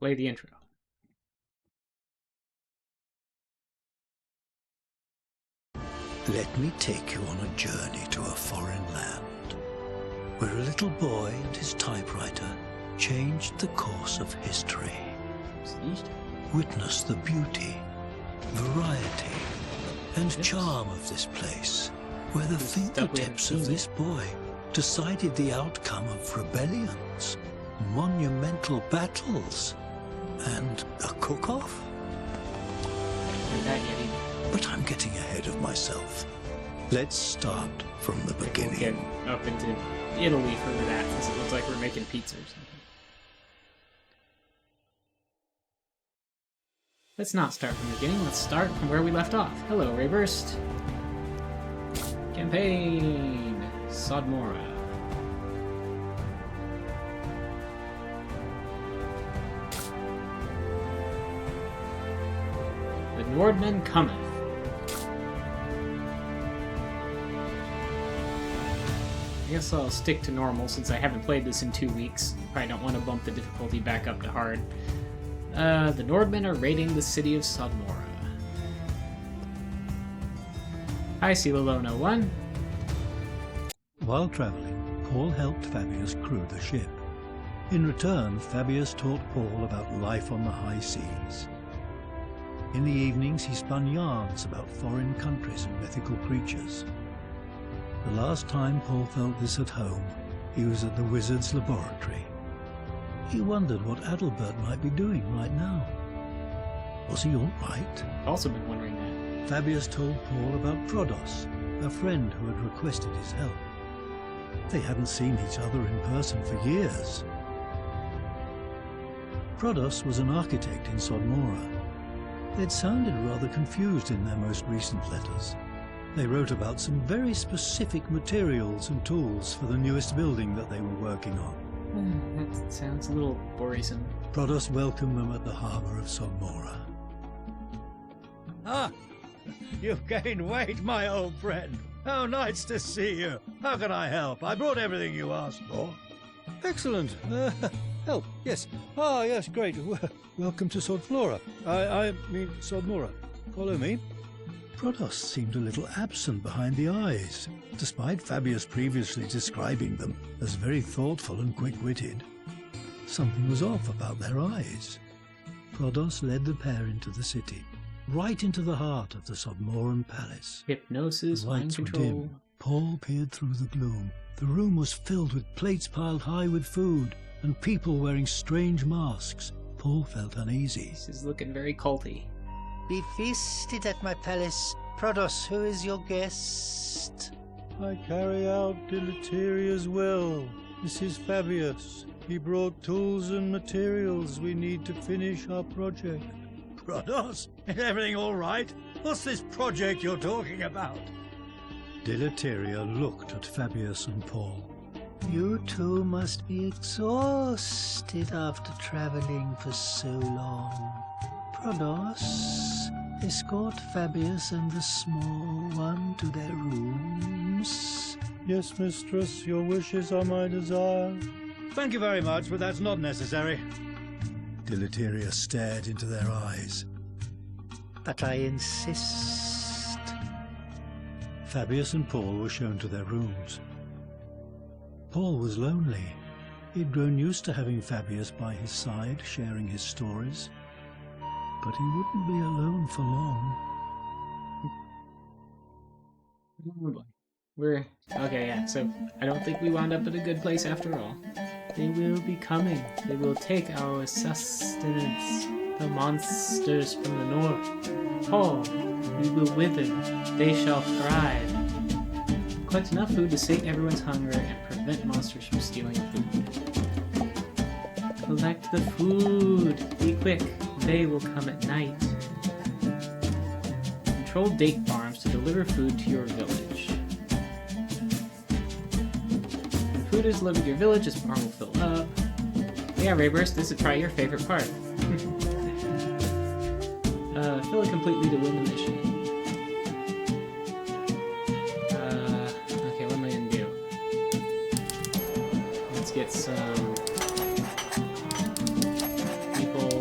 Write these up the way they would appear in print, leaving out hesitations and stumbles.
Play the intro. Let me take you on a journey to a foreign land, where a little boy and his typewriter changed the course of history. Witness the beauty, variety, and charm of this place, where the fingertips of this boy decided the outcome of rebellions, monumental battles, and a cook-off. But I'm getting ahead of myself. Let's start from the beginning. We'll get up into Italy for that, because it looks like we're making pizza or something. Let's not start from the beginning. Let's start from where we left off. Hello, Rayburst. Campaign Sodmora. The Nordman cometh. I guess I'll stick to normal since I haven't played this in 2 weeks. Probably don't want to bump the difficulty back up to hard. The Nordmen are raiding the city of Sodmora. Hi, Cilalone 01. While traveling, Paul helped Fabius crew the ship. In return, Fabius taught Paul about life on the high seas. In the evenings, he spun yarns about foreign countries and mythical creatures. The last time Paul felt this at home, he was at the wizard's laboratory. He wondered what Adalbert might be doing right now. Was he all right? Also been wondering that. Fabius told Paul about Prodos, a friend who had requested his help. They hadn't seen each other in person for years. Prodos was an architect in Sodmora. They'd sounded rather confused in their most recent letters. They wrote about some very specific materials and tools for the newest building that they were working on. That sounds a little worrisome. Prodos welcomed them at the harbour of Sodmora. Ah, you've gained weight, my old friend. How nice to see you. How can I help? I brought everything you asked for. Excellent. Help, yes. Ah, yes, great. Welcome to Sodflora. I mean Sodmora. Follow me. Prodos seemed a little absent behind the eyes, despite Fabius previously describing them as very thoughtful and quick-witted. Something was off about their eyes. Prodos led the pair into the city, right into the heart of the Sodmoran palace. Hypnosis, The mind lights were control. dim. Paul peered through the gloom. The room was filled with plates piled high with food and people wearing strange masks. Paul felt uneasy. This is looking very culty. Be feasted at my palace. Prodos, who is your guest? I carry out Deleteria's will. This is Fabius. He brought tools and materials we need to finish our project. Prodos, is everything all right? What's this project you're talking about? Deleteria looked at Fabius and Paul. You two must be exhausted after traveling for so long. Prodos, escort Fabius and the small one to their rooms. Yes, mistress, your wishes are my desire. Thank you very much, but that's not necessary. Deleteria stared into their eyes. But I insist. Fabius and Paul were shown to their rooms. Paul was lonely. He'd grown used to having Fabius by his side, sharing his stories. But he wouldn't be alone for long. We're okay, yeah, so I don't think we wound up at a good place after all. They will be coming. They will take our sustenance, the monsters from the north. Paul, we will wither. They shall thrive. Collect enough food to sate everyone's hunger and prevent monsters from stealing food. Collect the food. Be quick. They will come at night. Control date farms to deliver food to your village. When food is delivered to your village, this farm will fill up. Yeah, Rayburst, this is probably your favorite part. Fill it completely to win the mission. Okay, what am I gonna do? Let's get some people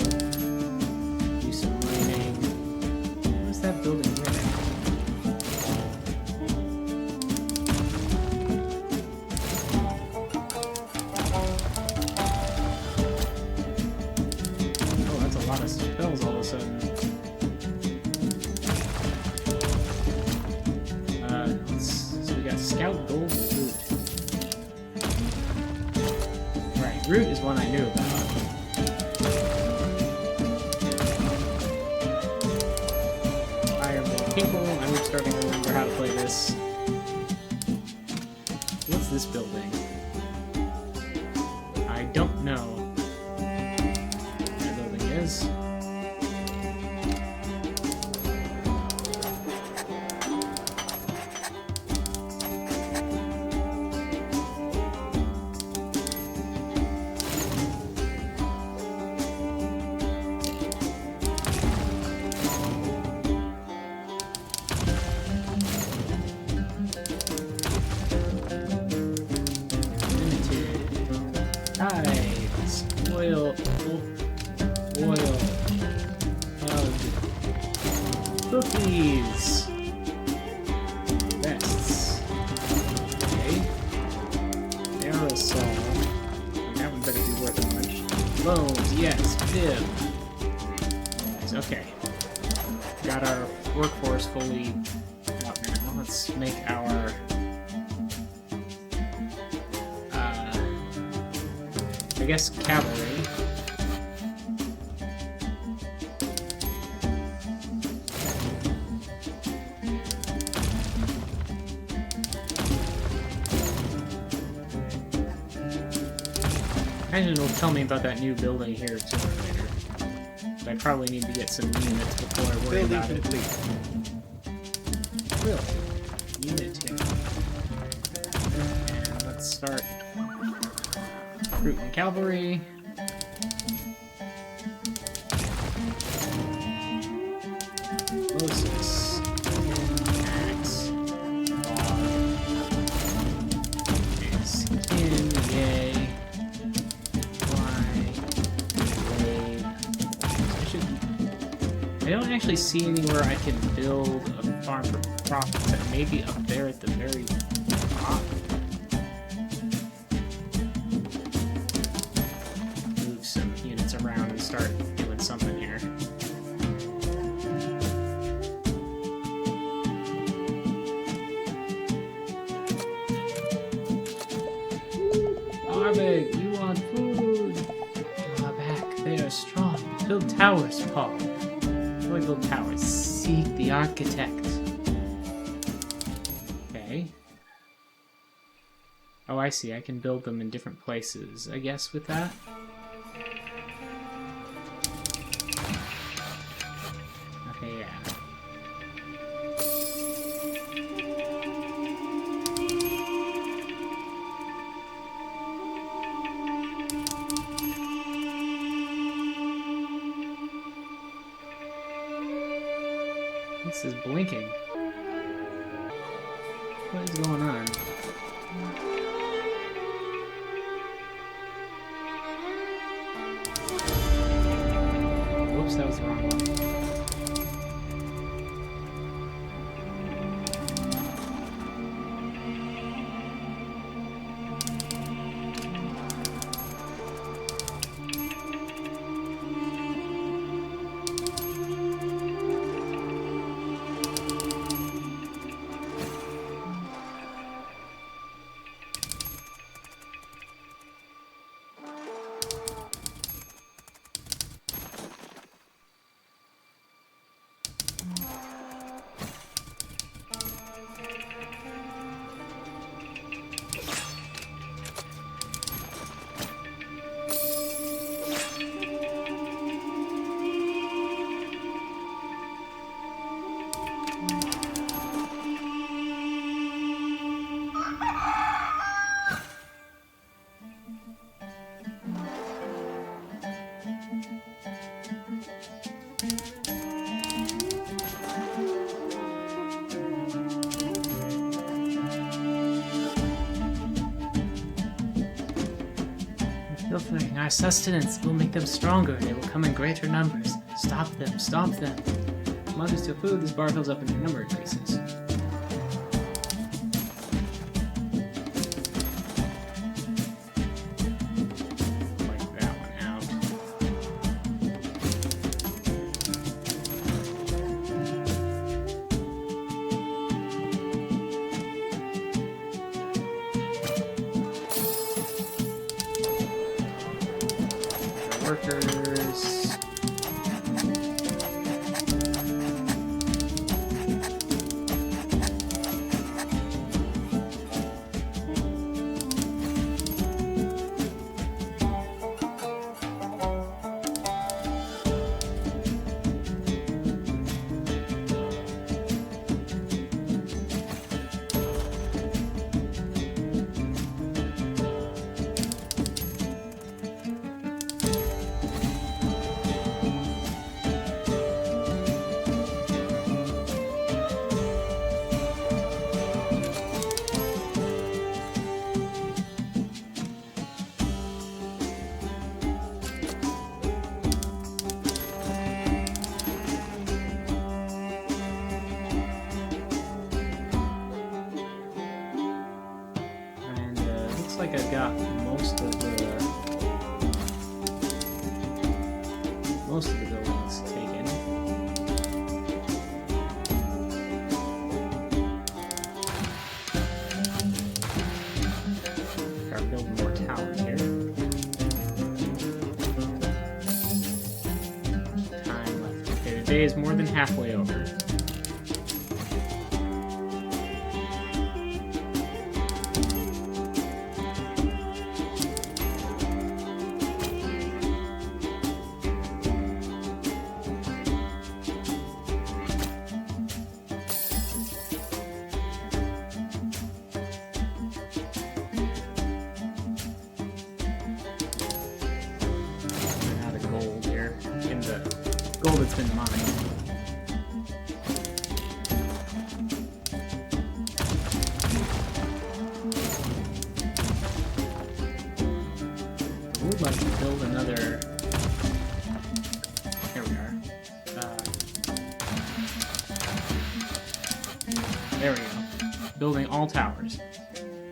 route is one I knew about. Hire more people. I'm starting to remember how to play this. What's this building? I don't know what that building is. Tides, oil, cookies, vests, okay, aerosol, that one better be worth a much, loans, yes, bib, nice, okay, got our workforce fully out now. Let's make our I guess cavalry. Imagine it'll tell me about that new building here sooner or later. But I probably need to get some units before I worry about it. Really? Unit and let's start recruiting cavalry. Moses. Axe. Skin. Yay. Fly. Blade. I don't actually see anywhere I can build a farm for profits. That may be up there at the very top. Move some units around and start doing something here. Arbig, we want food! Ah, back, they are strong. Build towers, Paul. How do I build towers? Seek the architect. Okay. Oh, I see. I can build them in different places, I guess, with that. Okay, yeah. This is blinking. What is going on? Whoops, that was the wrong one. Pilfering our sustenance will make them stronger. They will come in greater numbers. Stop them, stomp them. Monsters steal food, this bar fills up and their number increases. Wipe that one out. workers. Like I got most of the buildings taken. Gotta build more towers here. Time left. Okay, the day is more than halfway over. Gold that's been mined. I would like to build another. Here we are. There we go. Building all towers.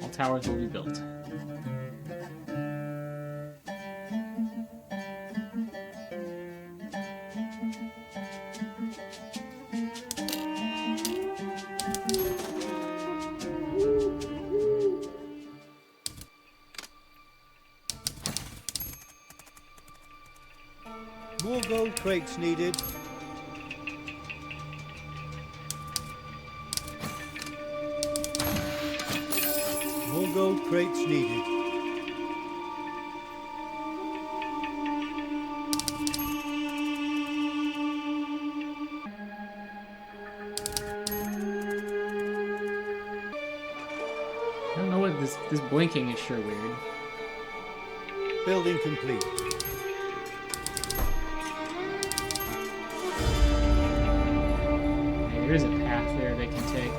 All towers will be built. More gold crates needed. More gold crates needed. I don't know what this blinking is sure weird. Building complete. There is a path there they can take.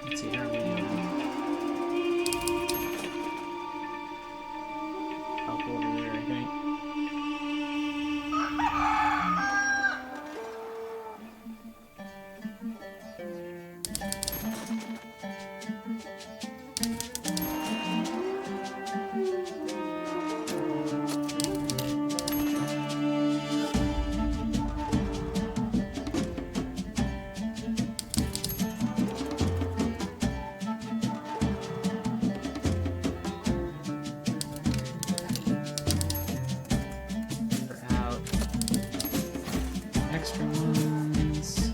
Let's see, how are we doing? Up over there, I think. Extra ones.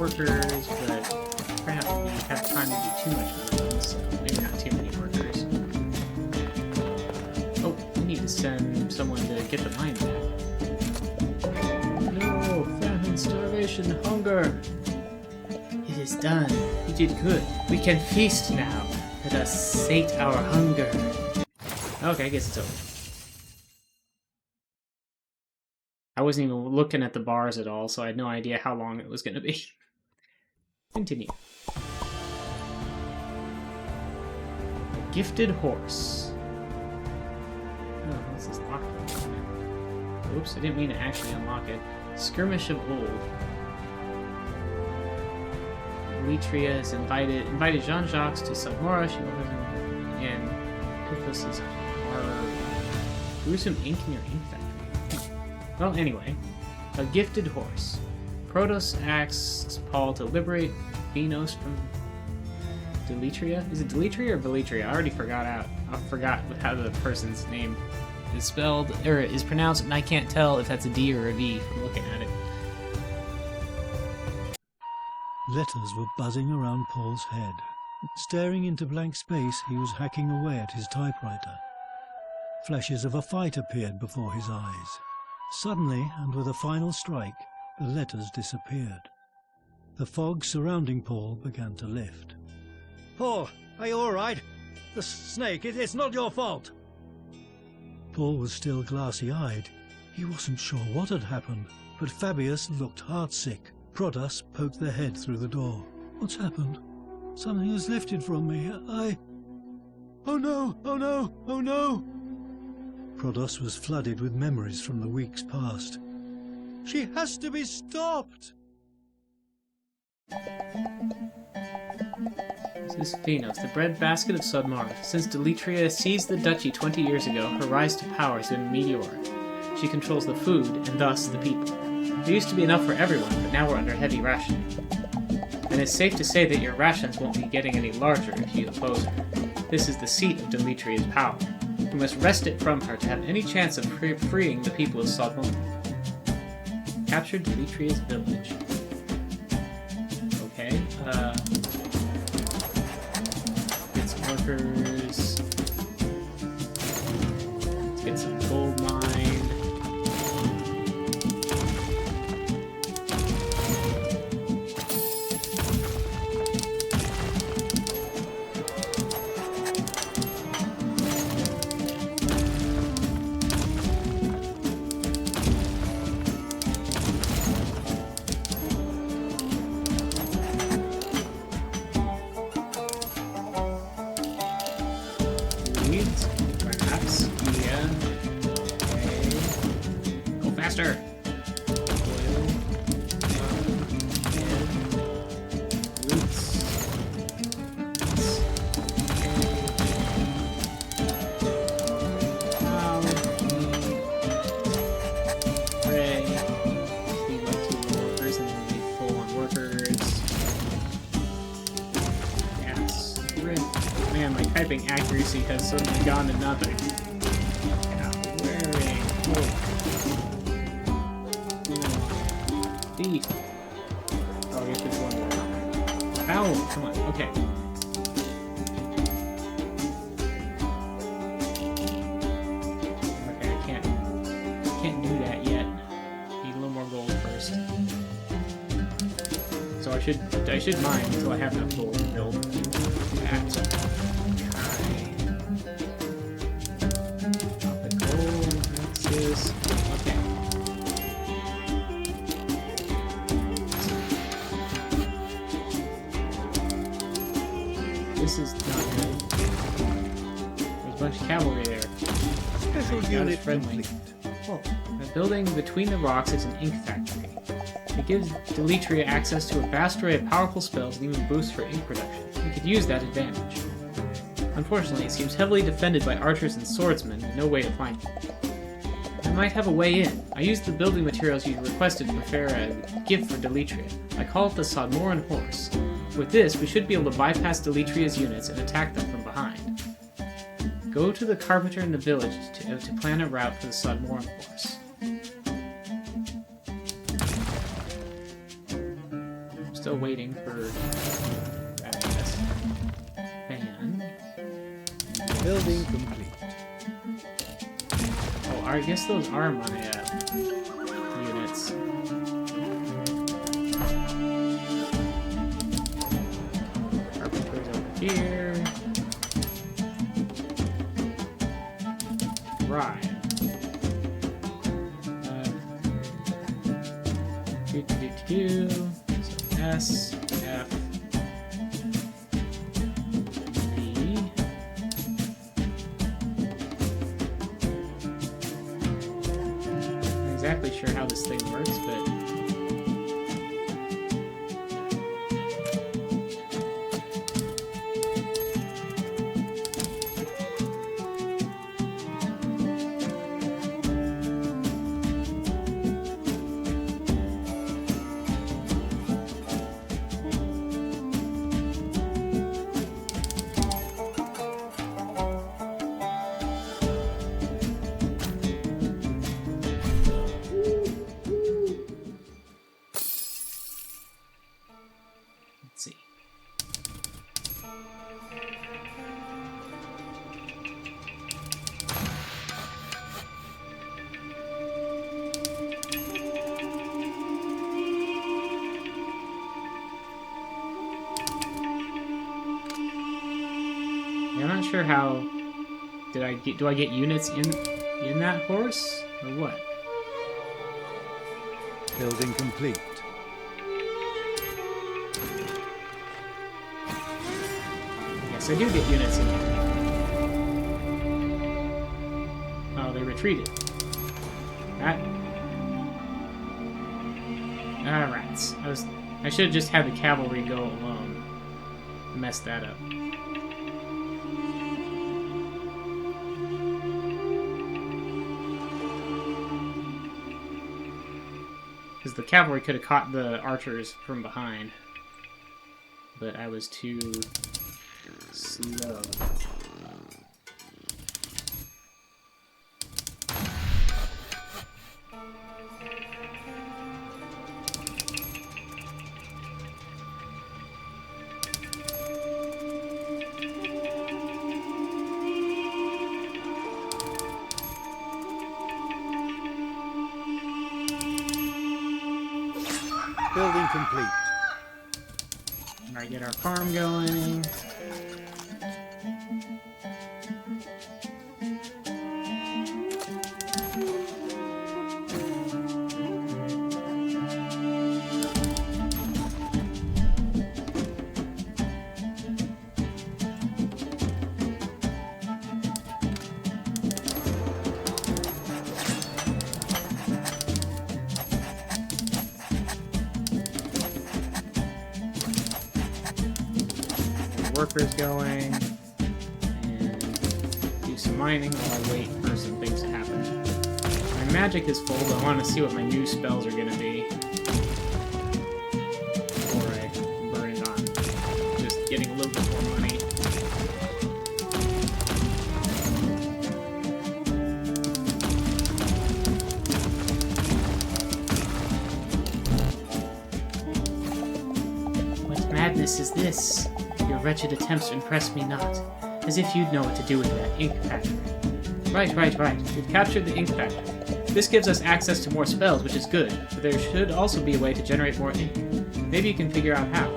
workers, but try not to have time to do too much with them, so maybe not too many workers. Oh, we need to send someone to get the mine back. No! Famine, starvation, hunger! It is done. We did good. We can feast now. Let us sate our hunger. Okay, I guess it's over. I wasn't even looking at the bars at all, so I had no idea how long it was going to be. Continue. A gifted horse. Oh, what's this lock? Oops, I didn't mean to actually unlock it. Skirmish of Old. Deletria has invited Jean-Jacques to Samora. She offers him and Pithos' horror. Gruesome ink in your ink factory. Well, anyway, a gifted horse. Protos asks Paul to liberate Venos from Deletria. Is it Deletria or Veletria? I already forgot how the person's name is spelled or is pronounced, and I can't tell if that's a D or a V from looking at it. Letters were buzzing around Paul's head. Staring into blank space, he was hacking away at his typewriter. Flashes of a fight appeared before his eyes. Suddenly, and with a final strike, the letters disappeared. The fog surrounding Paul began to lift. Paul, are you all right? The snake, it's not your fault. Paul was still glassy-eyed. He wasn't sure what had happened, but Fabius looked heartsick. Protos poked their head through the door. What's happened? Something was lifted from me. Oh no! Oh no! Oh no! Protos was flooded with memories from the weeks past. She has to be stopped! This is Venos, the breadbasket of Sodmar. Since Deletria seized the duchy 20 years ago, her rise to power has been meteoric. She controls the food, and thus the people. There used to be enough for everyone, but now we're under heavy rationing. And it's safe to say that your rations won't be getting any larger if you oppose her. This is the seat of Deletria's power. We must wrest it from her to have any chance of freeing the people of Sodmar. Capture Deletria's village. Okay, get some workers. Let's get some gold mine. Perhaps, yeah. Okay. Go faster! Oil. And roots. Hooray. Leave like 2 workers and then leave full on workers. Yes. Man, my typing accuracy has suddenly gone to nothing. Feet. Oh, I guess there's one more. Ow! Come on. Okay. Okay, I can't do that yet. Need a little more gold first. So I should mine until I have enough gold to build that. Okay. This is not good. There's a bunch of cavalry there. Special unit friendly. complete. Oh, the building between the rocks is an ink factory. It gives Deletria access to a vast array of powerful spells and even boosts her ink production. We could use that advantage. Unfortunately, it seems heavily defended by archers and swordsmen with no way to find it. I might have a way in. I used the building materials you requested to prepare a gift for Deletria. I call it the Sodmoran Horse. With this, we should be able to bypass Deletria's units and attack them from behind. Go to the carpenter in the village to plan a route for the Sodmoran Horse. Still waiting for that, I guess. Fan. Building complete. Oh, I guess those are my units. Carpenter's over here. Right. So S, F, B. I'm not exactly sure how this thing works, but let's see. Yeah, I'm not sure how. Do I get units in that horse or what? Building complete. Yes, I do get units in here. Oh, they retreated. That. Ah, rats. I should have just had the cavalry go alone. Messed that up. Because the cavalry could have caught the archers from behind. But I was too slow. Building complete. Alright, get our farm going. Workers going, and do some mining while I wait for some things to happen. My magic is full, but I want to see what my new spells are going to be before I burn it on just getting a little bit more money. What madness is this? Your wretched attempts to impress me not, as if you'd know what to do with that ink factory. Right. We've captured the ink factory. This gives us access to more spells, which is good, but there should also be a way to generate more ink. Maybe you can figure out how.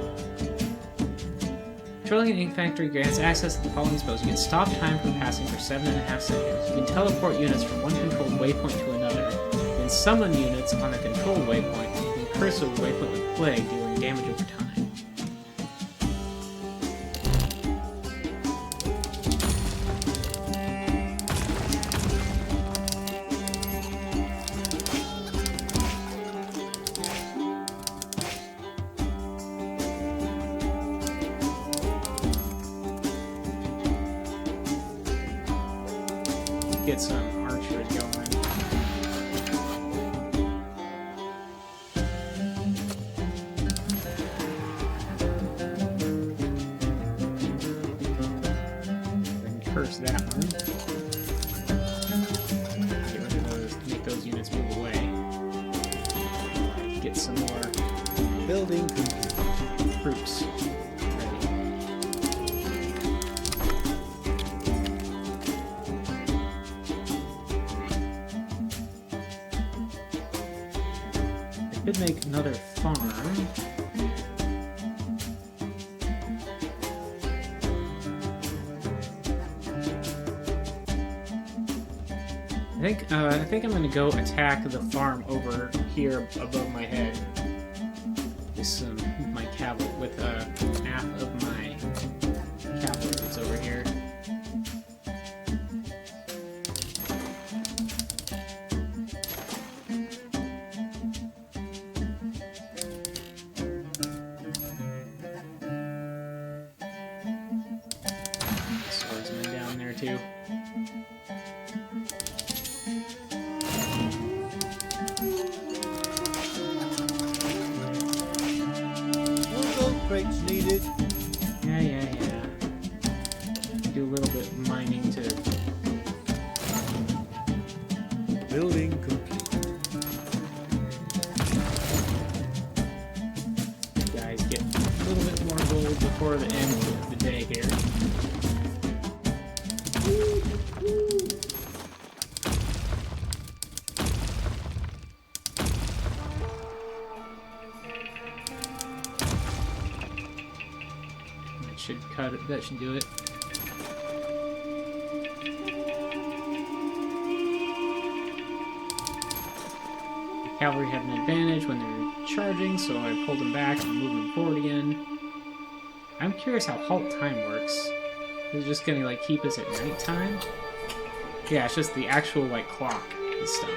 Controlling an ink factory grants access to the following spells. You can stop time from passing for 7.5 seconds. You can teleport units from one controlled waypoint to another. You can summon units on a controlled waypoint. And you can curse a waypoint with plague, dealing damage over time. Get some archers going. Then curse that one. Get rid of those, make those units move away. Get some more. Building complete. fruits. I could make another farm. I think I'm gonna go attack the farm over here above my head. This my cavalry with half of my cavalry that's over here. Swordsman down there too. Crates needed. Yeah. Do a little bit of mining to Building complete. guys get a little bit more gold before the end of the day here. That should do it. The cavalry have an advantage when they're charging, so I pulled them back and moved them forward again. I'm curious how halt time works. Is it just gonna like keep us at night time? Yeah, it's just the actual like clock is stopped.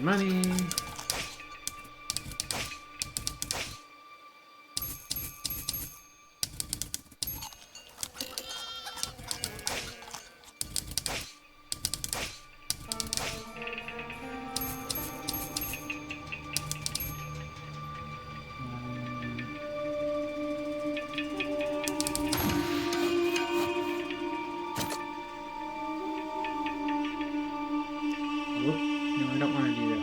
Money. Whoop. No, I don't want to do that.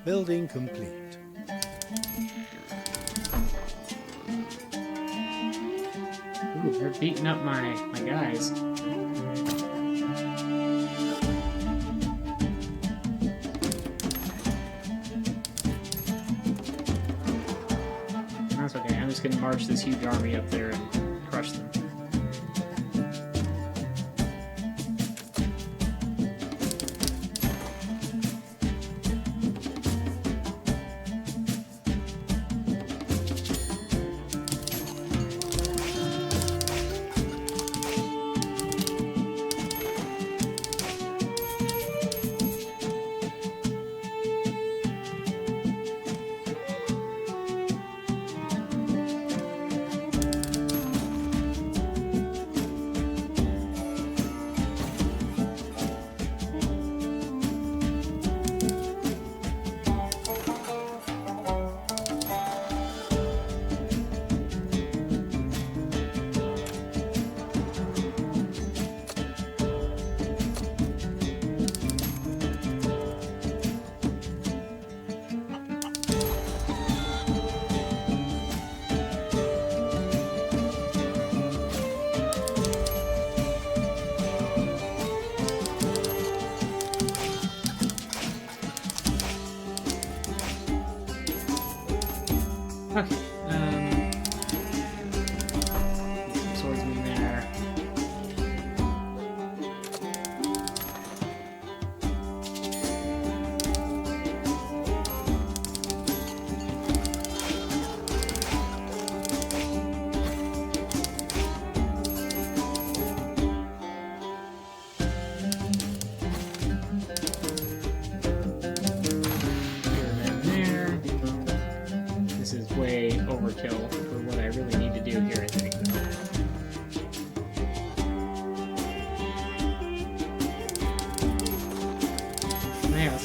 Building complete. Ooh, they're beating up my guys. That's okay, I'm just gonna march this huge army up there and crush them.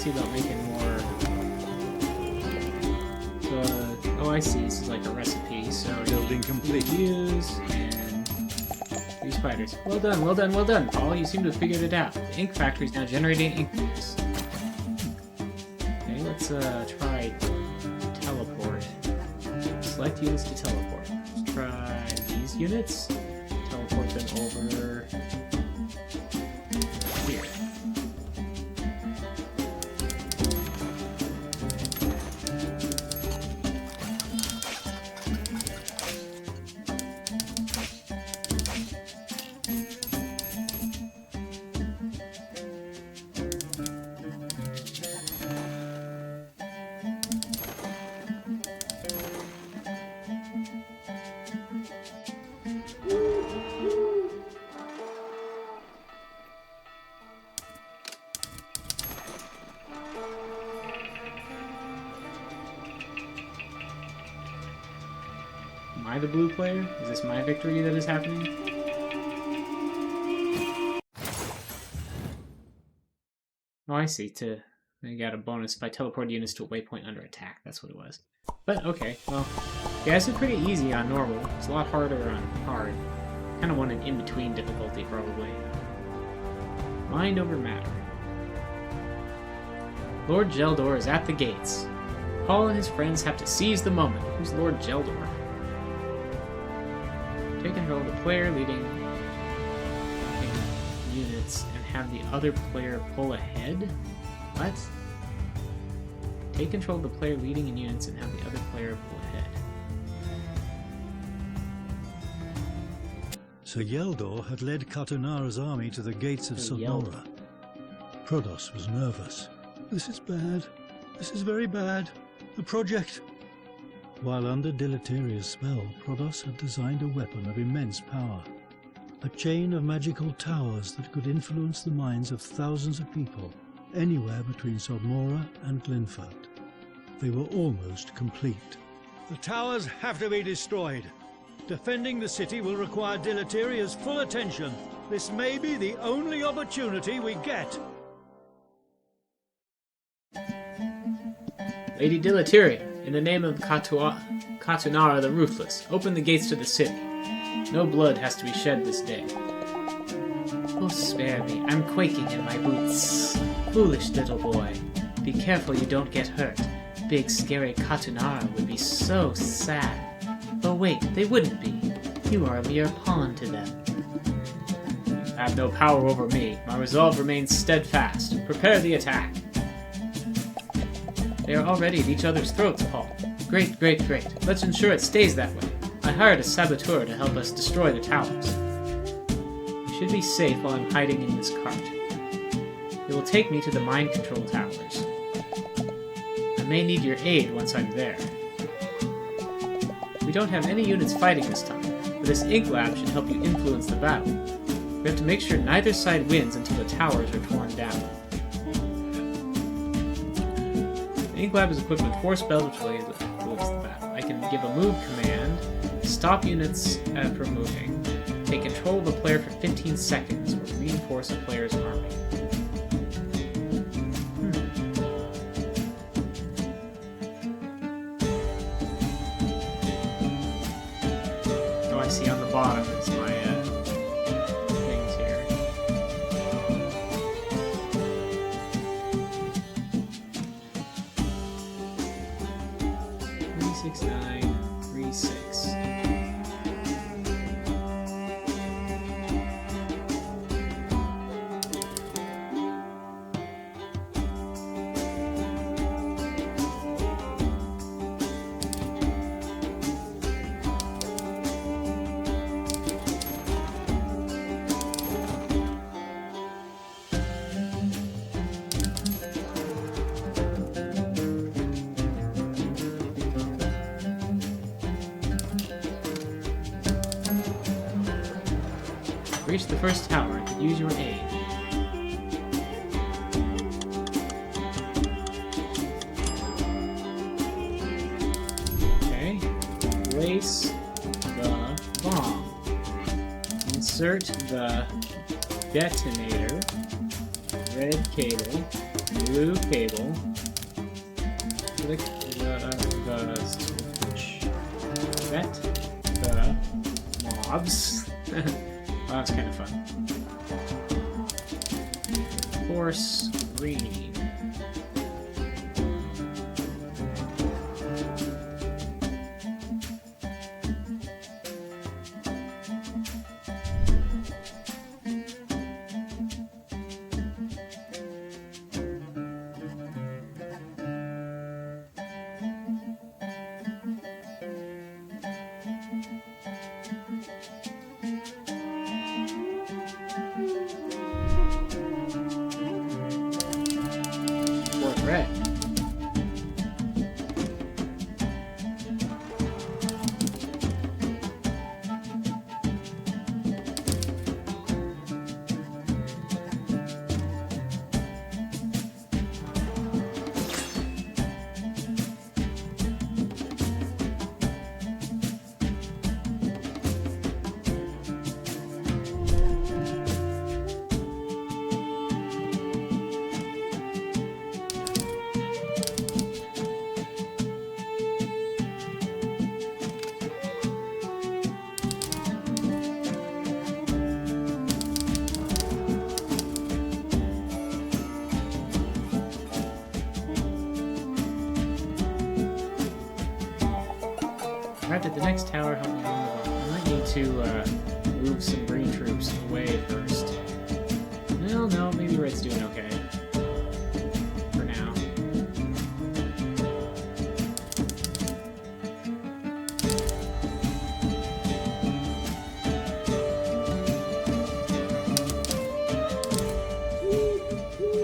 see about making more. So, oh, I see. This is like a recipe. So Building complete. use and 3 spiders. Well done, well done, well done, Paul. You seem to have figured it out. The ink factory is now generating ink pools. Okay, let's try teleport. Select units to teleport. Let's try these units. Teleport them over here. Am I the blue player? Is this my victory that is happening? Oh, I see. They got a bonus if I teleport units to a waypoint under attack. That's what it was. But, okay, well. Yeah, this is pretty easy on normal. It's a lot harder on hard. Kind of want an in-between difficulty, probably. Mind over matter. Lord Geldor is at the gates. Paul and his friends have to seize the moment. Who's Lord Geldor? Take control of the player leading units and have the other player pull ahead? What? Take control of the player leading in units and have the other player pull ahead. Sir Yeldor had led Katunara's army to the gates of Sodnora. Prodos was nervous. This is bad. This is very bad. The project... While under Deleteria's spell, Prodos had designed a weapon of immense power. A chain of magical towers that could influence the minds of thousands of people, anywhere between Sodnora and Glenfert. They were almost complete. The towers have to be destroyed. Defending the city will require Deleteria's full attention. This may be the only opportunity we get. Lady Deleteria, in the name of Katunara the Ruthless, open the gates to the city. No blood has to be shed this day. Oh, spare me. I'm quaking in my boots. Foolish little boy. Be careful you don't get hurt. Big, scary Katunara would be so sad. Oh, wait, they wouldn't be. You are a mere pawn to them. You have no power over me. My resolve remains steadfast. Prepare the attack. They are already at each other's throats, Paul. Great, great, great. Let's ensure it stays that way. I hired a saboteur to help us destroy the towers. You should be safe while I'm hiding in this cart. It will take me to the mind control towers. I may need your aid once I'm there. We don't have any units fighting this time, but this ink lab should help you influence the battle. We have to make sure neither side wins until the towers are torn down. The ink lab is equipped with 4 spells which will influence the battle. I can give a move command, stop units from moving, take control of a player for 15 seconds, or reinforce a player's army. Oh, I see on the bottom is my things here. 36936. Reach the first tower and use your aid. Okay. Place the bomb. Insert the detonator, red cable, blue cable. Click the switch. Set the mobs. Well, that's kind of fun. Force green. Red. Arrived at the next tower, help me move on. I might need to move some green troops away first. Well, no, maybe red's doing okay. For now.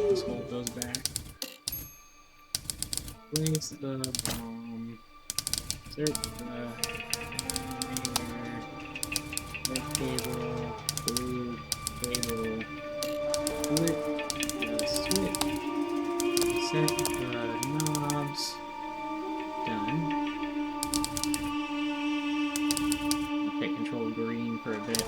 Let's hold those back. Place the bomb. Insert the red cable, blue cable, flip the switch, set the knobs, done. Take control of green for a bit.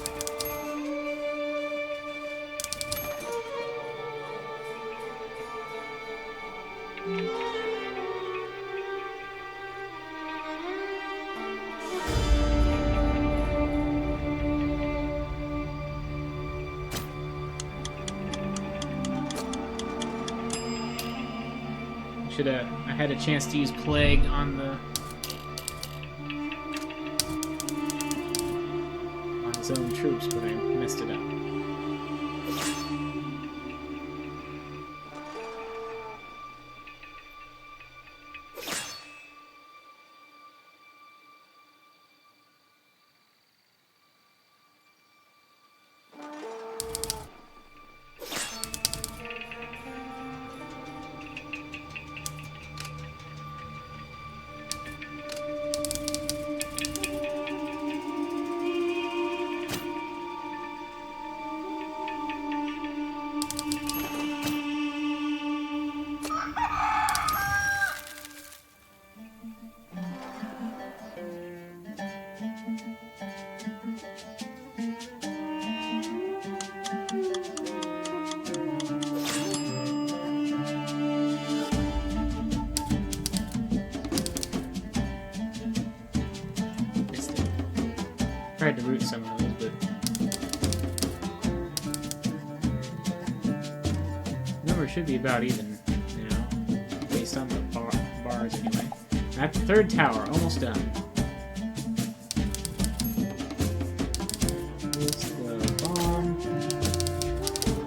I had a chance to use Plague on his own troops, but I messed it up. Tried to root some of those, but the number should be about even now, based on the bars anyway. At the third tower, almost done. Here's the bomb.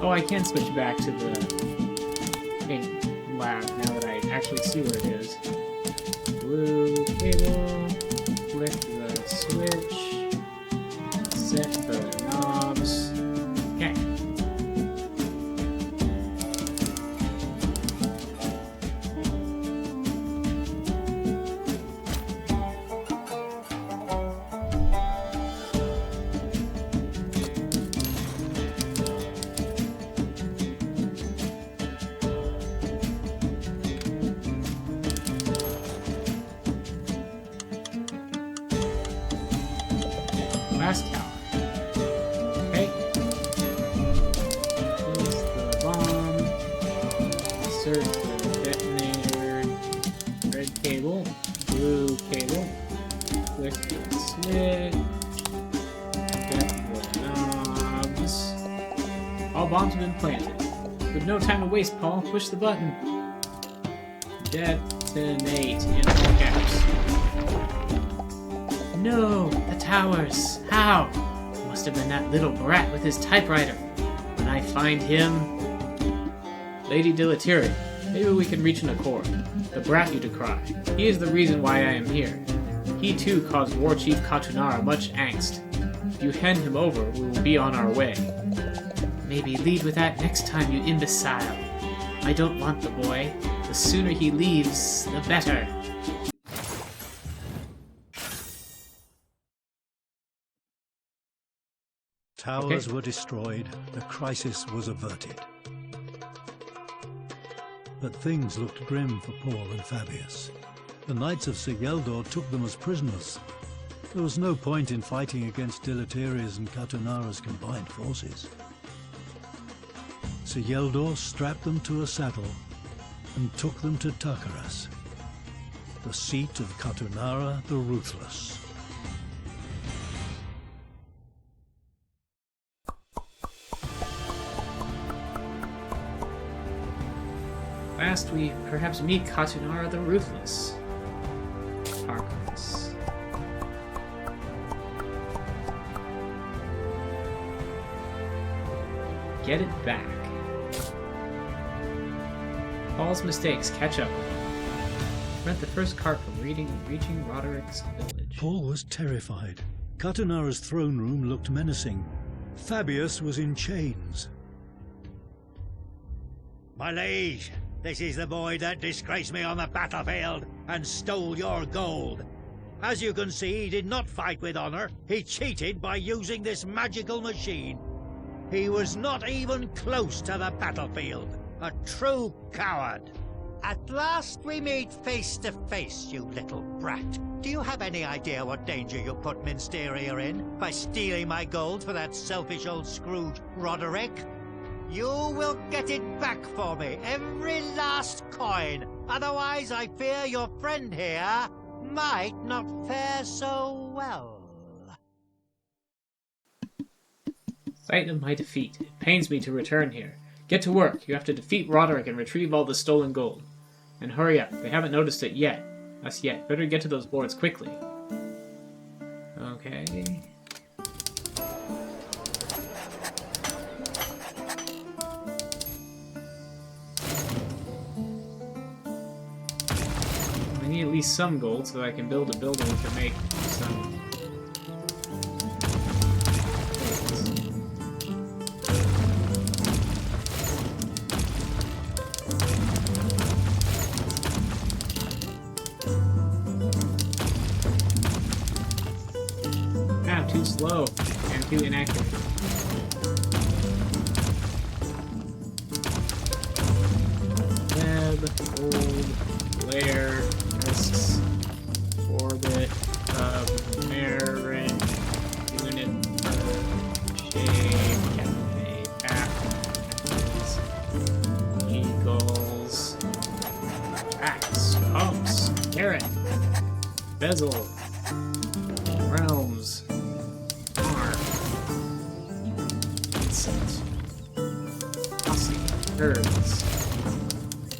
Oh, I can switch back to the paint lab now that I actually see where it is. Blue cable, flick the switch. Set the knobs. Okay. All bombs have been planted. With no time to waste, Paul, push the button. Detonate in all caps. No! The towers! How? Must have been that little brat with his typewriter. When I find him... Lady Deleteria, maybe we can reach an accord. The brat you decry. He is the reason why I am here. He too caused War Chief Katunara much angst. If you hand him over, we will be on our way. Maybe lead with that next time, you imbecile. I don't want the boy. The sooner he leaves, the better. Towers were destroyed, the crisis was averted. But things looked grim for Paul and Fabius. The Knights of Sir Yeldor took them as prisoners. There was no point in fighting against Deleteria's and Katunara's combined forces. Sir Yeldor strapped them to a saddle and took them to Tarkaras, the seat of Katunara the Ruthless. Last we perhaps meet Katunara the Ruthless. Tarkaras. Get it back. Paul's mistakes catch up. Prevent the first cart from reaching Roderick's village. Paul was terrified. Katunara's throne room looked menacing. Fabius was in chains. My liege, this is the boy that disgraced me on the battlefield and stole your gold. As you can see, he did not fight with honor. He cheated by using this magical machine. He was not even close to the battlefield. A true coward. At last we meet face to face, you little brat. Do you have any idea what danger you put Minsteria in by stealing my gold for that selfish old Scrooge Roderick? You will get it back for me, every last coin. Otherwise, I fear your friend here might not fare so well. Sight of my defeat. It pains me to return here. Get to work. You have to defeat Roderick and retrieve all the stolen gold. And hurry up. They haven't noticed it yet. Us yet. Better get to those boards quickly. Okay. I need at least some gold so that I can build a building to make some... too slow and too inaccurate. Web, old, layer, risks, orbit, Marin, unit, shape, cafe, backwards, eagles, axe, pumps, carrot, bezel, realms, herds,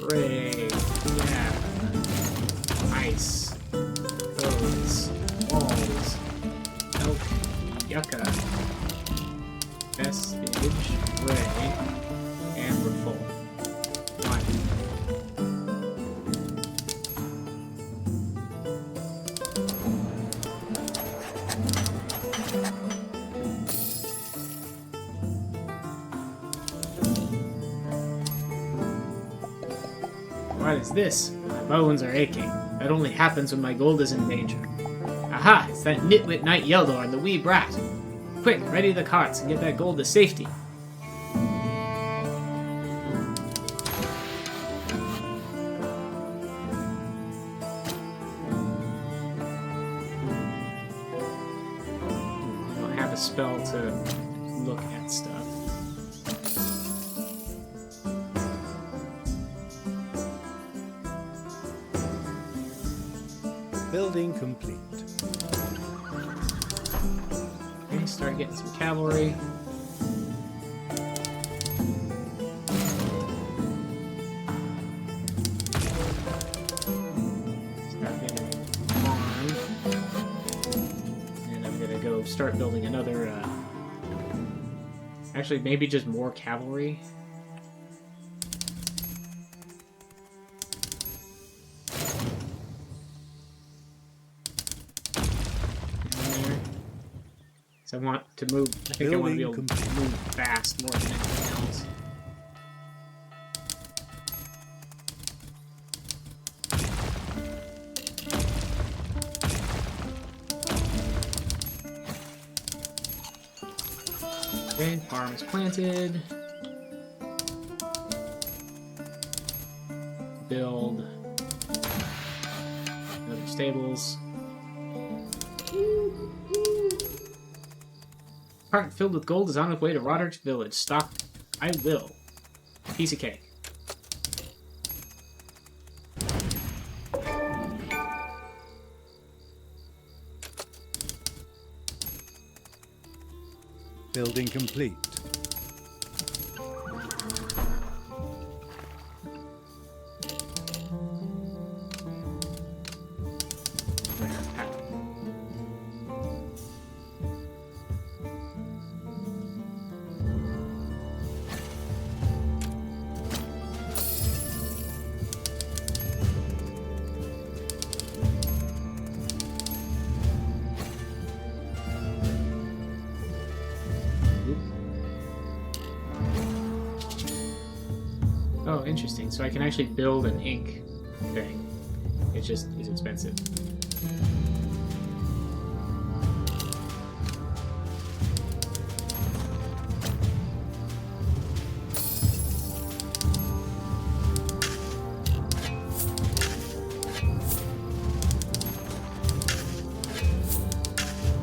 ray, yeah, ice, codes, walls, elk, yucca, vestige, ray, and we're full. What is this? My bones are aching. That only happens when my gold is in danger. Aha! It's that nitwit Knight Yeldor and the wee brat. Quick, ready the carts and get that gold to safety. I don't have a spell to look at stuff. Building complete. Okay, start getting some cavalry. start building another. Actually, maybe just more cavalry. So I want to move. I think I want to be able to move fast more than anything else. Okay, farm is planted. Build another stables. Cart filled with gold is on its way to Roderick's village. Stock. I will. Piece of cake. Building complete. Oh, interesting. So I can actually build an ink thing. It just is expensive.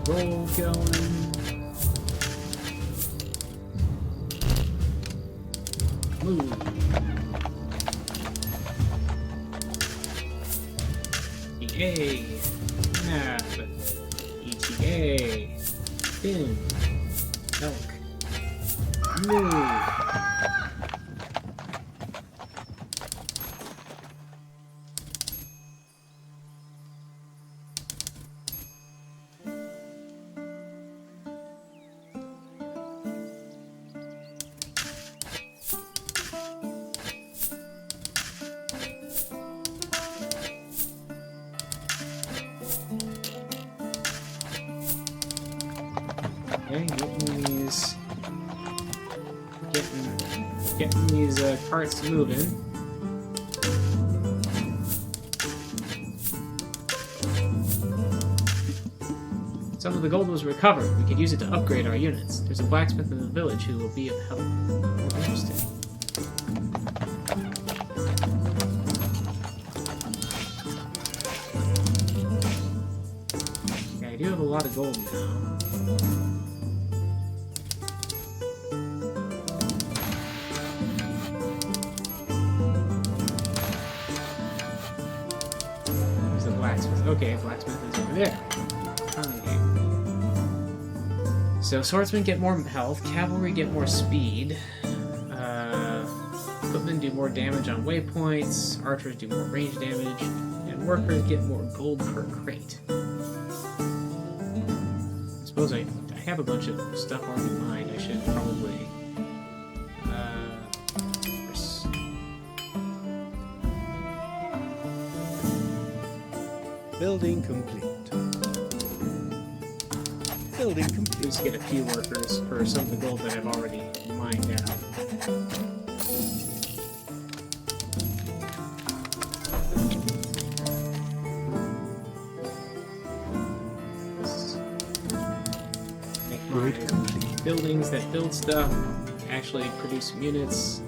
Roll going. Move. ETA. Nab. ETA. Bin. Elk. Move. Okay, getting these carts moving. Some of the gold was recovered. We could use it to upgrade our units. There's a blacksmith in the village who will be of help. Interesting. Yeah, I do have a lot of gold now. Okay, blacksmith is over there. So swordsmen get more health, cavalry get more speed, footmen do more damage on waypoints, archers do more range damage, and workers get more gold per crate. I suppose I have a bunch of stuff already mined. I should probably... Building complete. Building complete. Just get a few workers for some of the gold that I've already mined out. Make my buildings that build stuff actually produce some units.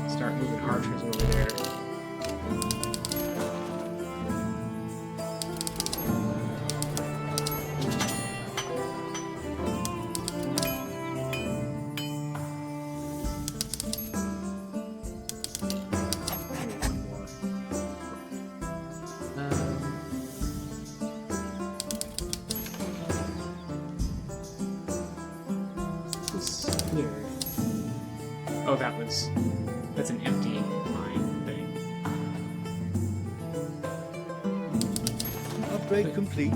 Start moving archers over there. Oh, that's an empty line thing. Upgrade complete.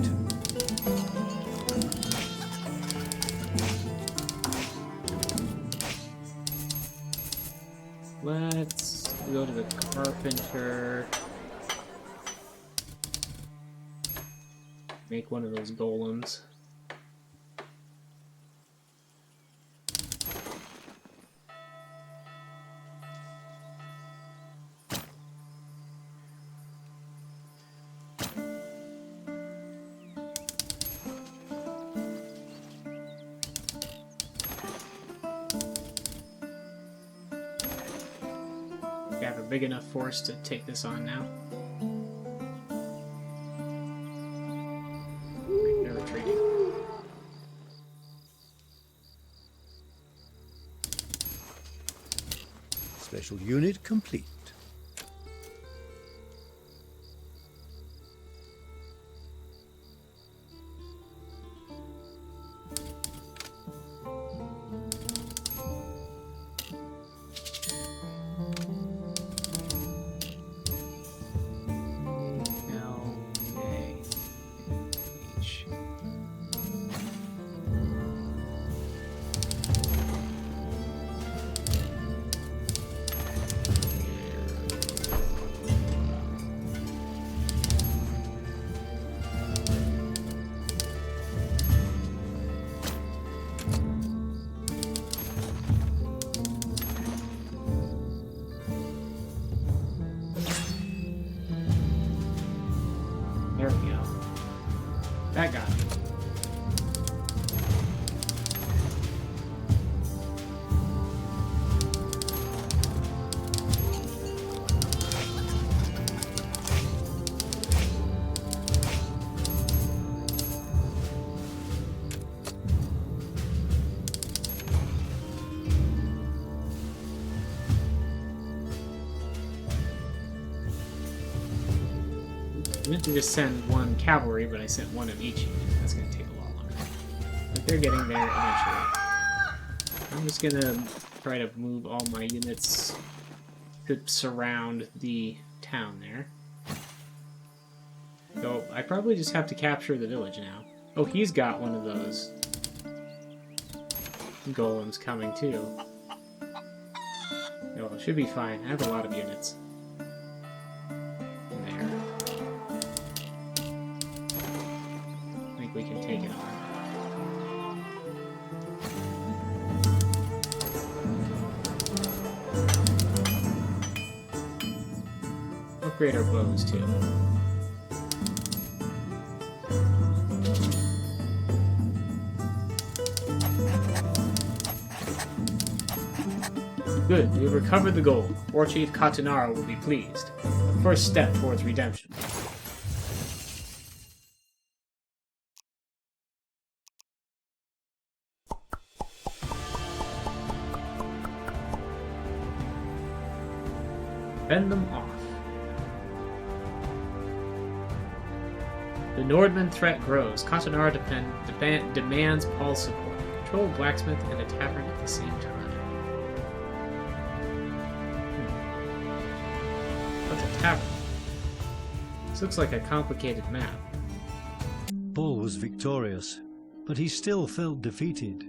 Let's go to the carpenter. Make one of those golems. We have a big enough force to take this on now. They're retreating. Special unit complete. H. There we go. That got me. I meant to just send one cavalry, but I sent one of each unit. That's going to take a lot longer. But they're getting there eventually. I'm just going to try to move all my units to surround the town there. So I probably just have to capture the village now. Oh, he's got one of those golems coming too. Oh, it should be fine. I have a lot of units. We can take it on. Upgrade our bows too. Good, we've recovered the gold. War Chief Katanara will be pleased. The first step towards redemption. Fend them off. The Nordman threat grows. Katanara demands Paul's support. Control a blacksmith and a tavern at the same time. What's a tavern? This looks like a complicated map. Paul was victorious, but he still felt defeated.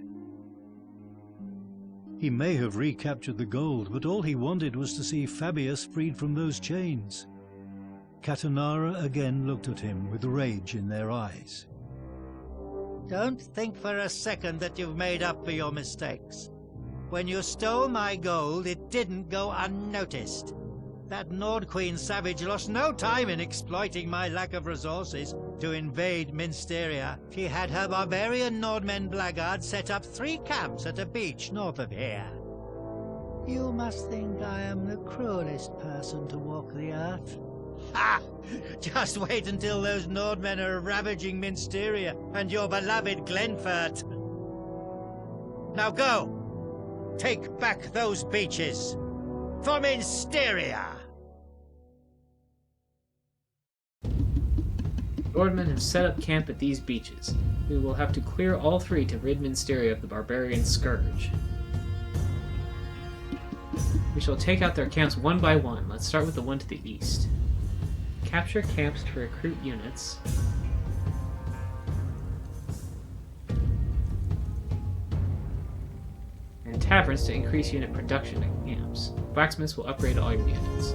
He may have recaptured the gold, but all he wanted was to see Fabius freed from those chains. Katanara again looked at him with rage in their eyes. Don't think for a second that you've made up for your mistakes. When you stole my gold, it didn't go unnoticed. That Nord Queen savage lost no time in exploiting my lack of resources to invade Minsteria. She had her barbarian Nordmen blackguards set up 3 camps at a beach north of here. You must think I am the cruelest person to walk the earth. Ha! Just wait until those Nordmen are ravaging Minsteria and your beloved Glenfert. Now go! Take back those beaches! For Minsteria! Nordmen have set up camp at these beaches. We will have to clear all 3 to rid Minsteria of the barbarian scourge. We shall take out their camps one by one. Let's start with the one to the east. Capture camps to recruit units. taverns to increase unit production at camps. Blacksmiths will upgrade all your units.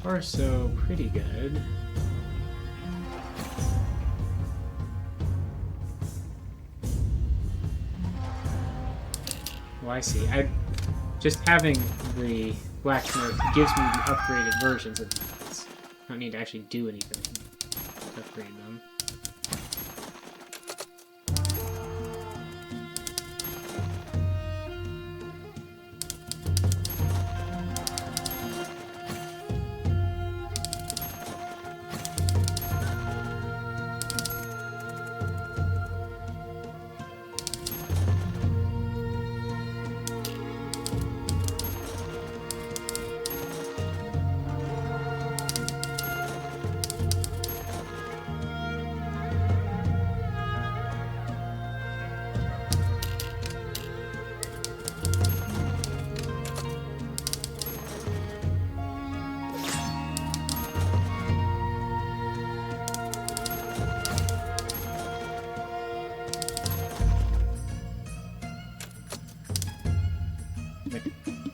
Far so pretty good. Oh, I see. Just having the blacksmith gives me the upgraded versions of these. I don't need to actually do anything to upgrade them.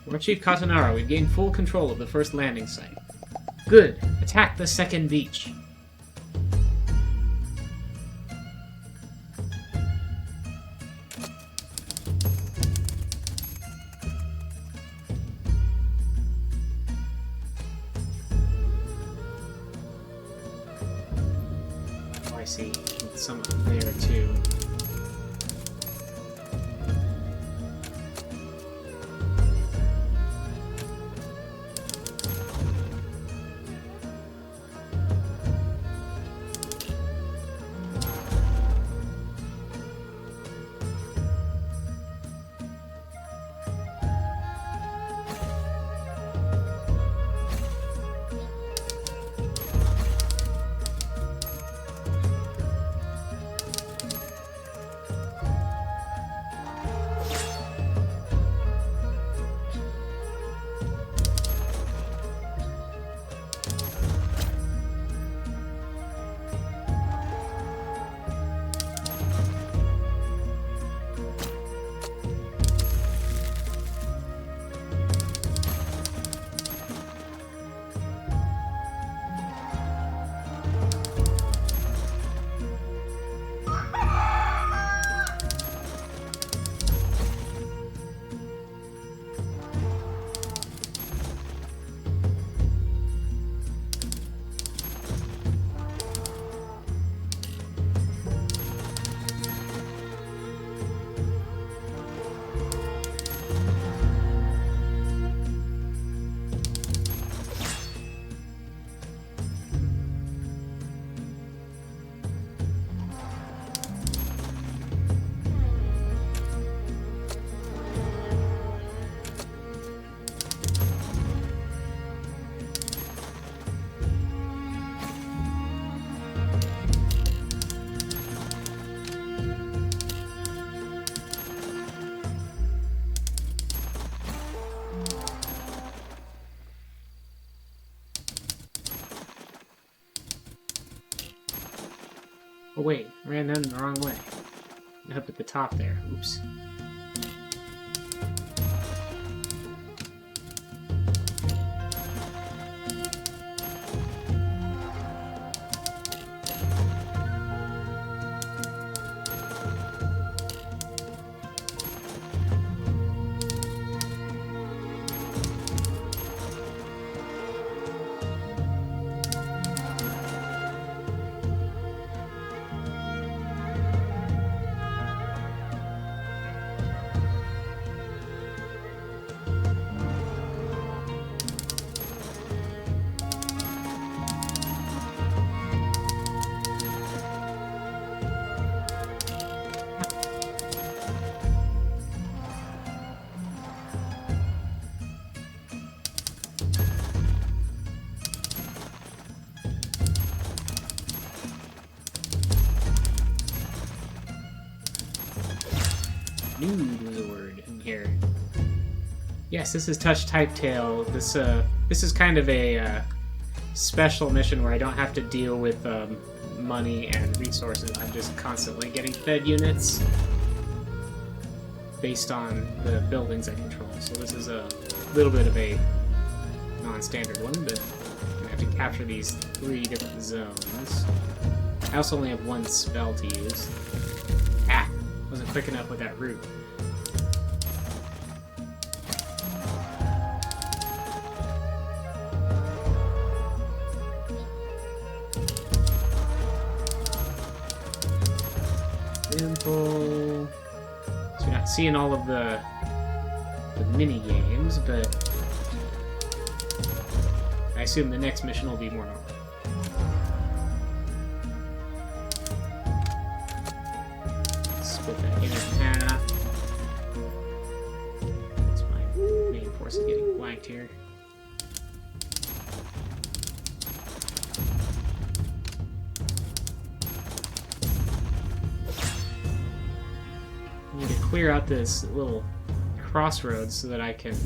War Chief Katanara, we've gained full control of the first landing site. Good. Attack the second beach. Oh, I see. Some up there too. Oh wait, ran them the wrong way. Up at the top there. Oops. Nude was a word in here. Yes, this is Touch Type Tail. This is kind of a special mission where I don't have to deal with money and resources. I'm just constantly getting fed units based on the buildings I control. So this is a little bit of a non-standard one, but I have to capture these 3 different zones. I also only have 1 spell to use. Ah! Wasn't quick enough with that route. Simple. So you're not seeing all of the mini games, but I assume the next mission will be more normal. Split that unit in half. That's my main force is getting blanked here. I need to clear out this little crossroads so that I can...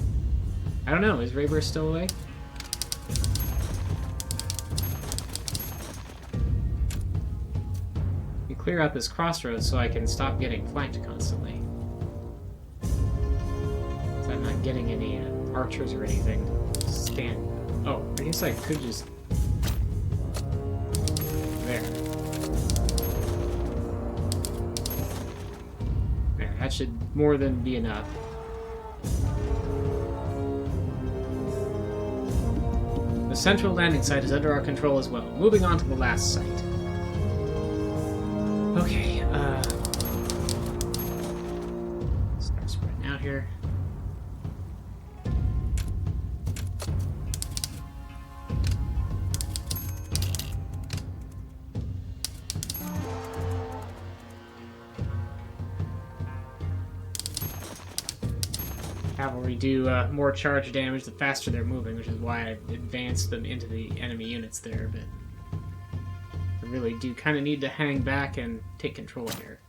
I don't know, is Rayburst still away? Clear out this crossroads so I can stop getting flanked constantly. So I'm not getting any archers or anything to stand. Oh, I guess I could just... There. There, that should more than be enough. The central landing site is under our control as well. Moving on to the last site. Okay, start spreading out here. Cavalry do more charge damage the faster they're moving, which is why I advanced them into the enemy units there, but I really do kind of need to hang back and take control here.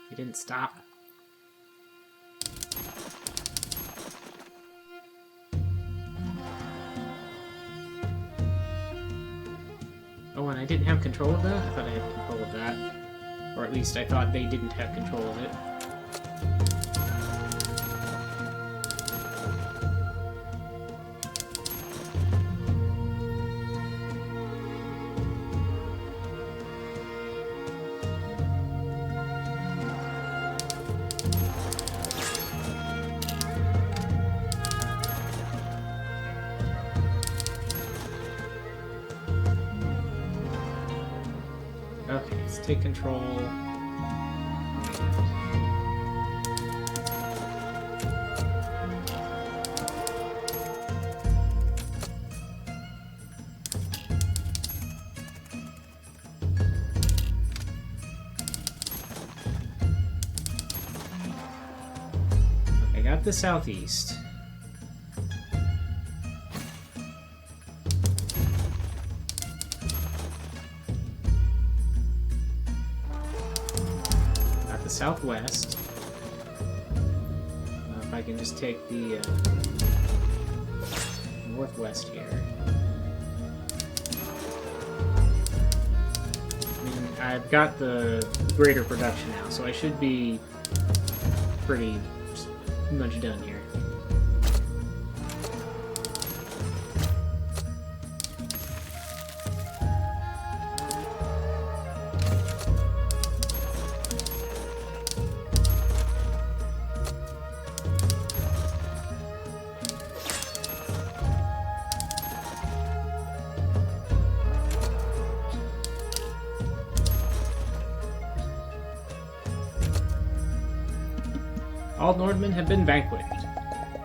He didn't stop. Oh, and I didn't have control of that? I thought I had control of that. Or at least I thought they didn't have control of it. Okay, let's take control. I got the southeast. Southwest. If I can just take the northwest here. I mean, I've got the greater production now, so I should be pretty much done here. All Nordmen have been vanquished.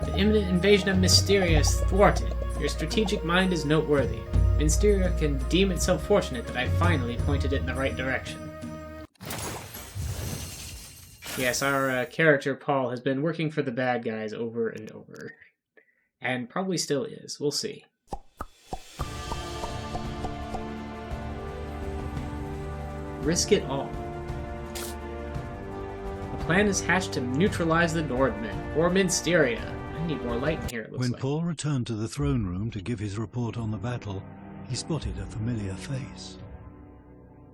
The imminent invasion of Mysteria is thwarted. Your strategic mind is noteworthy. Mysteria can deem itself fortunate that I finally pointed it in the right direction. Yes, our character, Paul, has been working for the bad guys over and over. And probably still is. We'll see. Risk it all. A plan is hatched to neutralize the Nordmen, or Mysteria. I need more light in here, it looks When like. Paul returned to the throne room to give his report on the battle, he spotted a familiar face.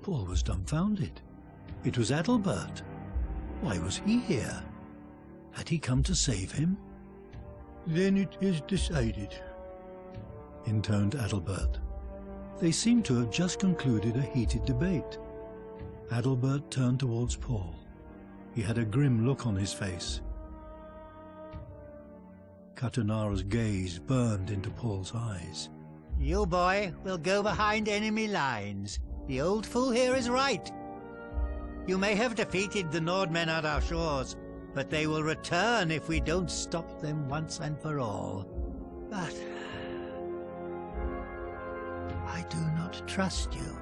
Paul was dumbfounded. It was Adalbert. Why was he here? Had he come to save him? Then it is decided. Intoned Adalbert. They seemed to have just concluded a heated debate. Adalbert turned towards Paul. He had a grim look on his face. Katanara's gaze burned into Paul's eyes. You, boy, will go behind enemy lines. The old fool here is right. You may have defeated the Nordmen at our shores, but they will return if we don't stop them once and for all. But I do not trust you.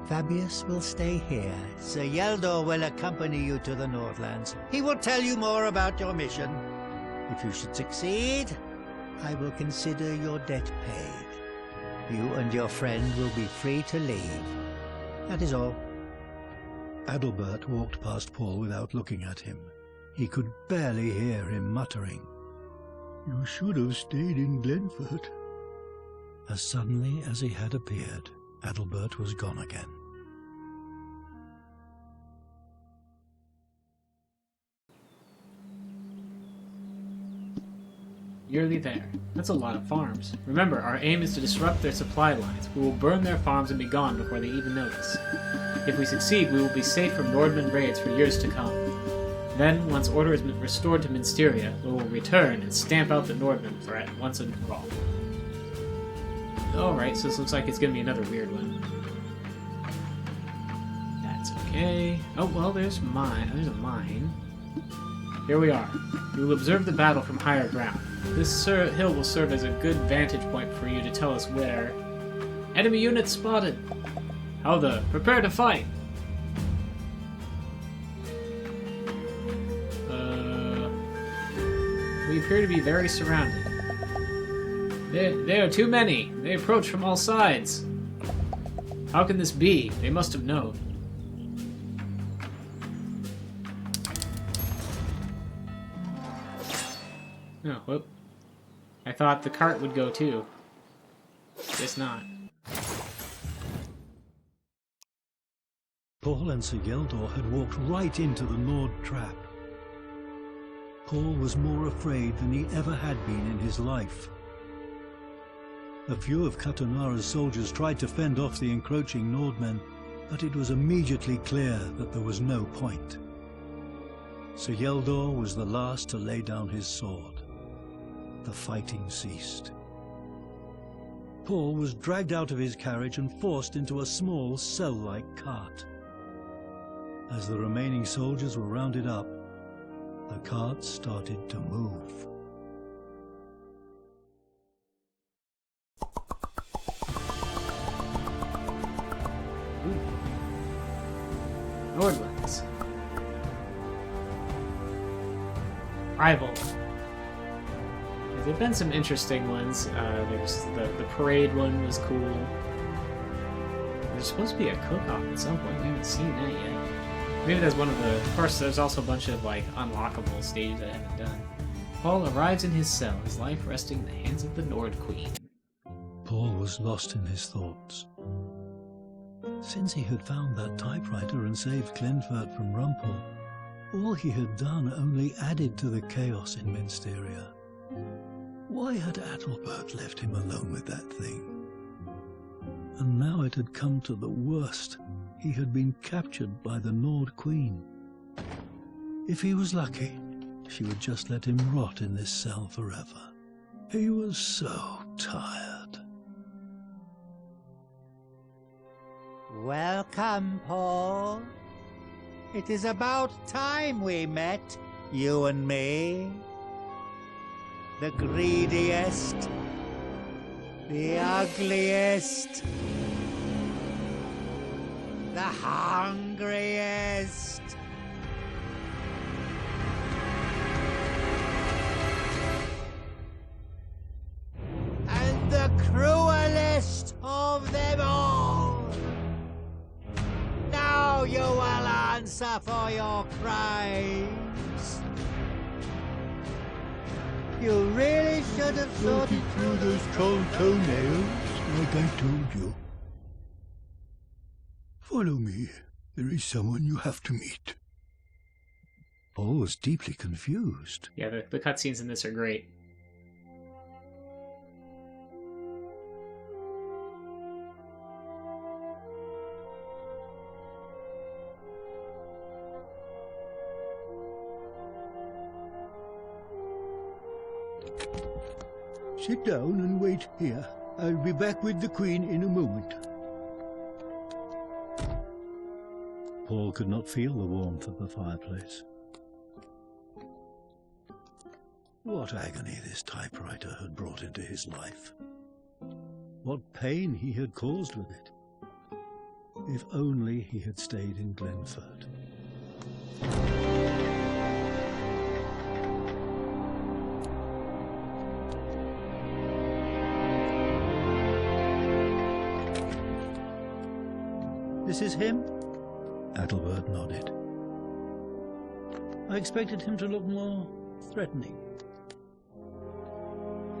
Fabius will stay here. Sir Yeldor will accompany you to the Northlands. He will tell you more about your mission. If you should succeed, I will consider your debt paid. You and your friend will be free to leave. That is all. Adalbert walked past Paul without looking at him. He could barely hear him muttering. You should have stayed in Glenford. As suddenly as he had appeared, Adalbert was gone again. Nearly there. That's a lot of farms. Remember, our aim is to disrupt their supply lines. We will burn their farms and be gone before they even notice. If we succeed, we will be safe from Nordman raids for years to come. Then, once order has been restored to Mysteria, we will return and stamp out the Nordman threat once and for all. Alright, so this looks like it's gonna be another weird one. That's okay. Oh, well, there's a mine. Here we are. We will observe the battle from higher ground. This hill will serve as a good vantage point for you to tell us where... Enemy units spotted! How the... Prepare to fight! We appear to be very surrounded. There are too many! They approach from all sides! How can this be? They must have known. Oh, whoop. I thought the cart would go too. Guess not. Paul and Sir Yeldor had walked right into the Nord trap. Paul was more afraid than he ever had been in his life. A few of Katanara's soldiers tried to fend off the encroaching Nordmen, but it was immediately clear that there was no point. Sir Yeldor was the last to lay down his sword. The fighting ceased. Paul was dragged out of his carriage and forced into a small cell-like cart. As the remaining soldiers were rounded up, the cart started to move. Nordlands. Rival. There have been some interesting ones. There's the parade one was cool. There's supposed to be a cook-off at some point. We haven't seen that yet. Maybe that's one of the... Of course, there's also a bunch of, like, unlockable stages I haven't done. Paul arrives in his cell, his life resting in the hands of the Nord Queen. Paul was lost in his thoughts. Since he had found that typewriter and saved Glenfert from Rumpel, all he had done only added to the chaos in Mysteria. Why had Adalbert left him alone with that thing? And now it had come to the worst. He had been captured by the Nord Queen. If he was lucky, she would just let him rot in this cell forever. He was so tired. Welcome, Paul. It is about time we met. You and me? The greediest? The ugliest? The hungriest? And the cruelest of them all! Now you will answer for your crimes! You really should have sorted through those troll toenails, like I told you. Follow me. There is someone you have to meet. Paul was deeply confused. Yeah, the cutscenes in this are great. Sit down and wait here. I'll be back with the Queen in a moment. Paul could not feel the warmth of the fireplace. What agony this typewriter had brought into his life. What pain he had caused with it. If only he had stayed in Glenford. This is him? Adalbert nodded. I expected him to look more threatening.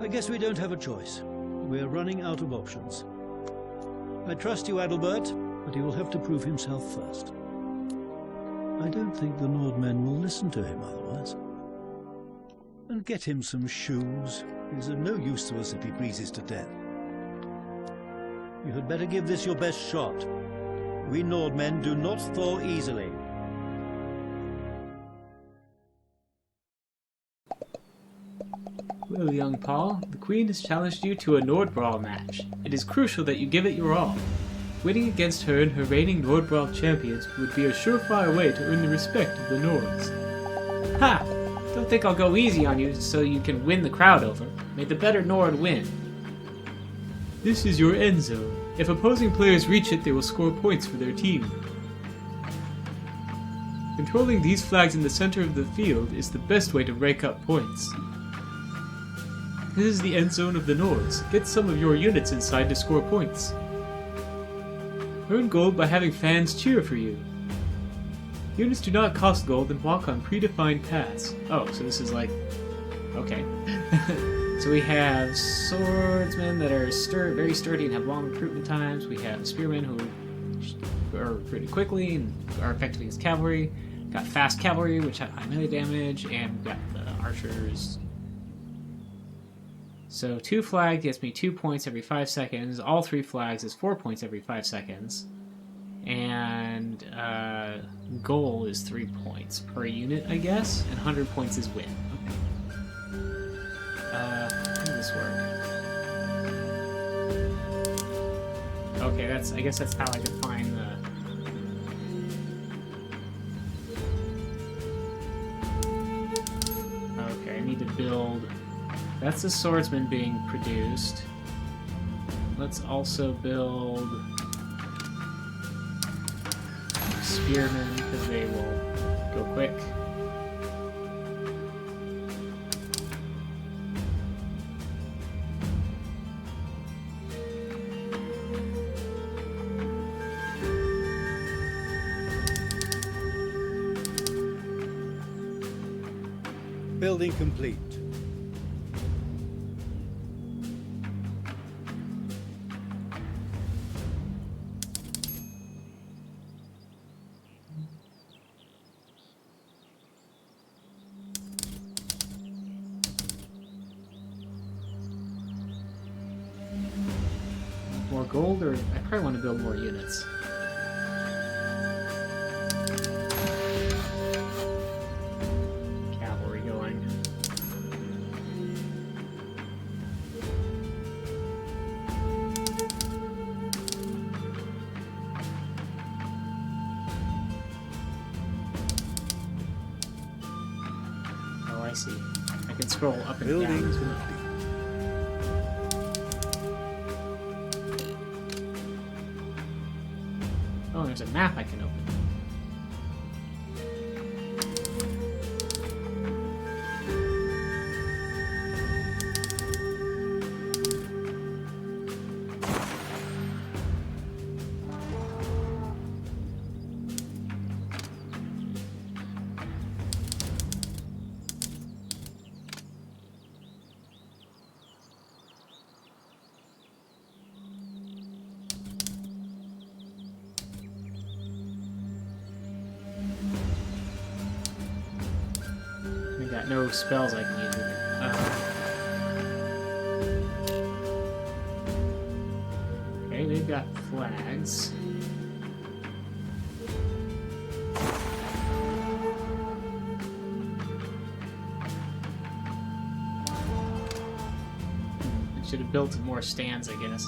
I guess we don't have a choice. We're running out of options. I trust you, Adalbert, but he will have to prove himself first. I don't think the Nordmen will listen to him otherwise. And get him some shoes. He's of no use to us if he freezes to death. You had better give this your best shot. We Nordmen do not thaw easily. Well, young Paul, the Queen has challenged you to a Nord Brawl match. It is crucial that you give it your all. Winning against her and her reigning Nord Brawl champions would be a surefire way to earn the respect of the Nords. Ha! Don't think I'll go easy on you so you can win the crowd over. May the better Nord win. This is your end zone. If opposing players reach it, they will score points for their team. Controlling these flags in the center of the field is the best way to rake up points. This is the end zone of the Nords. Get some of your units inside to score points. Earn gold by having fans cheer for you. Units do not cost gold and walk on predefined paths. Oh, so this is like... okay. So we have swordsmen that are very sturdy and have long recruitment times. We have spearmen who are recruited quickly and are effective against cavalry. Got fast cavalry, which have high melee damage, and we've got the archers. So 2 flag gets me 2 points every 5 seconds. All 3 flags is 4 points every 5 seconds. And goal is 3 points per unit, I guess. And 100 points is win. How does this work? Okay, I guess that's how I define the... Okay, I need to build... That's the swordsman being produced. Let's also build spearmen, because they will go quick. Building complete. More gold, or I probably want to build more units. Cavalry going. see. I can scroll up and Building down as well. complete. Oh, there's a map I can open. I got no spells I can use with it. Okay, they've got flags. I should have built more stands, I guess.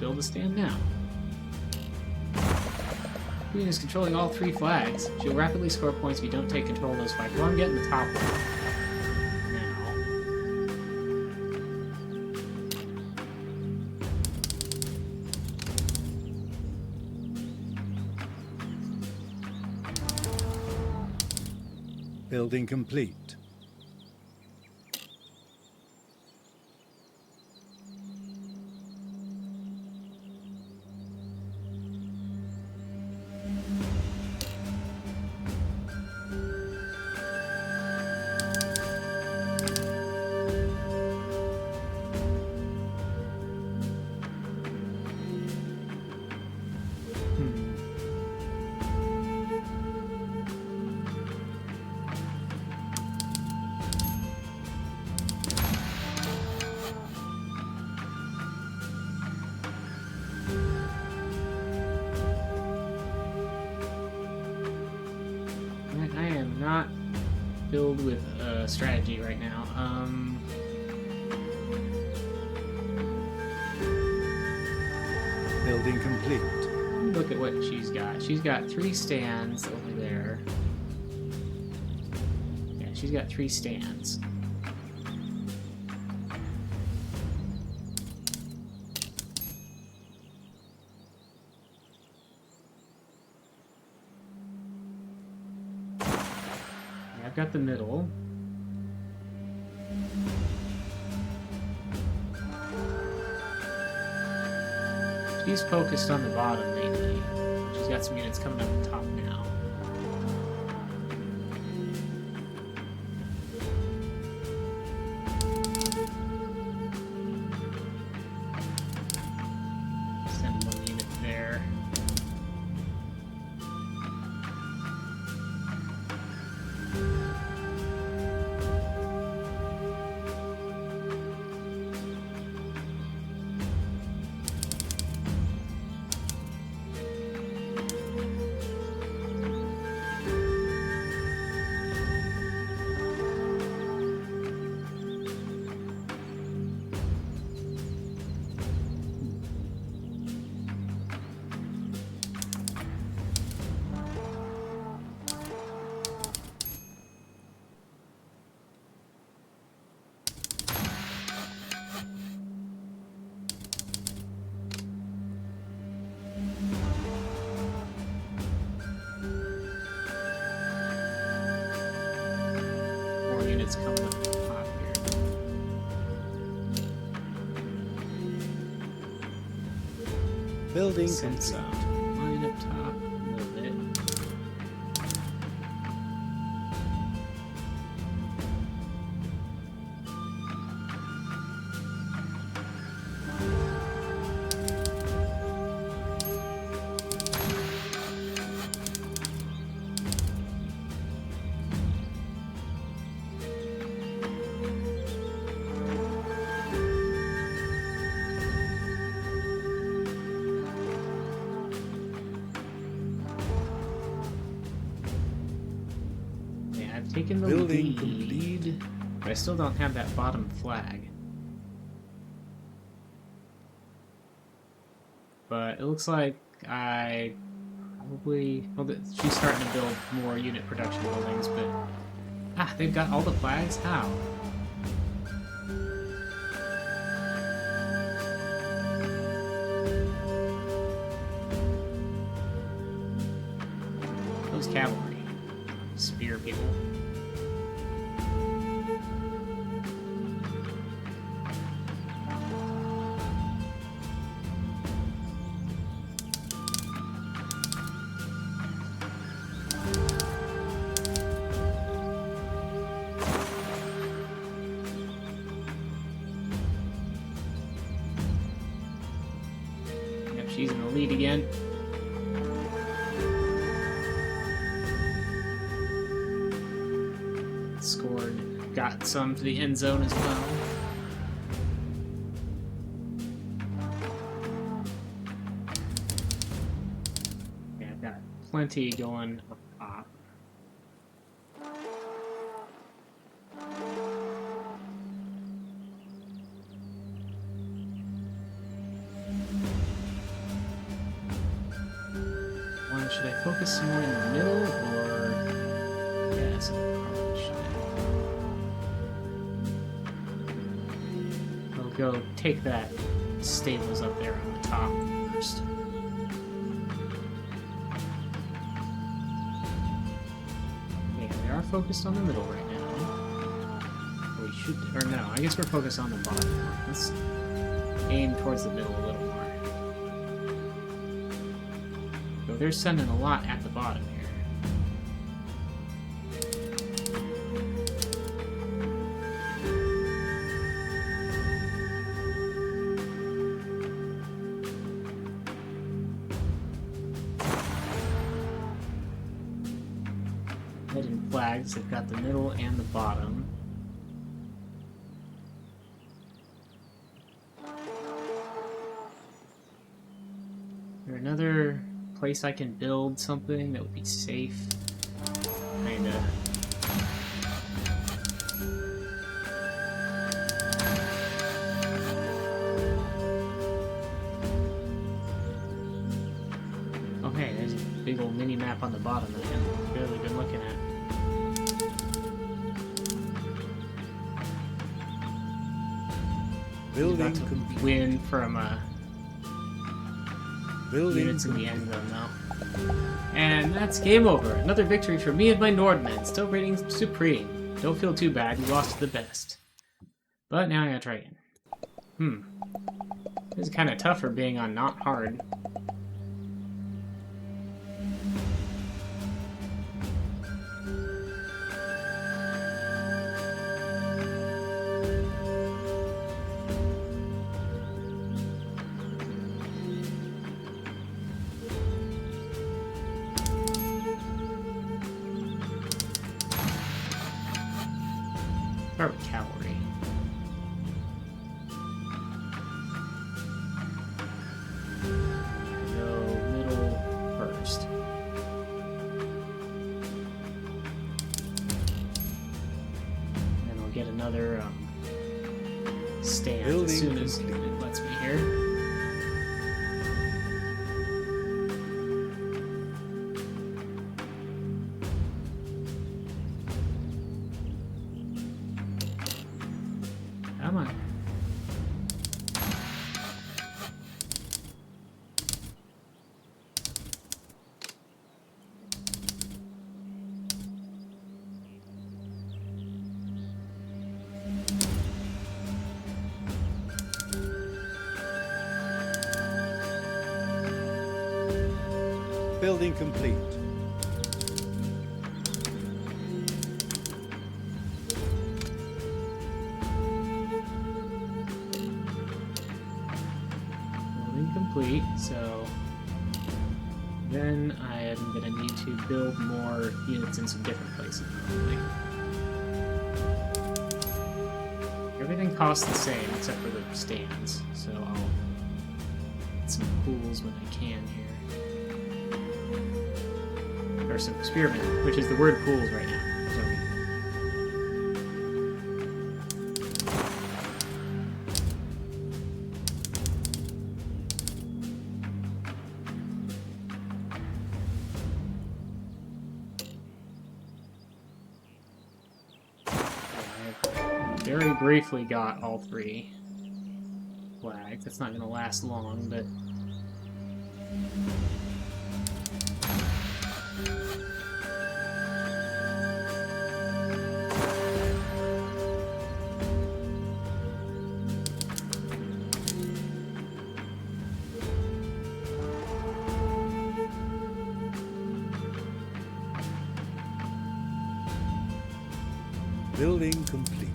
Build a stand now. Queen is controlling all 3 flags. She'll rapidly score points if you don't take control of those flags. Well, I'm getting the top one now. Building complete. I am not filled with strategy right now. Building complete. Look at what she's got. She's got 3 stands over there. Yeah, she's got 3 stands. I've got the middle. She's focused on the bottom mainly. She's got some units coming up the top now. Send 1 unit there. Units coming up the top here. Building Send complete. some line up top a little bit. Taking the Building lead, complete. but I still don't have that bottom flag. But it looks like I probably... Well, she's starting to build more unit production buildings, but... Ah, they've got all the flags? How? Those cavalry. Spear people. Yep, she's in the lead again. Scored, got some to the end zone as well. Yeah, I've got plenty going up top. Well, should I focus some more in the middle or... Yeah, so probably should. I'll go take that stables up there on the top first. Yeah, we are focused on the middle right now. We should, or no, I guess we're focused on the bottom. Let's aim towards the middle a little more. So they're sending a lot at the bottom here. Hidden flags, they've got the middle and the bottom. Is there another place I can build something that would be safe? Kinda. Okay, there's a big old mini map on the bottom that I haven't really been looking at. Building About to complete. win from Building units in the end zone now. And that's game over. Another victory for me and my Nordmen, still reigning supreme. Don't feel too bad, you lost to the best. But now I gotta try again. This is kind of tough for being on not hard. Start with cavalry. Go middle first. And I'll get another stand Building as soon as complete. it lets me here. Come on. Building complete. Building complete, so then I am going to need to build more units in some different places, probably. Everything costs the same except for the stands, so I'll get some pools when I can here. Or some spearmen, which is the word pools right now. So, very briefly got all 3 flags. That's not going to last long, but... Building complete.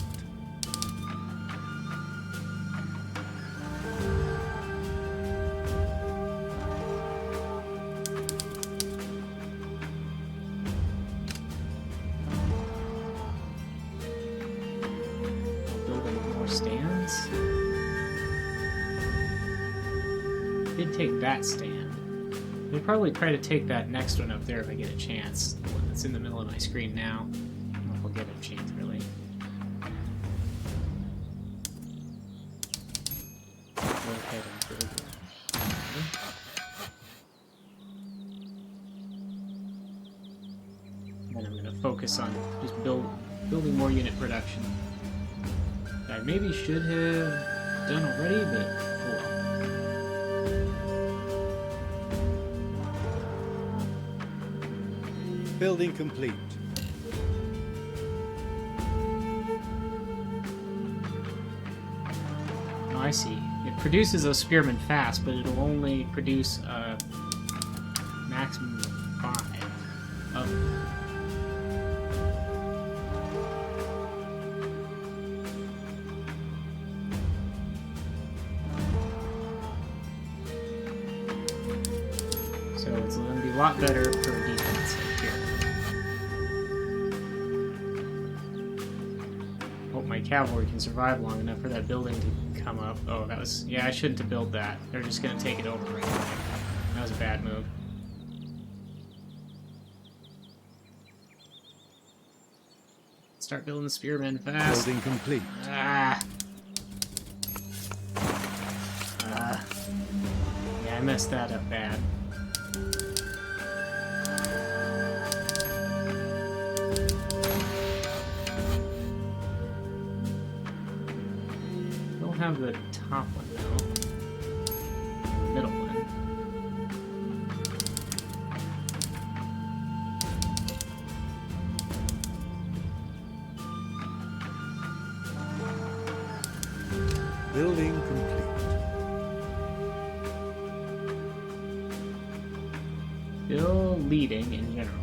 Building more stands. Did take that stand. I'll probably try to take that next one up there if I get a chance. The one that's in the middle of my screen now. I don't know if I'll get a chance, really. Go ahead and build it. Then I'm going to focus on just building more unit production. I maybe should have done already, but oh well. Building complete. Oh, I see. It produces those spearmen fast, but it'll only produce a maximum of 5 of them. So it's going to be a lot better for defense here. Hope my cavalry can survive long enough for that building to come up. Oh, that was... Yeah, I shouldn't have built that. They're just going to take it over right away. That was a bad move. Start building the spearmen fast. Building complete. Ah. Yeah, I messed that up bad. Don't have the top one though. The middle one. Building complete. Still leading in general.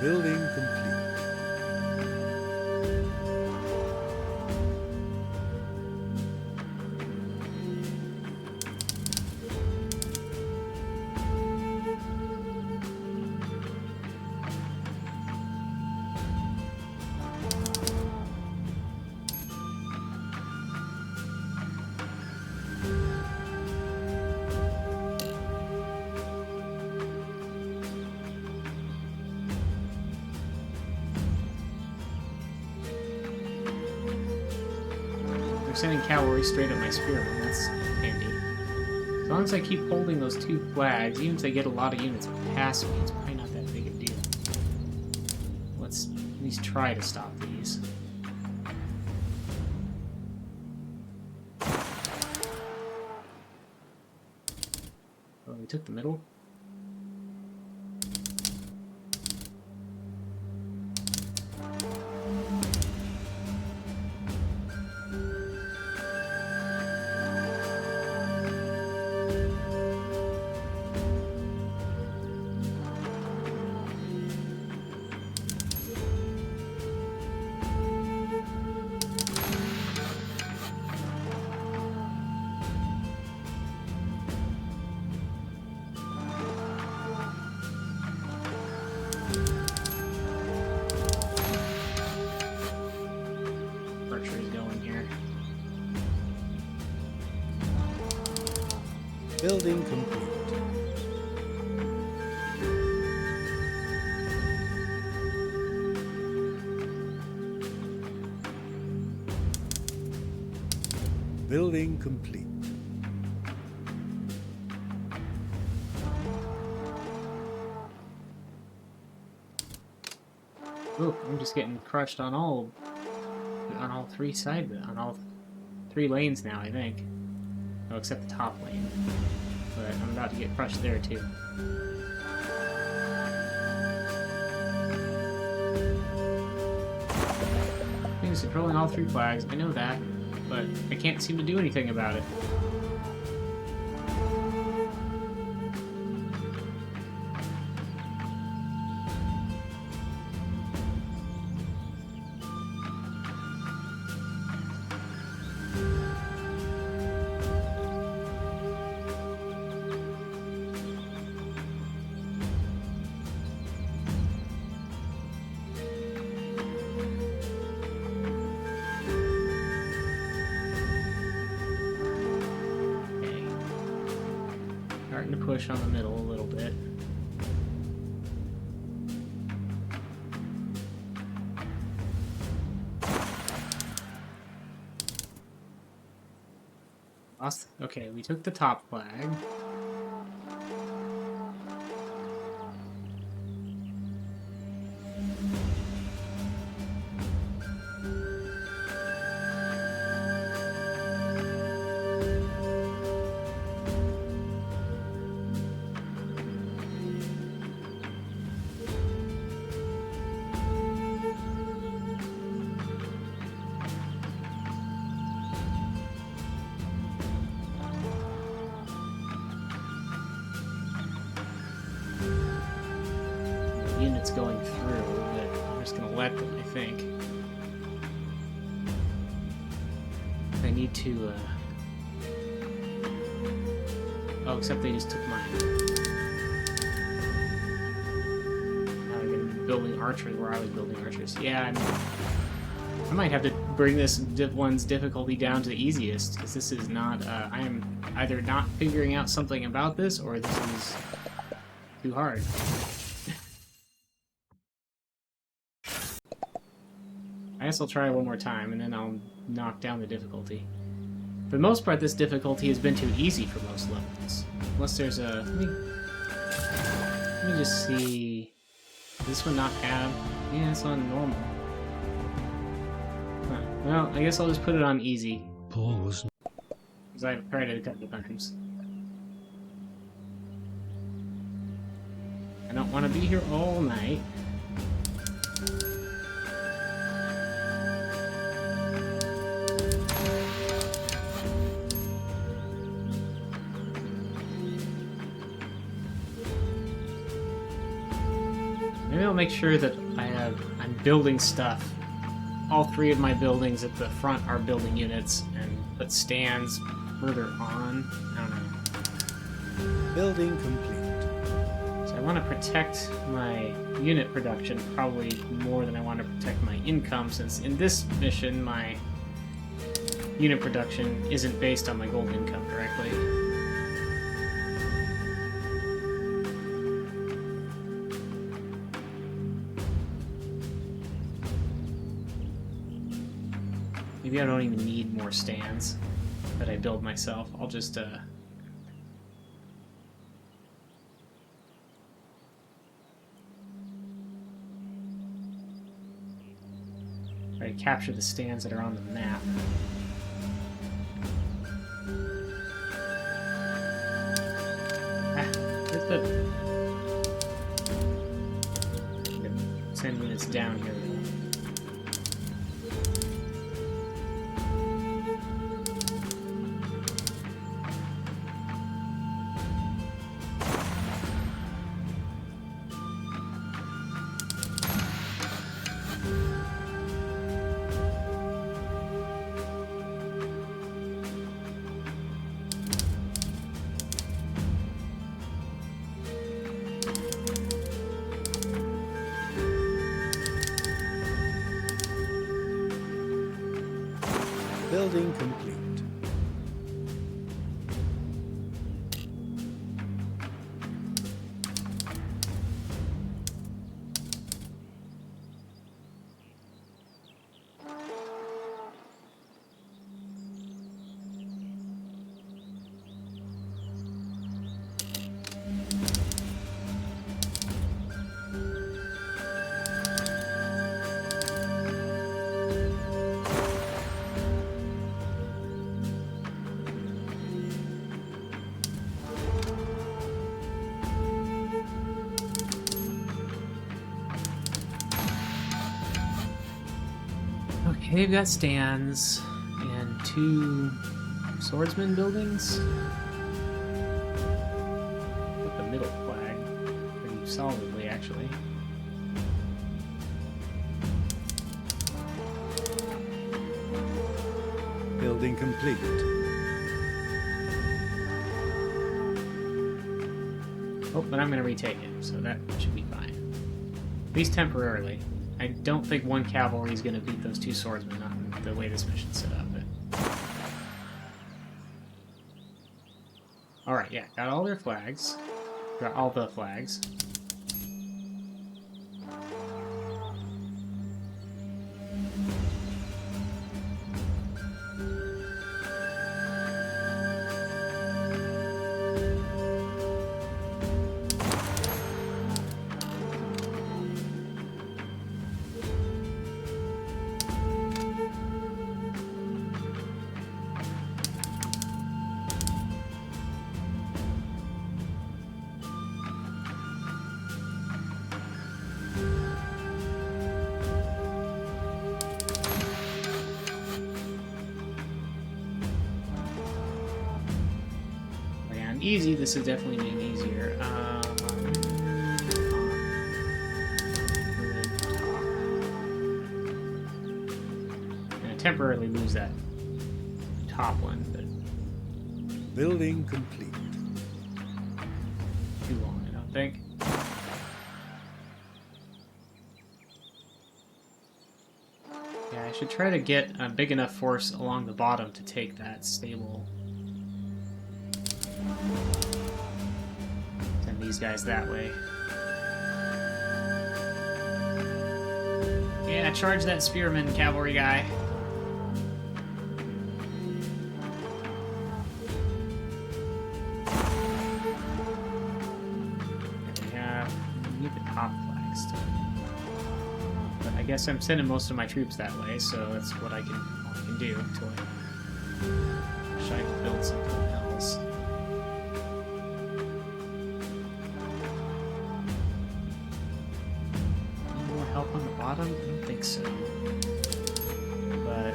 Building complete. They're sending cavalry straight at my spearmen. That's handy. As long as I keep holding those 2 flags, even if they get a lot of units past me, it's probably not that big a deal. Let's at least try to stop these. Oh, we took the middle? Building complete. Building complete. Ooh, I'm just getting crushed on all three lanes now, I think. Oh, except the top lane. But I'm about to get crushed there too. Things controlling all three flags, I know that, but I can't seem to do anything about it. Starting to push on the middle a little bit. Lost. Okay, we took the top flag. Units going through, but I'm just gonna let them, I think. I need to, oh, except they just took mine. Now I'm gonna be building archers where I was building archers. Yeah, I might have to bring this one's difficulty down to the easiest, because this is not, I am either not figuring out something about this, or this is too hard. I guess I'll try one more time, and then I'll knock down the difficulty. For the most part, this difficulty has been too easy for most levels. Unless there's a... Let me just see... Does this one not have... Yeah, it's on normal. Huh. Well, I guess I'll just put it on easy. Paul was Because I've tried it a couple times. I don't want to be here all night. Maybe I'll make sure that I'm building stuff. All three of my buildings at the front are building units, and put stands further on. I don't know. Building complete. So I want to protect my unit production probably more than I want to protect my income, since in this mission my unit production isn't based on my gold income directly. Maybe I don't even need more stands that I build myself. I'll just, try to capture the stands that are on the map. Where's the... I'm gonna send units down here, though. Building complete. they've got stands and 2 swordsman buildings. With the middle flag pretty solidly, actually. Building complete. Oh, but I'm going to retake it, so that should be fine. At least temporarily. I don't think 1 cavalry is going to beat those 2 swordsmen on the way this mission's set up. But... Alright, yeah, got all their flags. Got all the flags. Easy, this is definitely being easier. I'm gonna temporarily lose that top one, but Building complete. too long, I don't think. Yeah, I should try to get a big enough force along the bottom to take that stable. Send these guys that way. Yeah, charge that spearman cavalry guy. There we need the top flags still. But I guess I'm sending most of my troops that way, so that's what all I can do until I try to build something else. Help on the bottom? I don't think so. But...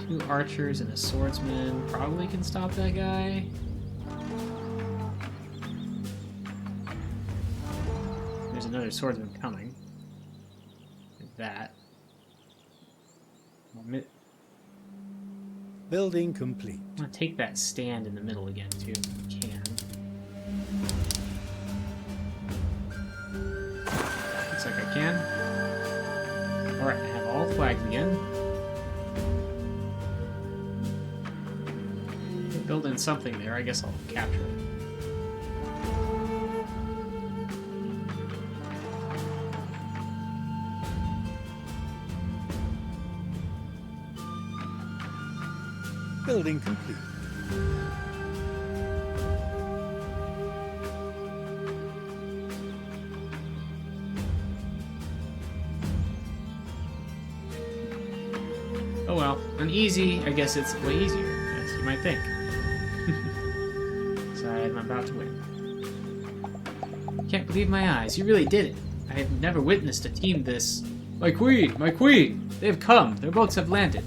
two archers and a swordsman probably can stop that guy. There's another swordsman coming. Like that. Building complete. I'm gonna take that stand in the middle again, too, if we can. Looks like I can. Alright, I have all flags again. Building something there, I guess I'll capture it. Building complete. Oh well, on easy, I guess it's way easier, as you might think. So I'm about to win. Can't believe my eyes, you really did it. I have never witnessed a team this... My queen! My queen! They have come, their boats have landed.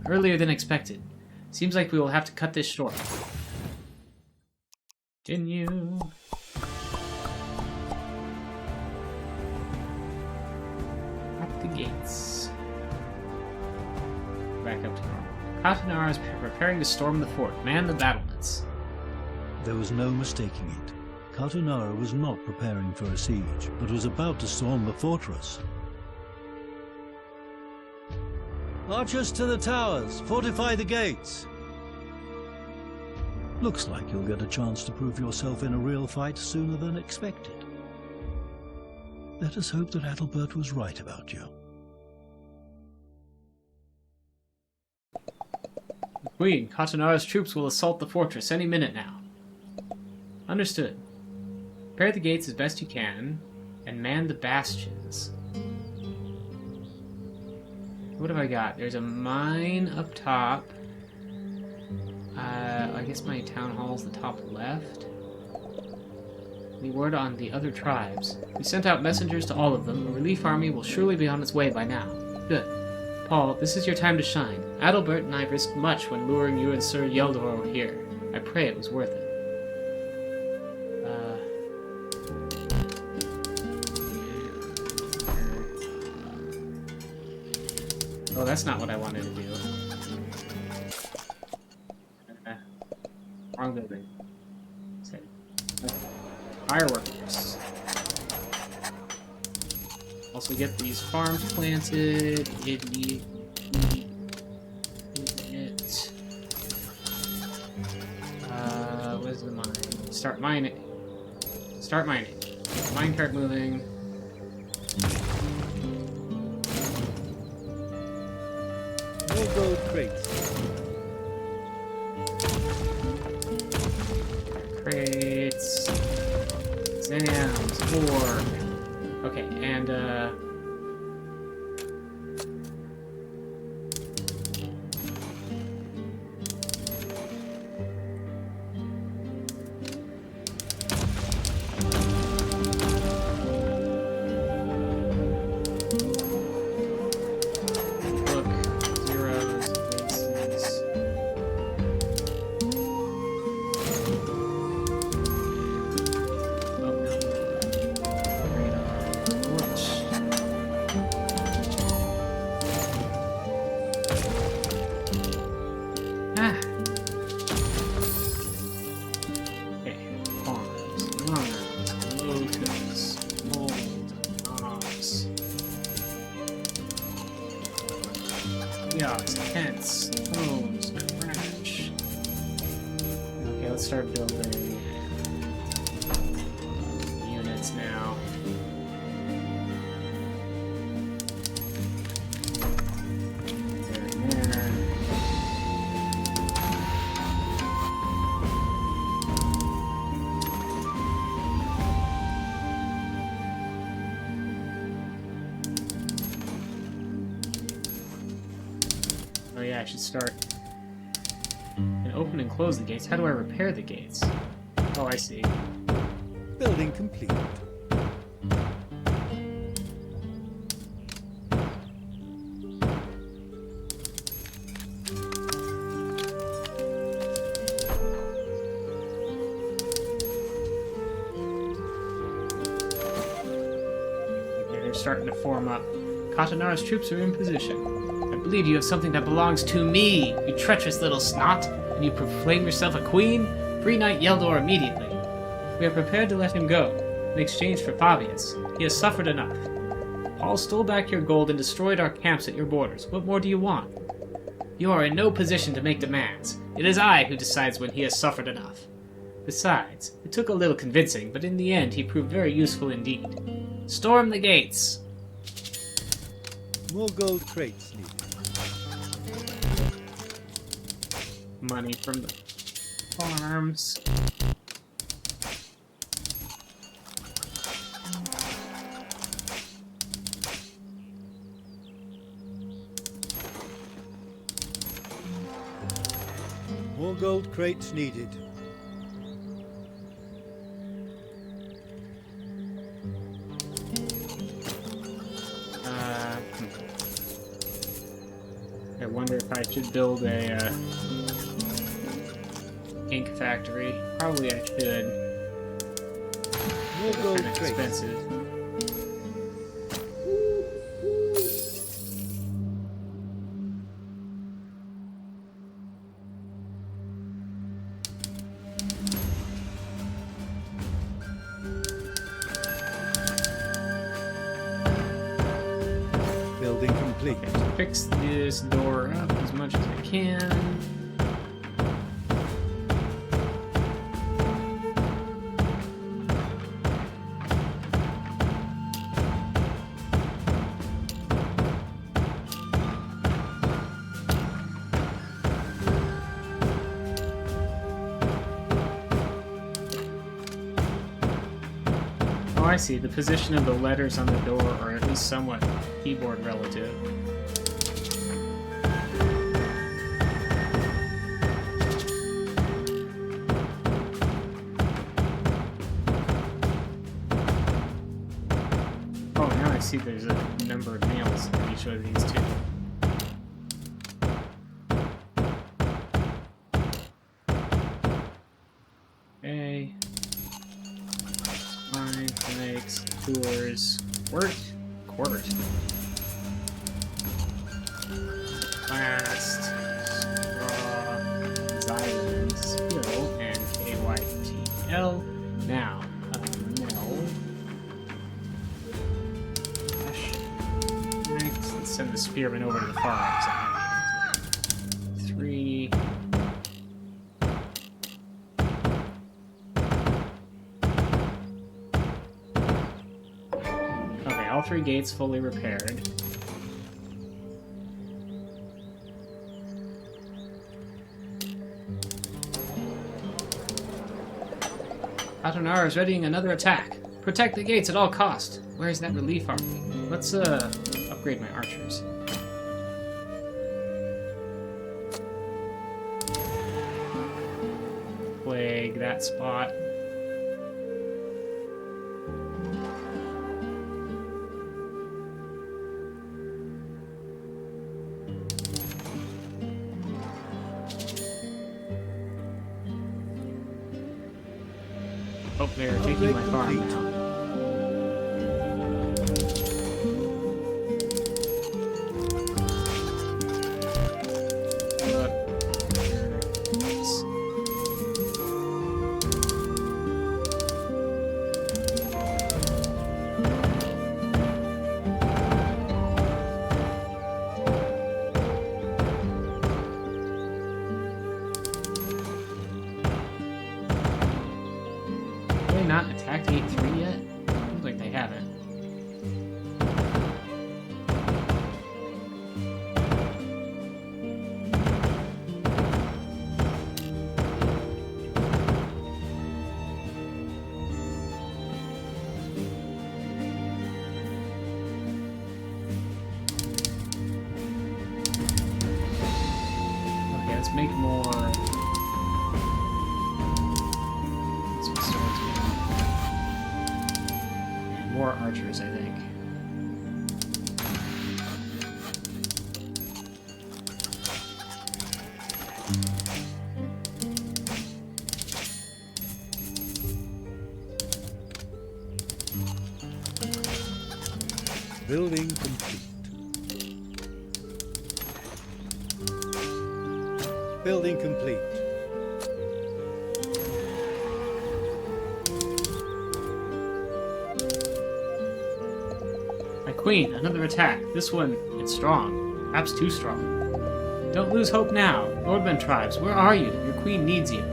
Earlier than expected. Seems like we will have to cut this short. Continue. At the gates. Back up to normal. Katanara is preparing to storm the fort. Man the battlements. There was no mistaking it. Katanara was not preparing for a siege, but was about to storm the fortress. Archers to the towers! Fortify the gates! Looks like you'll get a chance to prove yourself in a real fight sooner than expected. Let us hope that Adalbert was right about you. Queen, Katanara's troops will assault the fortress any minute now. Understood. Prepare the gates as best you can, and man the bastions. What have I got? There's a mine up top. I guess my town hall's the top left. Any word on the other tribes? We sent out messengers to all of them. A relief army will surely be on its way by now. Good. Paul, this is your time to shine. Adalbert and I risked much when luring you and Sir Yeldor here. I pray it was worth it. Oh, that's not what I wanted to do. Wrong building. Okay. Fireworks. Also get these farms planted. Idiot. Where's the mine? Start mining. Start mining. Minecart moving. More gold crates. Crates. Exams. Ore. Okay, and book, zeros, bases. Oh, no. Radar, torch. Ah. Okay, farms, runners, locusts, mold, knobs. Yachts, tents, homes, crash. Okay, let's start building units now. There and there. Oh yeah, I should start. And open and close the gates. How do I repair the gates? Oh, I see. Building complete. Okay, they're starting to form up. Katanara's troops are in position. I believe you have something that belongs to me, you treacherous little snot, and you proclaim yourself a queen? Free Knight Yeldor immediately. We are prepared to let him go, in exchange for Fabius. He has suffered enough. Paul stole back your gold and destroyed our camps at your borders. What more do you want? You are in no position to make demands. It is I who decides when he has suffered enough. Besides, it took a little convincing, but in the end he proved very useful indeed. Storm the gates! More gold crates needed. Money from the farms. More gold crates needed. I wonder if I should build a ink factory. Probably I should. More gold Kind of crates. expensive. Building complete. Okay, so fix this door up as much as I can. Oh, I see. The position of the letters on the door are at least somewhat keyboard relative. see there's a number of nails in each of these two. Okay. Fine, makes doors work. Court. Last. Straw. Xylem. Skill. And KYTL. Now. No. Next, let's send the spearman over to the farm. 3. Okay, all 3 gates fully repaired. Katanara is readying another attack. Protect the gates at all cost. Where's that relief army? Let's upgrade my archers. Plague that spot. Oh, they're taking my farm now. Not attacked 8-3 yet? Seems like they haven't. Okay, let's make more. More archers, I think. Building complete. Building complete. Queen, another attack. This one, it's strong. Perhaps too strong. Don't lose hope now. Lordman tribes, where are you? Your queen needs you.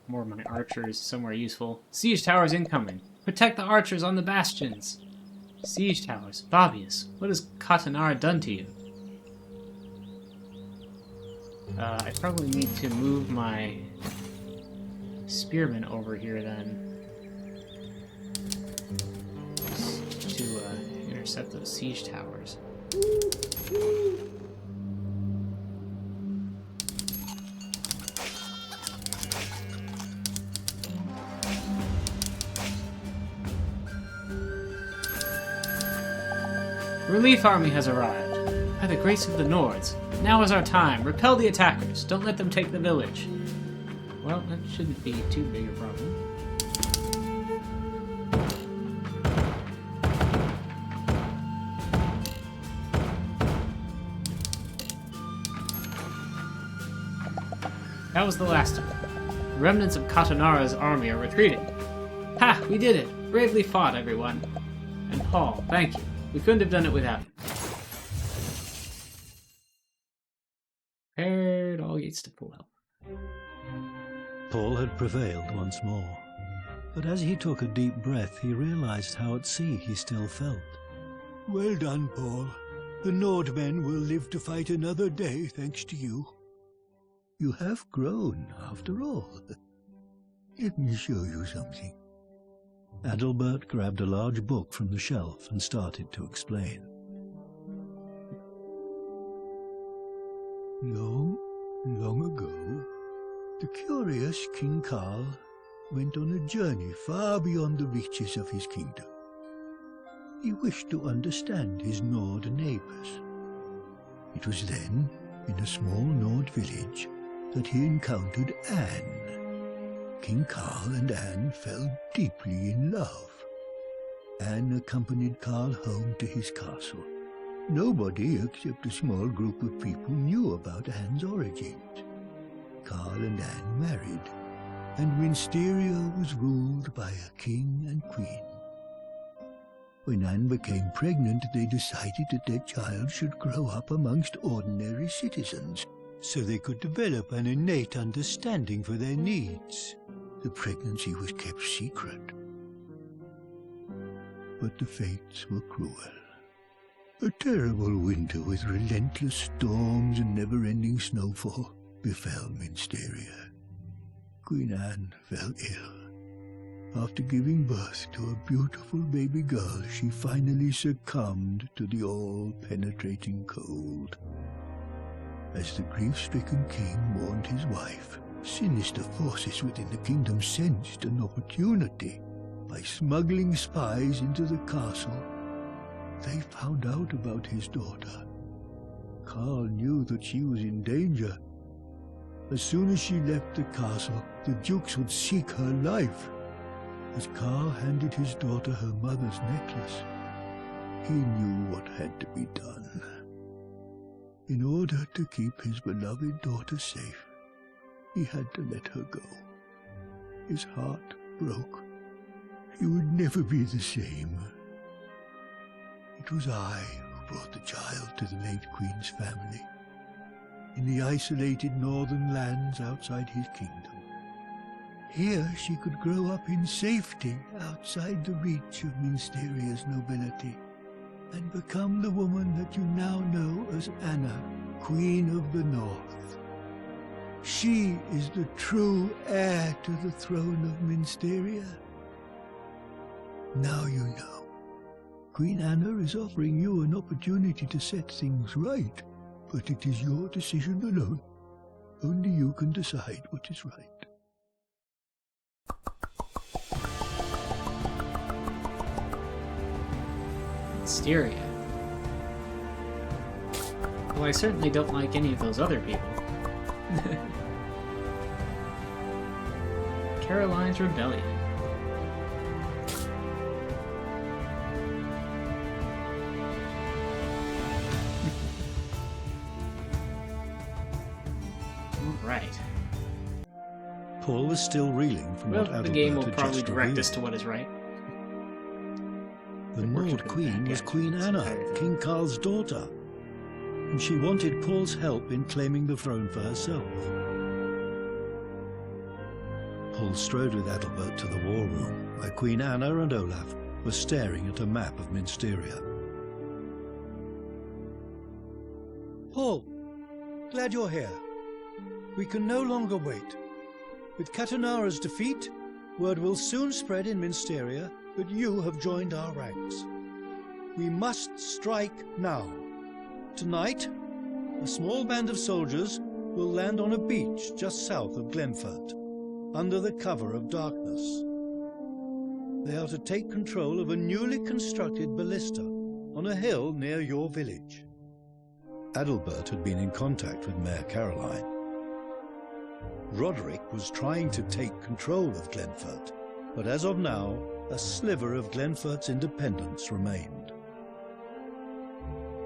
More of my archers somewhere useful. Siege towers incoming. Protect the archers on the bastions. Siege towers. Fabius, what has Katanara done to you? I probably need to move my spearmen over here then. To intercept those siege towers. The relief army has arrived. By the grace of the Nords, now is our time. Repel the attackers. Don't let them take the village. Well, that shouldn't be too big a problem. That was the last of them. The remnants of Katanara's army are retreating. Ha! We did it! Bravely fought, everyone. And Paul, thank you. We couldn't have done it without you. Prepared all gates to pull out. Paul had prevailed once more, but as he took a deep breath, he realized how at sea he still felt. Well done, Paul. The Nordmen will live to fight another day thanks to you. You have grown, after all. Let me show you something. Adalbert grabbed a large book from the shelf and started to explain. Long, long ago, the curious King Carl went on a journey far beyond the reaches of his kingdom. He wished to understand his Nord neighbors. It was then, in a small Nord village, that he encountered Anne. King Carl and Anne fell deeply in love. Anne accompanied Carl home to his castle. Nobody except a small group of people knew about Anne's origins. Carl and Anne married, and Winsteria was ruled by a king and queen. When Anne became pregnant, they decided that their child should grow up amongst ordinary citizens, so they could develop an innate understanding for their needs. The pregnancy was kept secret. But the fates were cruel. A terrible winter with relentless storms and never-ending snowfall befell Minsteria. Queen Anne fell ill. After giving birth to a beautiful baby girl, she finally succumbed to the all-penetrating cold. As the grief-stricken king mourned his wife, sinister forces within the kingdom sensed an opportunity. By smuggling spies into the castle, they found out about his daughter. Carl knew that she was in danger. As soon as she left the castle, the dukes would seek her life. As Carl handed his daughter her mother's necklace, he knew what had to be done. In order to keep his beloved daughter safe, he had to let her go. His heart broke. He would never be the same. It was I who brought the child to the late queen's family, in the isolated northern lands outside his kingdom. Here she could grow up in safety outside the reach of Minsteria's nobility, and become the woman that you now know as Anna, Queen of the North. She is the true heir to the throne of Minsteria. Now you know. Queen Anna is offering you an opportunity to set things right, but it is your decision alone. Only you can decide what is right. Mysteria. Well, I certainly don't like any of those other people. Caroline's Rebellion. Right. Paul was still reeling from Well, what Adalbert the game will had probably just direct revealed. us to what is right. The It works Nord for the Queen bad was guys, Queen it's Anna, everything. King Carl's daughter, and she wanted Paul's help in claiming the throne for herself. Paul strode with Adalbert to the war room, where Queen Anna and Olaf were staring at a map of Minsteria. Paul, glad you're here. We can no longer wait. With Katanara's defeat, word will soon spread in Minsteria that you have joined our ranks. We must strike now. Tonight, a small band of soldiers will land on a beach just south of Glenfert, under the cover of darkness. They are to take control of a newly constructed ballista on a hill near your village. Adalbert had been in contact with Mayor Caroline. Roderick was trying to take control of Glenfert, but as of now, a sliver of Glenfert's independence remained.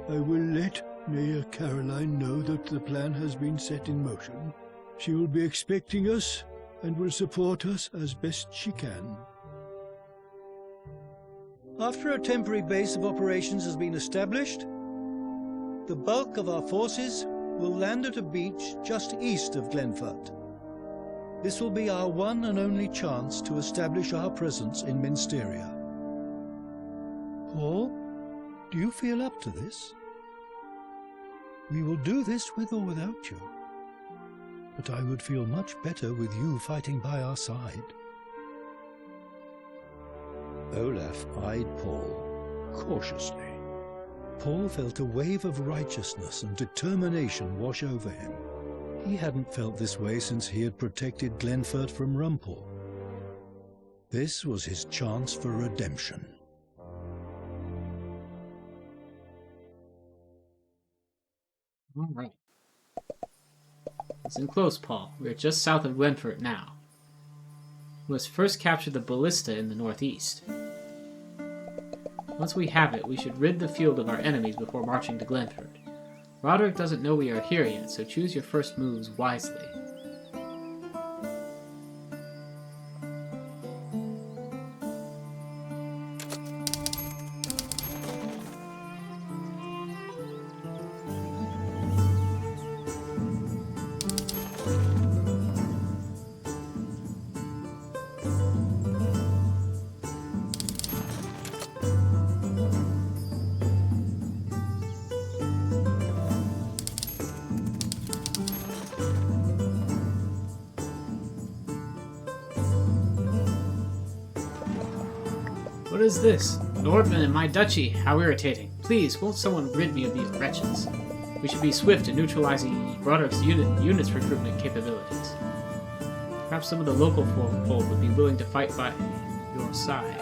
I will let Mayor Caroline know that the plan has been set in motion. She will be expecting us and will support us as best she can. After a temporary base of operations has been established, the bulk of our forces will land at a beach just east of Glenfert. This will be our one and only chance to establish our presence in Minsteria. Paul, Do you feel up to this? We will do this with or without you. But I would feel much better with you fighting by our side. Olaf eyed Paul cautiously. Paul felt a wave of righteousness and determination wash over him. He hadn't felt this way since he had protected Glenford from Rumpel. This was his chance for redemption. All right. Listen close, Paul. We are just south of Glenford now. We must first capture the ballista in the northeast. Once we have it, we should rid the field of our enemies before marching to Glenford. Roderick doesn't know we are here yet, so choose your first moves wisely. What is this? Nordman in my duchy! How irritating. Please, won't someone rid me of these wretches? We should be swift in neutralizing Roderick's unit's recruitment capabilities. Perhaps some of the local folk would be willing to fight by your side.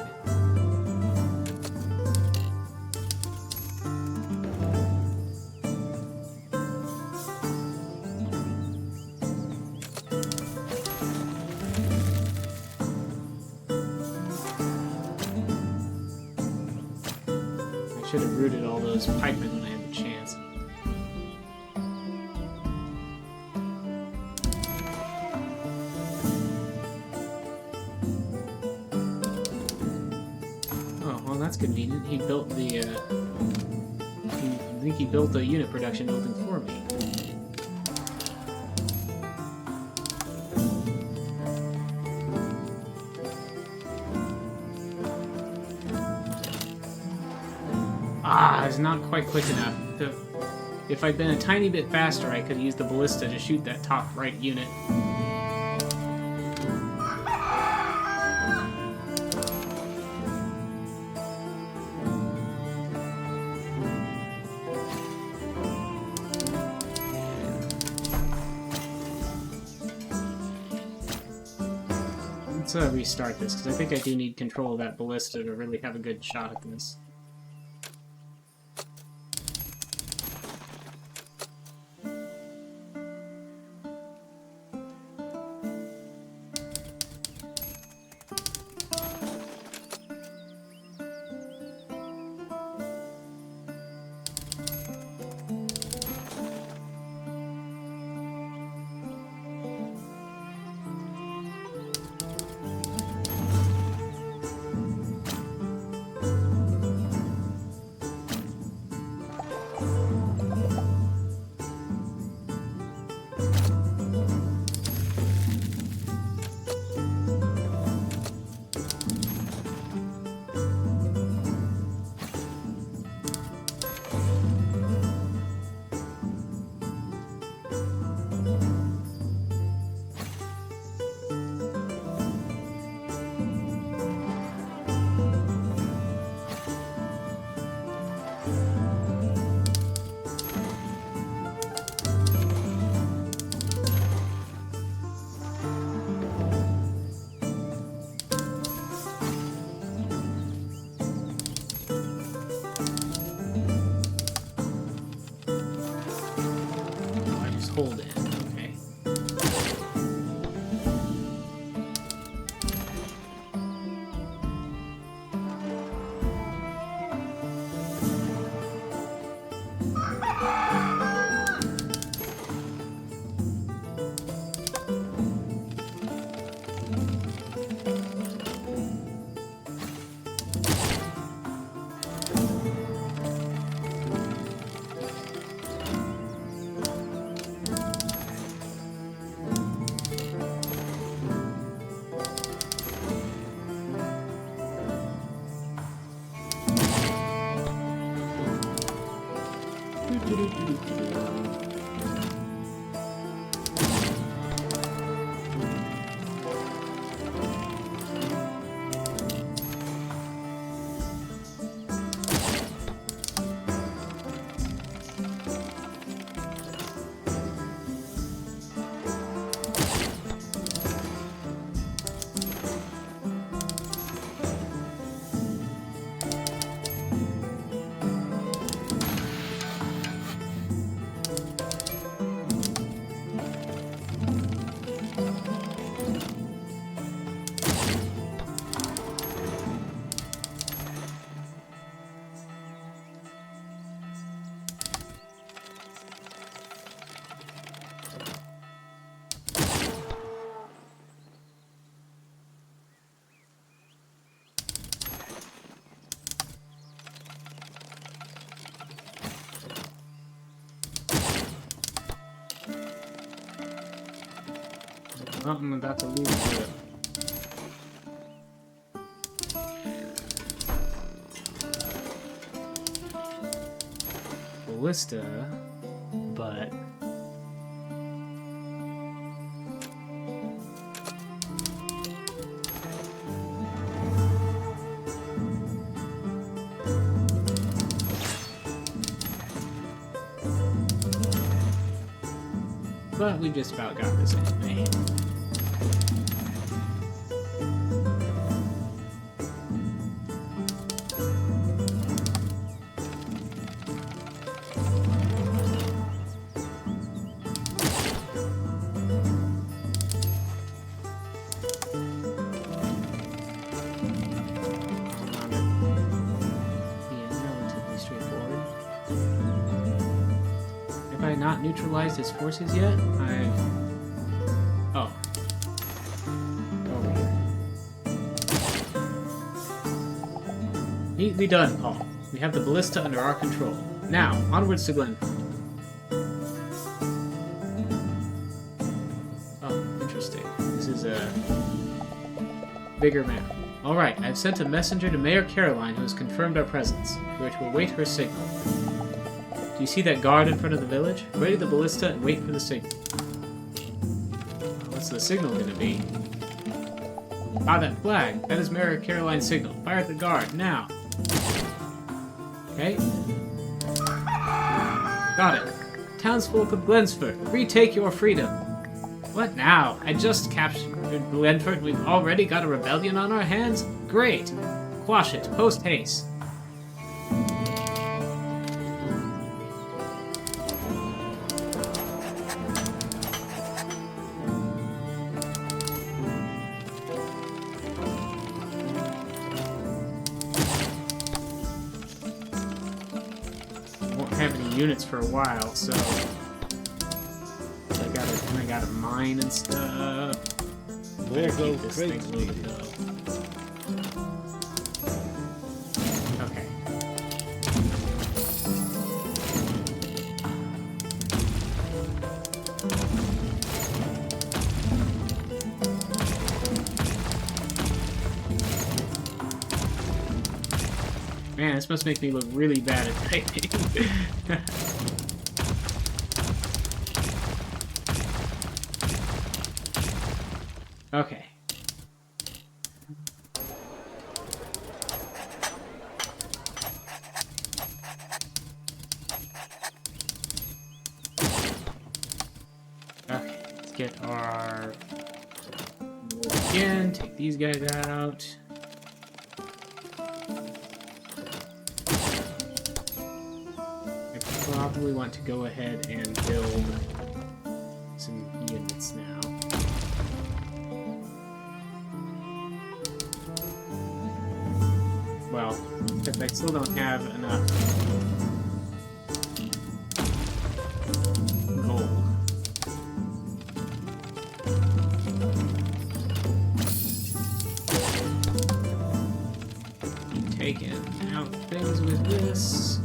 I should have rooted all those pikemen when I had the chance. Oh, well, that's convenient. He built the, I think he built the unit production building for me. Ah, it's not quite quick enough. If I'd been a tiny bit faster, I could have used the ballista to shoot that top right unit. Let's restart this, because I think I do need control of that ballista to really have a good shot at this. Well, I'm about to lose the ballista, but we just about got this anyway. Not neutralized his forces yet? Oh. Neatly done, Paul. We have the ballista under our control. Now, onwards to Glenford. Oh, interesting. This is a bigger map. Alright, I've sent a messenger to Mayor Caroline who has confirmed our presence. We are to await her signal. Do you see that guard in front of the village? Ready the ballista and wait for the signal. What's the signal going to be? Ah, that flag. That is Mayor Caroline's signal. Fire at the guard, now. Okay. Got it. Townsfolk of Glensford, retake your freedom. What now? I just captured Glenford. We've already got a rebellion on our hands? Great. Quash it, post haste. Units for a while, so I gotta mine and stuff. Where go this crates thing moving, though. Okay. Man, this must make me look really bad at typing. Okay. Okay, let's get our... Again, take these guys out. Probably want to go ahead and build some units now. Well, because I still don't have enough gold. Keep taking out things with this.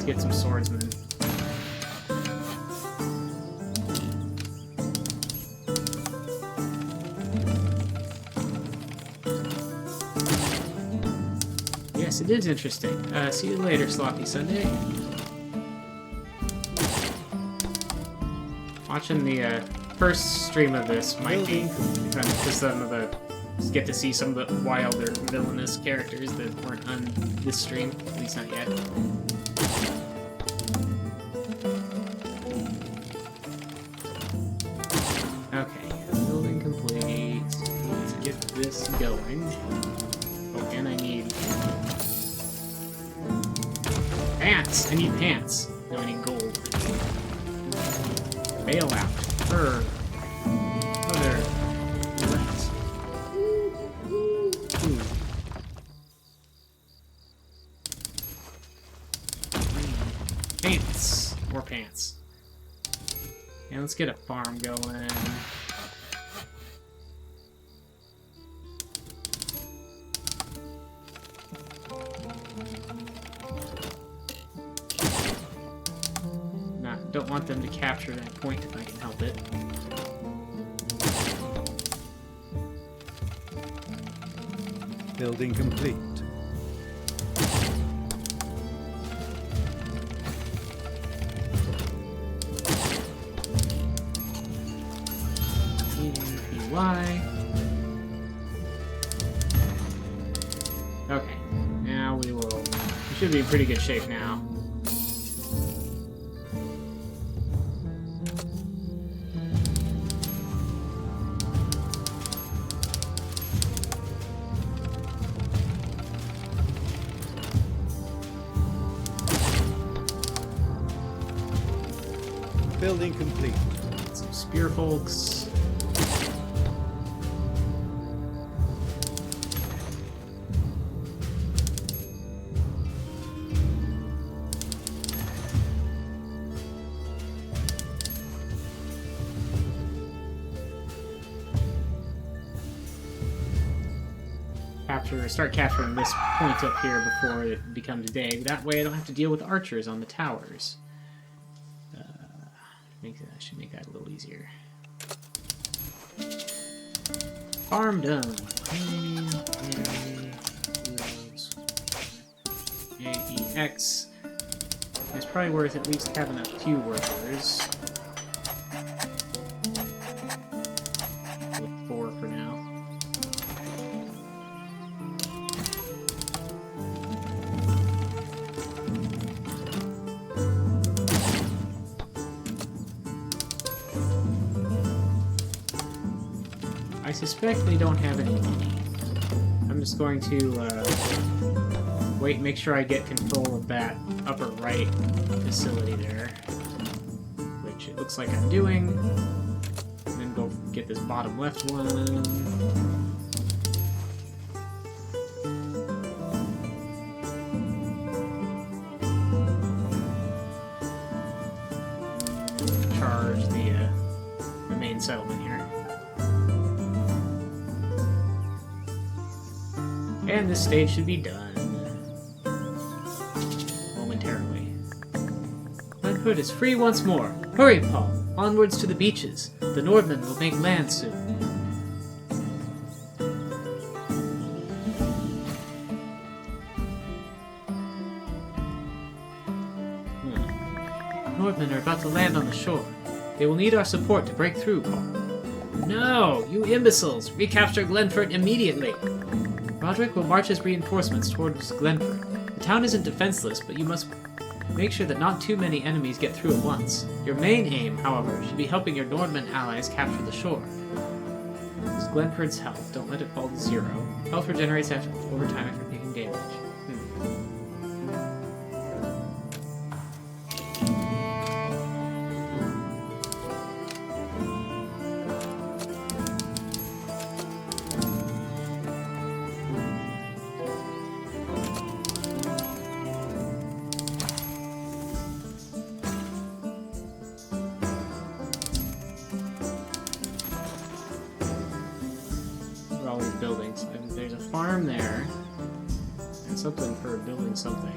to get some swordsmen. Yes, it is interesting. See you later, Sloppy Sunday. Watching the first stream of this might be just get to see some of the wilder villainous characters that weren't on this stream, at least not yet. Okay, building complete. Let's get this going. Oh, and I need pants! I need pants. No, I need gold. Bailout. Fur. Other. Rats. Ooh. Pants. More pants. And let's get a farm going. Don't want them to capture that point if I can help it. Building complete. PY. Okay, now we should be in pretty good shape now. Building complete. Some spear folks. Start capturing this point up here before it becomes day. That way I don't have to deal with archers on the towers. I should make that a little easier. Farm done. AEX. It's probably worth at least having a few workers. With 4 for now. I suspect they don't have any money. I'm just going to wait, make sure I get control of that upper right facility there, which it looks like I'm doing, and then go get this bottom left one. Charge the main settlement here. And this stage should be done momentarily. Glenford is free once more. Hurry, Paul! Onwards to the beaches. The Nordmen will make land soon. Nordmen are about to land on the shore. They will need our support to break through, Paul. No! You imbeciles! Recapture Glenford immediately! Roderick will march his reinforcements towards Glenford. The town isn't defenseless, but you must make sure that not too many enemies get through at once. Your main aim, however, should be helping your Nordman allies capture the shore. It's Glenford's health. Don't let it fall to 0. Health regenerates over time after taking damage. All these buildings. There's a farm there, and something for building something.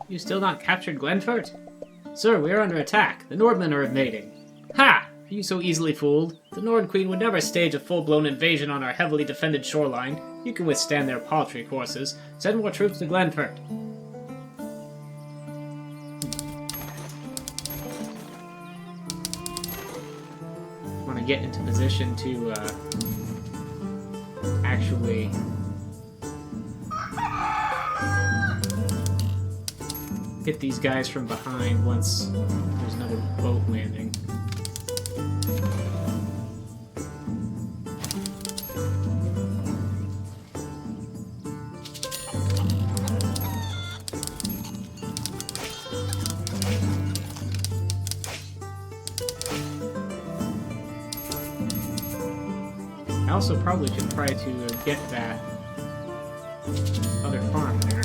You still not captured Glenford? Sir, we are under attack. The Nordmen are invading. Ha! Are you so easily fooled? The Nord Queen would never stage a full-blown invasion on our heavily defended shoreline. You can withstand their paltry forces. Send more troops to Glenford. Want to get into position to actually hit these guys from behind once there's another boat landing. I also probably should try to get that other farm there.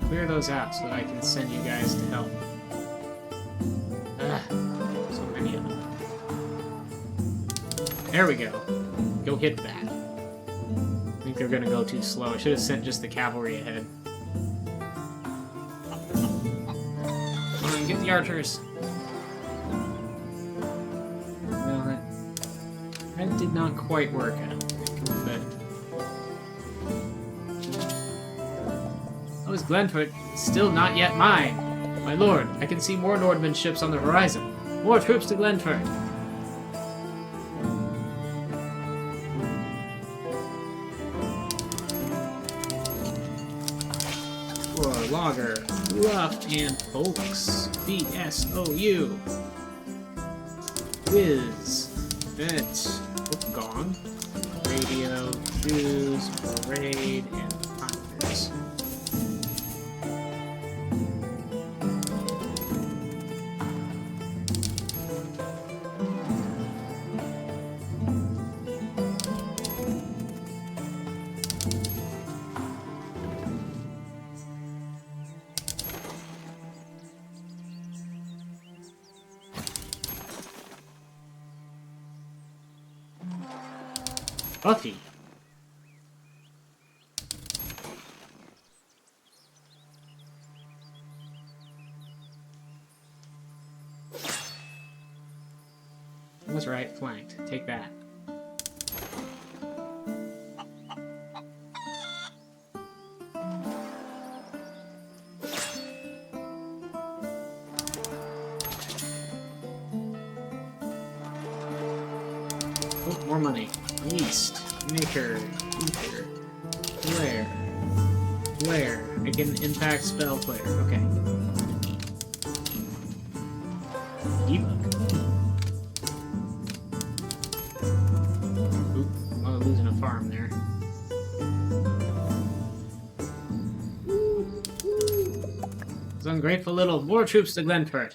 Clear those out so that I can send you guys to help. So many of them. There we go. Go hit that. I think they're gonna go too slow. I should have sent just the cavalry ahead. Come on, get the archers. Well, that did not quite work, I don't think, but... Oh, is Glenford still not yet mine? My lord, I can see more Nordman ships on the horizon. More troops to Glenford. For Logger, Ruff, and Folks. BSOU. Whiz. Vet. Oh, gone. Radio, Cruise, Parade, and Pirates. Buffy. I was right, flanked. Take that. Oh, more money. East, Maker, Ether, Blair. I can impact spell player. Okay. Ebook. Oop, I'm losing a farm there. Those ungrateful little more troops to Glenford.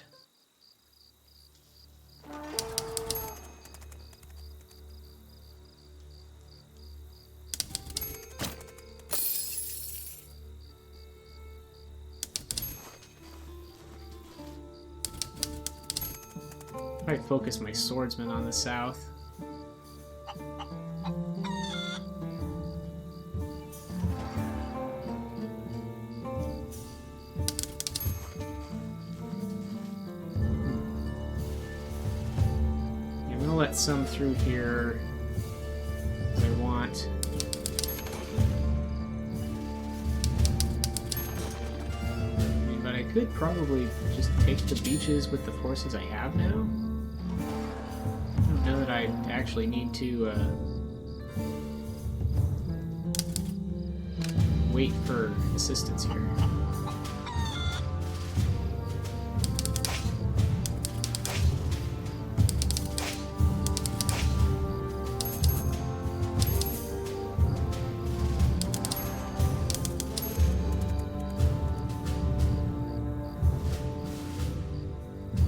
I focus my swordsman on the south. I'm gonna let some through here as I want. But I could probably just take the beaches with the forces I have now. I don't know that I actually need to wait for assistance here.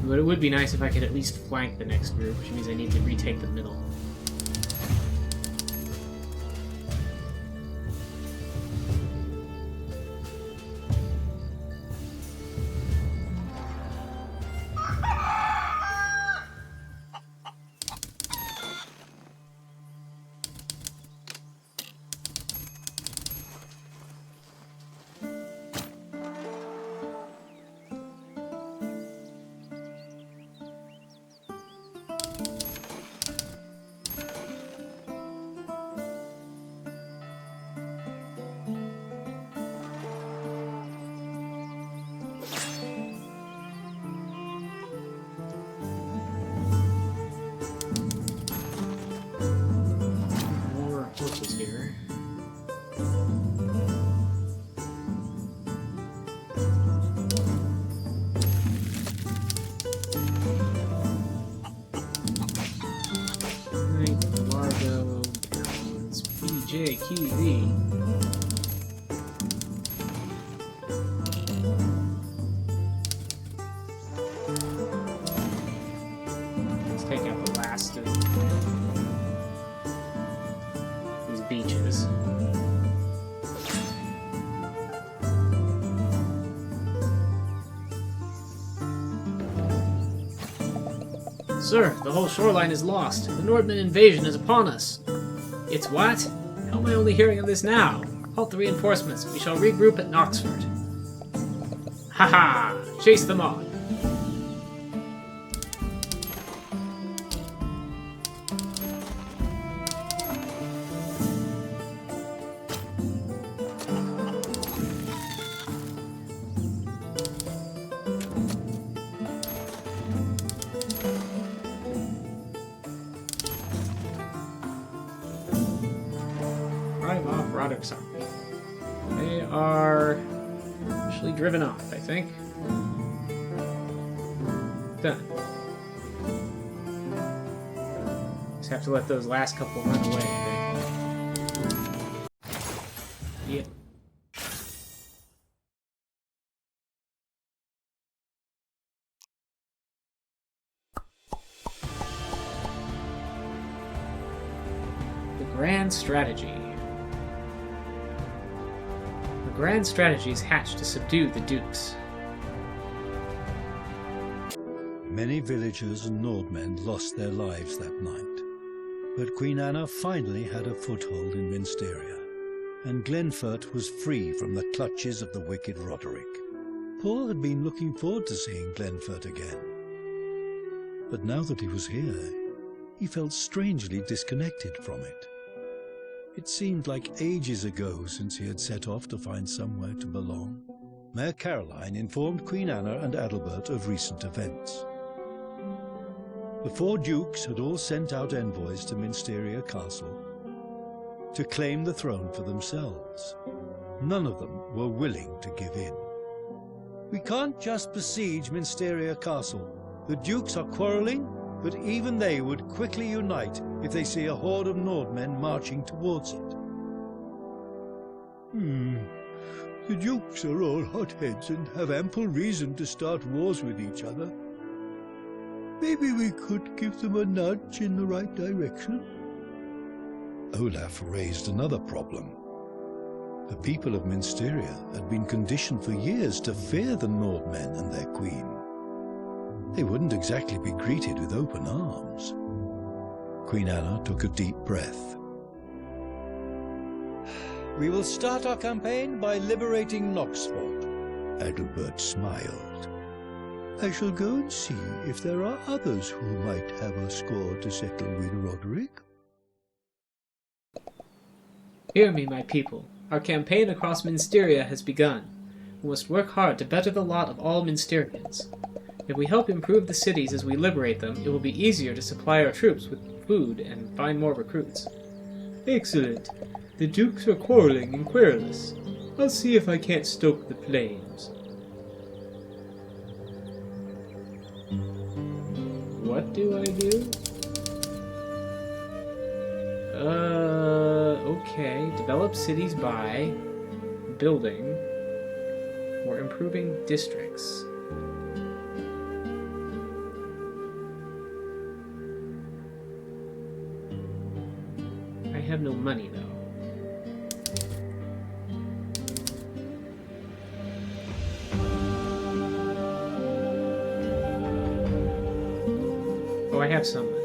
But it would be nice if I could at least flank the next group, which means I need to retake the middle. More horses here. Largo Downs, BJQV. Let's take out the last of these beaches. Sir, the whole shoreline is lost. The Nordman invasion is upon us. It's what? How am I only hearing of this now? Halt the reinforcements. We shall regroup at Knoxford. Haha! Chase them on. Drive off Roderick's army. They are officially driven off, I think. Done. Just have to let those last couple run away, I think. Yeah. The Grand Strategy. The grand strategy is hatched to subdue the Dukes. Many villagers and Nordmen lost their lives that night, but Queen Anna finally had a foothold in Minsteria, and Glenfert was free from the clutches of the wicked Roderick. Paul had been looking forward to seeing Glenfert again, but now that he was here, he felt strangely disconnected from it. It seemed like ages ago since he had set off to find somewhere to belong. Mare Caroline informed Queen Anna and Adalbert of recent events. The four dukes had all sent out envoys to Minsteria Castle to claim the throne for themselves. None of them were willing to give in. "We can't just besiege Minsteria Castle. The dukes are quarrelling, but even they would quickly unite if they see a horde of Nordmen marching towards it." The dukes are all hotheads and have ample reason to start wars with each other. Maybe we could give them a nudge in the right direction. Olaf raised another problem. The people of Minsteria had been conditioned for years to fear the Nordmen and their queen. They wouldn't exactly be greeted with open arms. Queen Anna took a deep breath. "We will start our campaign by liberating Knoxford." Adalbert smiled. "I shall go and see if there are others who might have a score to settle with Roderick." Hear me, my people. Our campaign across Minsteria has begun. We must work hard to better the lot of all Minsterians. If we help improve the cities as we liberate them, it will be easier to supply our troops with food and find more recruits. Excellent. The dukes are quarreling and querulous. I'll see if I can't stoke the flames. What do I do? Okay. Develop cities by building or improving districts. no money, though. Oh, I have some money.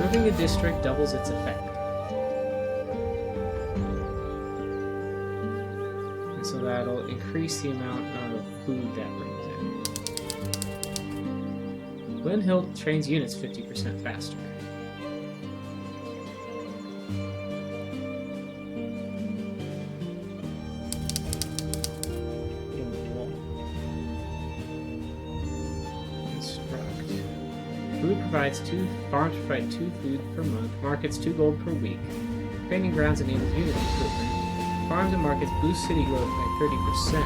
Moving a district doubles its effect. And so that'll increase the amount of food that brings in. Glen Hill trains units 50% faster. Food provides farms provide 2 food per month, markets 2 gold per week. Training grounds enables unit improvement. Farms and markets boost city growth by 30%.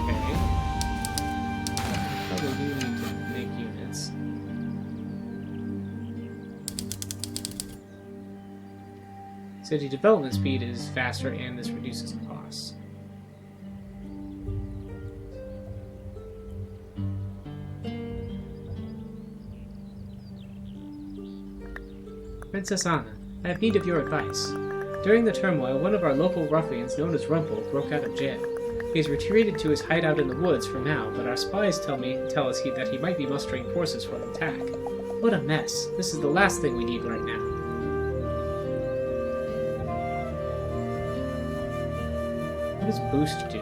Okay. Probably do need to make units. City development speed is faster and this reduces costs. Princess Anna, I have need of your advice. During the turmoil, one of our local ruffians, known as Rumpel, broke out of jail. He has retreated to his hideout in the woods for now, but our spies tell us that he might be mustering forces for an attack. What a mess. This is the last thing we need right now. What does boost do?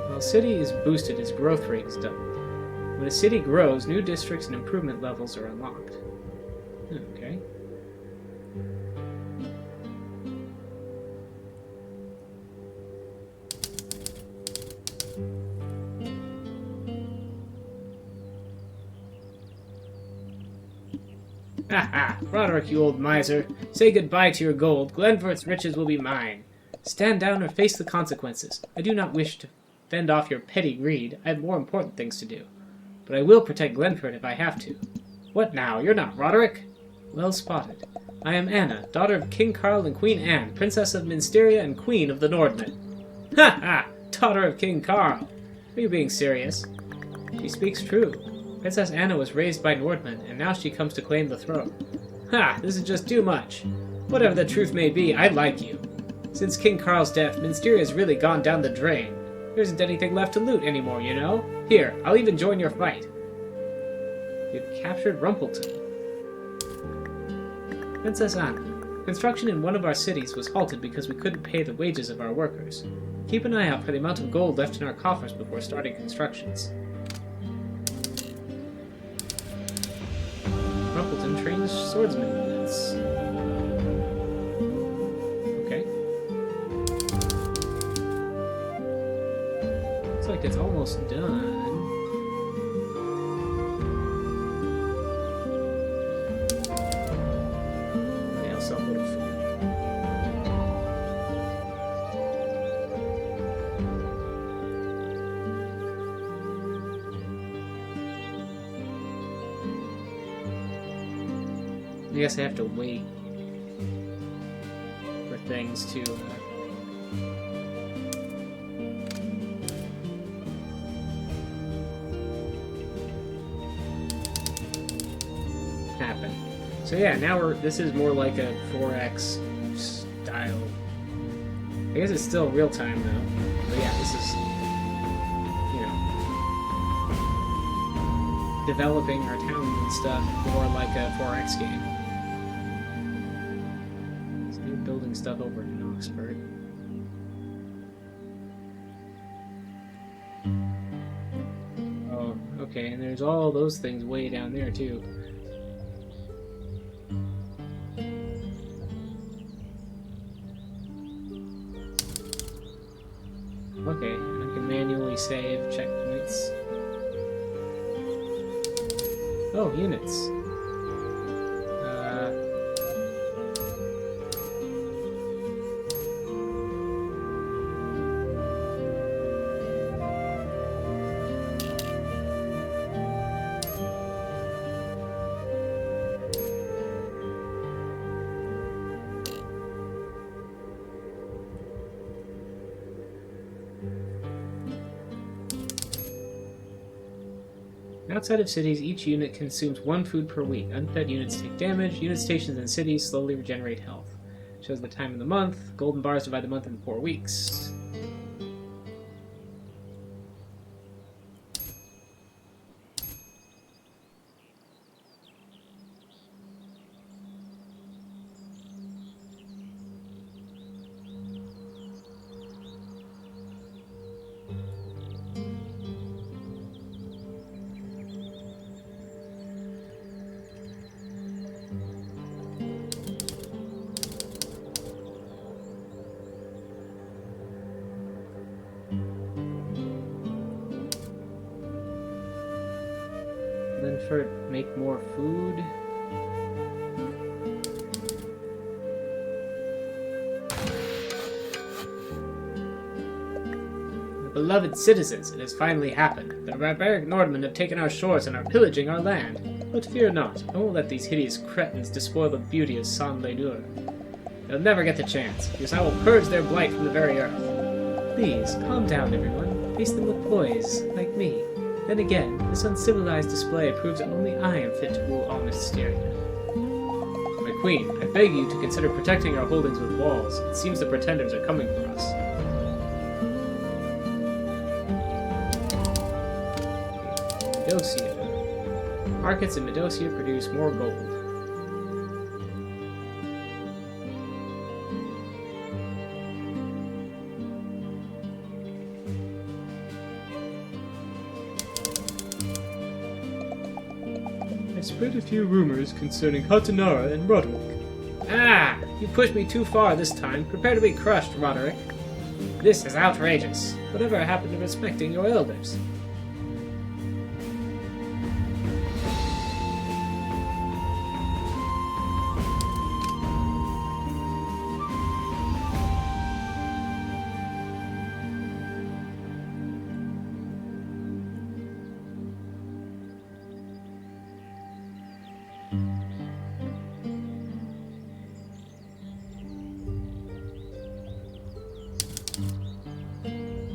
While a city is boosted, its growth rate is doubled. When a city grows, new districts and improvement levels are unlocked. Okay. Ha! Roderick, you old miser. Say goodbye to your gold. Glenfort's riches will be mine. Stand down or face the consequences. I do not wish to fend off your petty greed. I have more important things to do. But I will protect Glenfort if I have to. What now? You're not Roderick? Well spotted. I am Anna, daughter of King Carl and Queen Anne, Princess of Minsteria and Queen of the Nordmen. Ha ha! Daughter of King Carl! Are you being serious? She speaks true. Princess Anna was raised by Nordmen, and now she comes to claim the throne. Ha! This is just too much. Whatever the truth may be, I like you. Since King Carl's death, Minsteria has really gone down the drain. There isn't anything left to loot anymore, you know? Here, I'll even join your fight. You've captured Rumpleton. Princess Anna, construction in one of our cities was halted because we couldn't pay the wages of our workers. Keep an eye out for the amount of gold left in our coffers before starting constructions. Rumpleton trains swordsman units. Okay. Looks like it's almost done. I guess I have to wait for things to happen. So yeah, now this is more like a 4X style. I guess it's still real time though. But yeah, this is, you know, developing our town and stuff more like a 4X game. Building stuff over in Oxford. Oh, okay, and there's all those things way down there too. Okay, and I can manually save checkpoints. Oh, units. Outside of cities, each unit consumes 1 food per week. Unfed units take damage. Unit stations in cities slowly regenerate health. Shows the time of the month. Golden bars divide the month into 4 weeks. Linford, make more food. Beloved citizens, it has finally happened. The barbaric Nordmen have taken our shores and are pillaging our land. But fear not, I won't let these hideous cretins despoil the beauty of Saint-Ledur. They'll never get the chance, because I will purge their blight from the very earth. Please, calm down, everyone. Face them with poise, like me. Then again, this uncivilized display proves that only I am fit to rule all Mysteria. My queen, I beg you to consider protecting our holdings with walls. It seems the pretenders are coming for us. Medocia. Markets in Medocia produce more gold. I spread a few rumors concerning Hatanara and Roderick. Ah! You pushed me too far this time. Prepare to be crushed, Roderick. This is outrageous. Whatever happened to respecting your elders?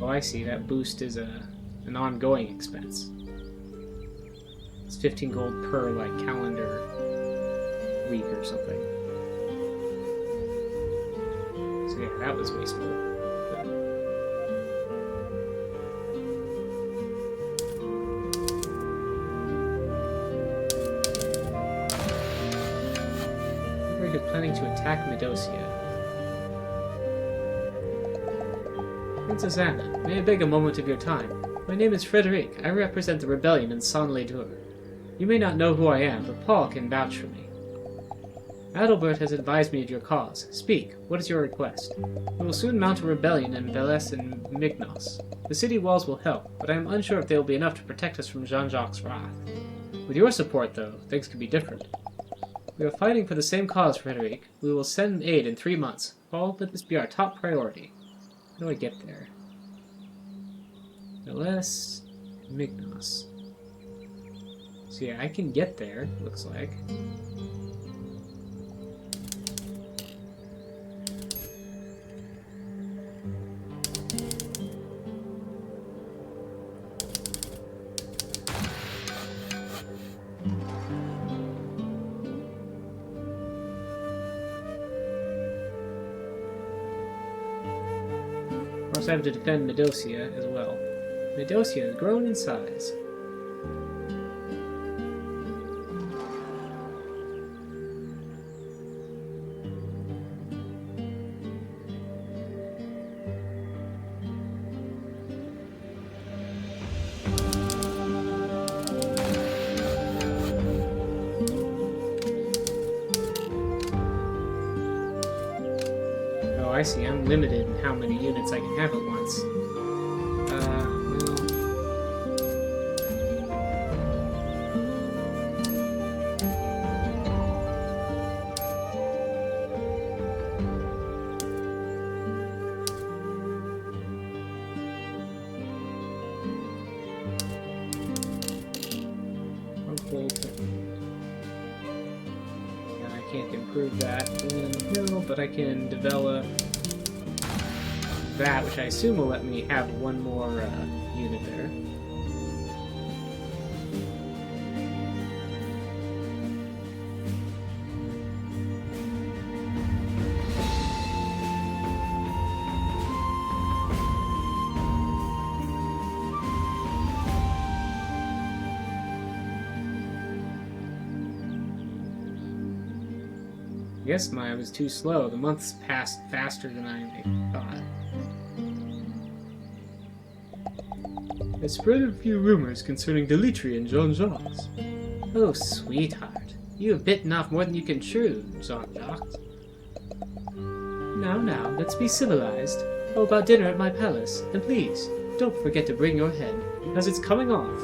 Oh, I see. That boost is an ongoing expense. It's 15 gold per, like, calendar week or something. So yeah, that was wasteful. We're planning to attack Medocia. Princess Anna, may I beg a moment of your time? My name is Frederic. I represent the rebellion in Saint-Ledur. You may not know who I am, but Paul can vouch for me. Adalbert has advised me of your cause. Speak, what is your request? We will soon mount a rebellion in Veles and Mignos. The city walls will help, but I am unsure if they will be enough to protect us from Jean-Jacques' wrath. With your support, though, things could be different. We are fighting for the same cause, Frederic. We will send aid in 3 months. Paul, let this be our top priority. How do I get there? Veles, Mignos. So yeah, I can get there, looks like. Of course, I have to defend Medocia as well. Medocia has grown in size. Oh, I see. I'm limited in how many units I can have at once. I can't improve that. No, but I can develop that, which I assume will let me have one more unit there. I guess I was too slow. The months passed faster than I thought. I spread a few rumors concerning Deletri and Jean-Jacques. Oh, sweetheart. You have bitten off more than you can chew, Jean-Jacques. Now, let's be civilized. How about dinner at my palace? And please, don't forget to bring your head, because it's coming off.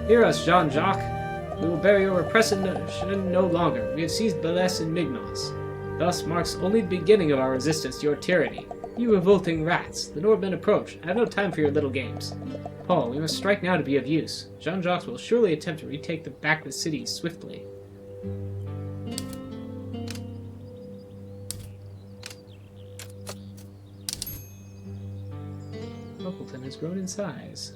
Hear us, Jean-Jacques. We will bear your oppression no longer. We have seized Belès and Mignos. Thus marks only the beginning of our resistance to your tyranny. You revolting rats, the Nordmen approach. I have no time for your little games. Paul, we must strike now to be of use. Jean-Jacques will surely attempt to retake back the city swiftly. Poppleton has grown in size.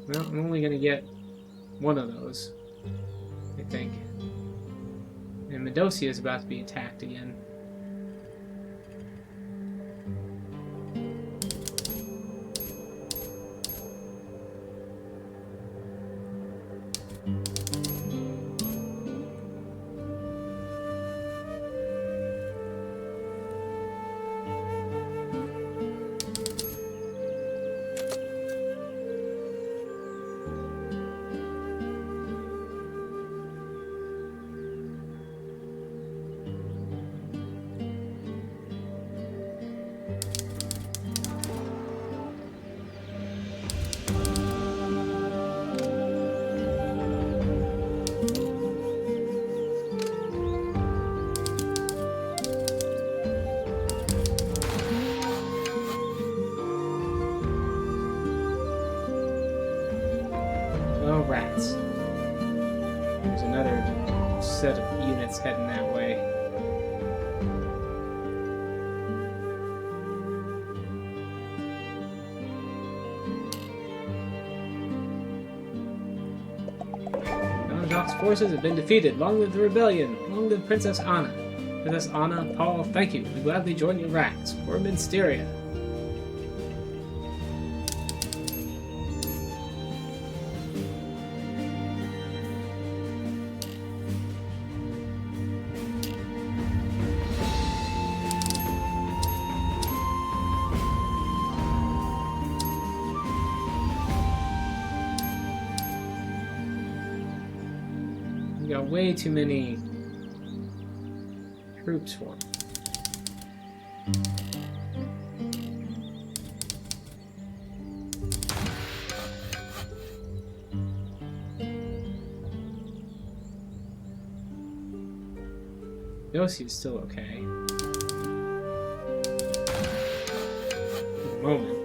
Well, I'm only going to get one of those, I think. And Medocia is about to be attacked again. Rats. There's another set of units heading that way. Jean-Jacques' forces have been defeated. Long live the rebellion! Long live Princess Anna! Princess Anna, Paul, thank you. We gladly join your ranks. For Minsteria. Got way too many troops for him. Yossi is still okay. For the moment.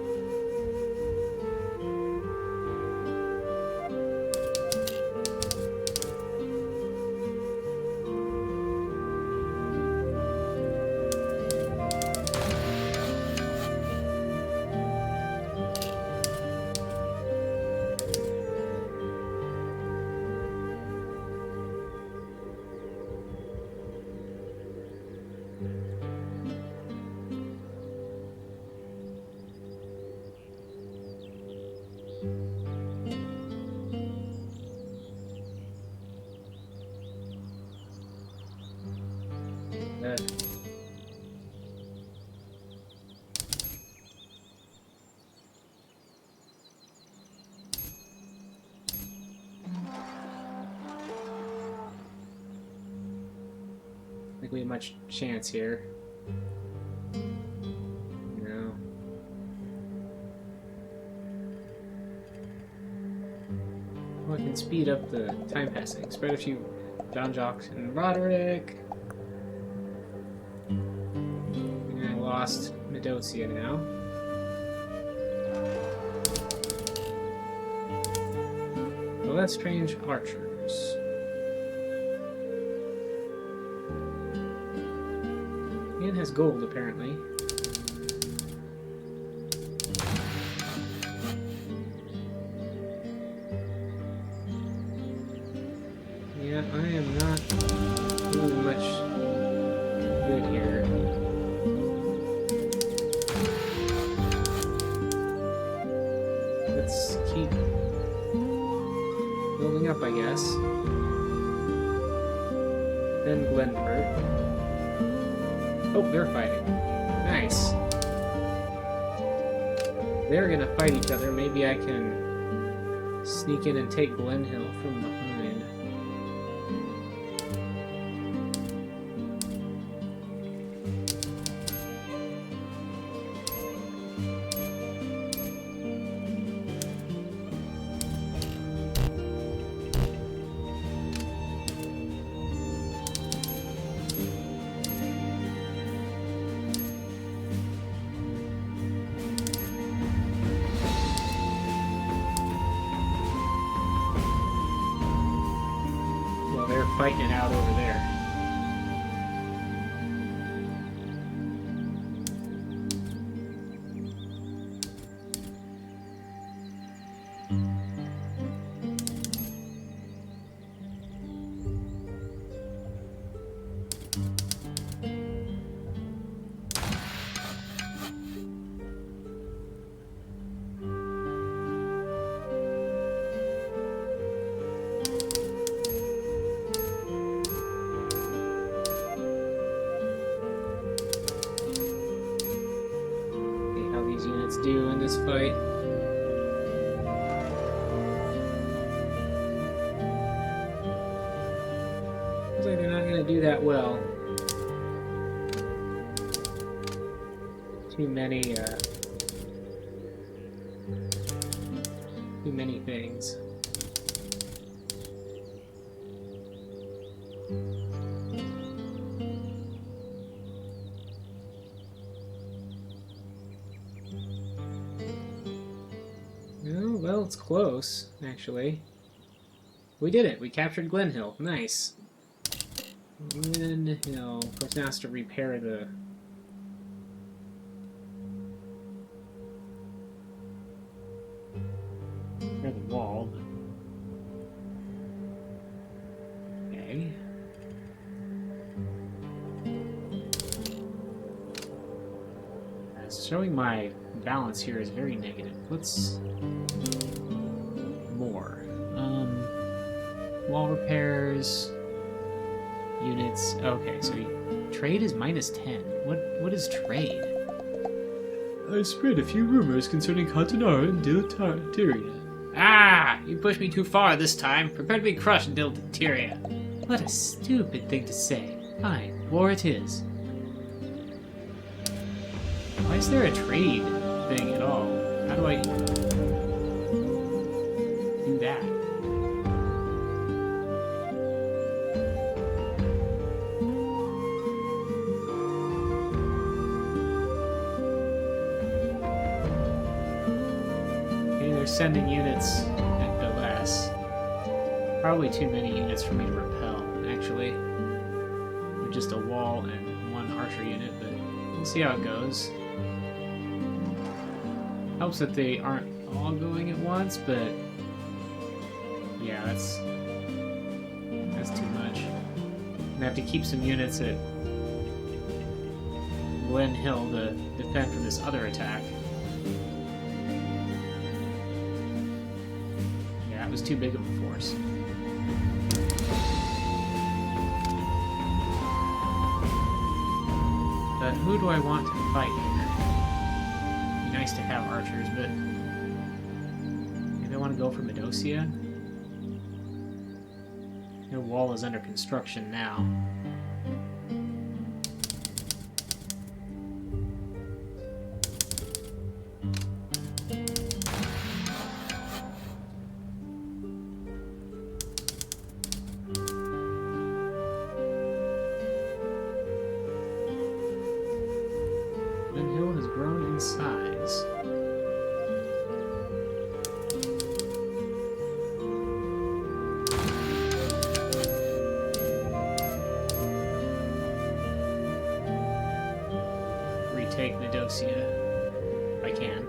I think we have much chance here. No. Well, I can speed up the time passing. Spread a few Jean-Jacques and Roderick. And I lost Medocia now. Well, that's strange archers. Ian has gold, apparently. Glenbert. Oh, they're fighting. Nice. They're gonna fight each other. Maybe I can sneak in and take Glenhill from behind. They're fighting it out over there. Units do in this fight. Looks like they're not going to do that well. Too many things. Oh, well, it's close, actually. We did it! We captured Glenhill. Nice. Glenhill. Of course, now has to repair the... repair the wall. Okay. Showing my balance here is very negative. Let's... more. Wall repairs... units... okay, so trade is -10. What is trade? I spread a few rumors concerning Katanara and Diltaria. Ah! You pushed me too far this time. Prepare to be crushed, Diltaria. What a stupid thing to say. Fine, war it is. Why is there a trade thing at all? How do I do that? Okay, they're sending units at Belas. Probably too many units for me to repel, actually. With just a wall and one archer unit, but we'll see how it goes. Helps that they aren't all going at once, but yeah, that's too much. I'm gonna have to keep some units at Glenhill to defend from this other attack. Yeah, it was too big of a force. But who do I want to fight here? Nice to have archers, but maybe I want to go for Medocia. Their wall is under construction now. Glenhill has grown in size. Retake Nidosia, if I can.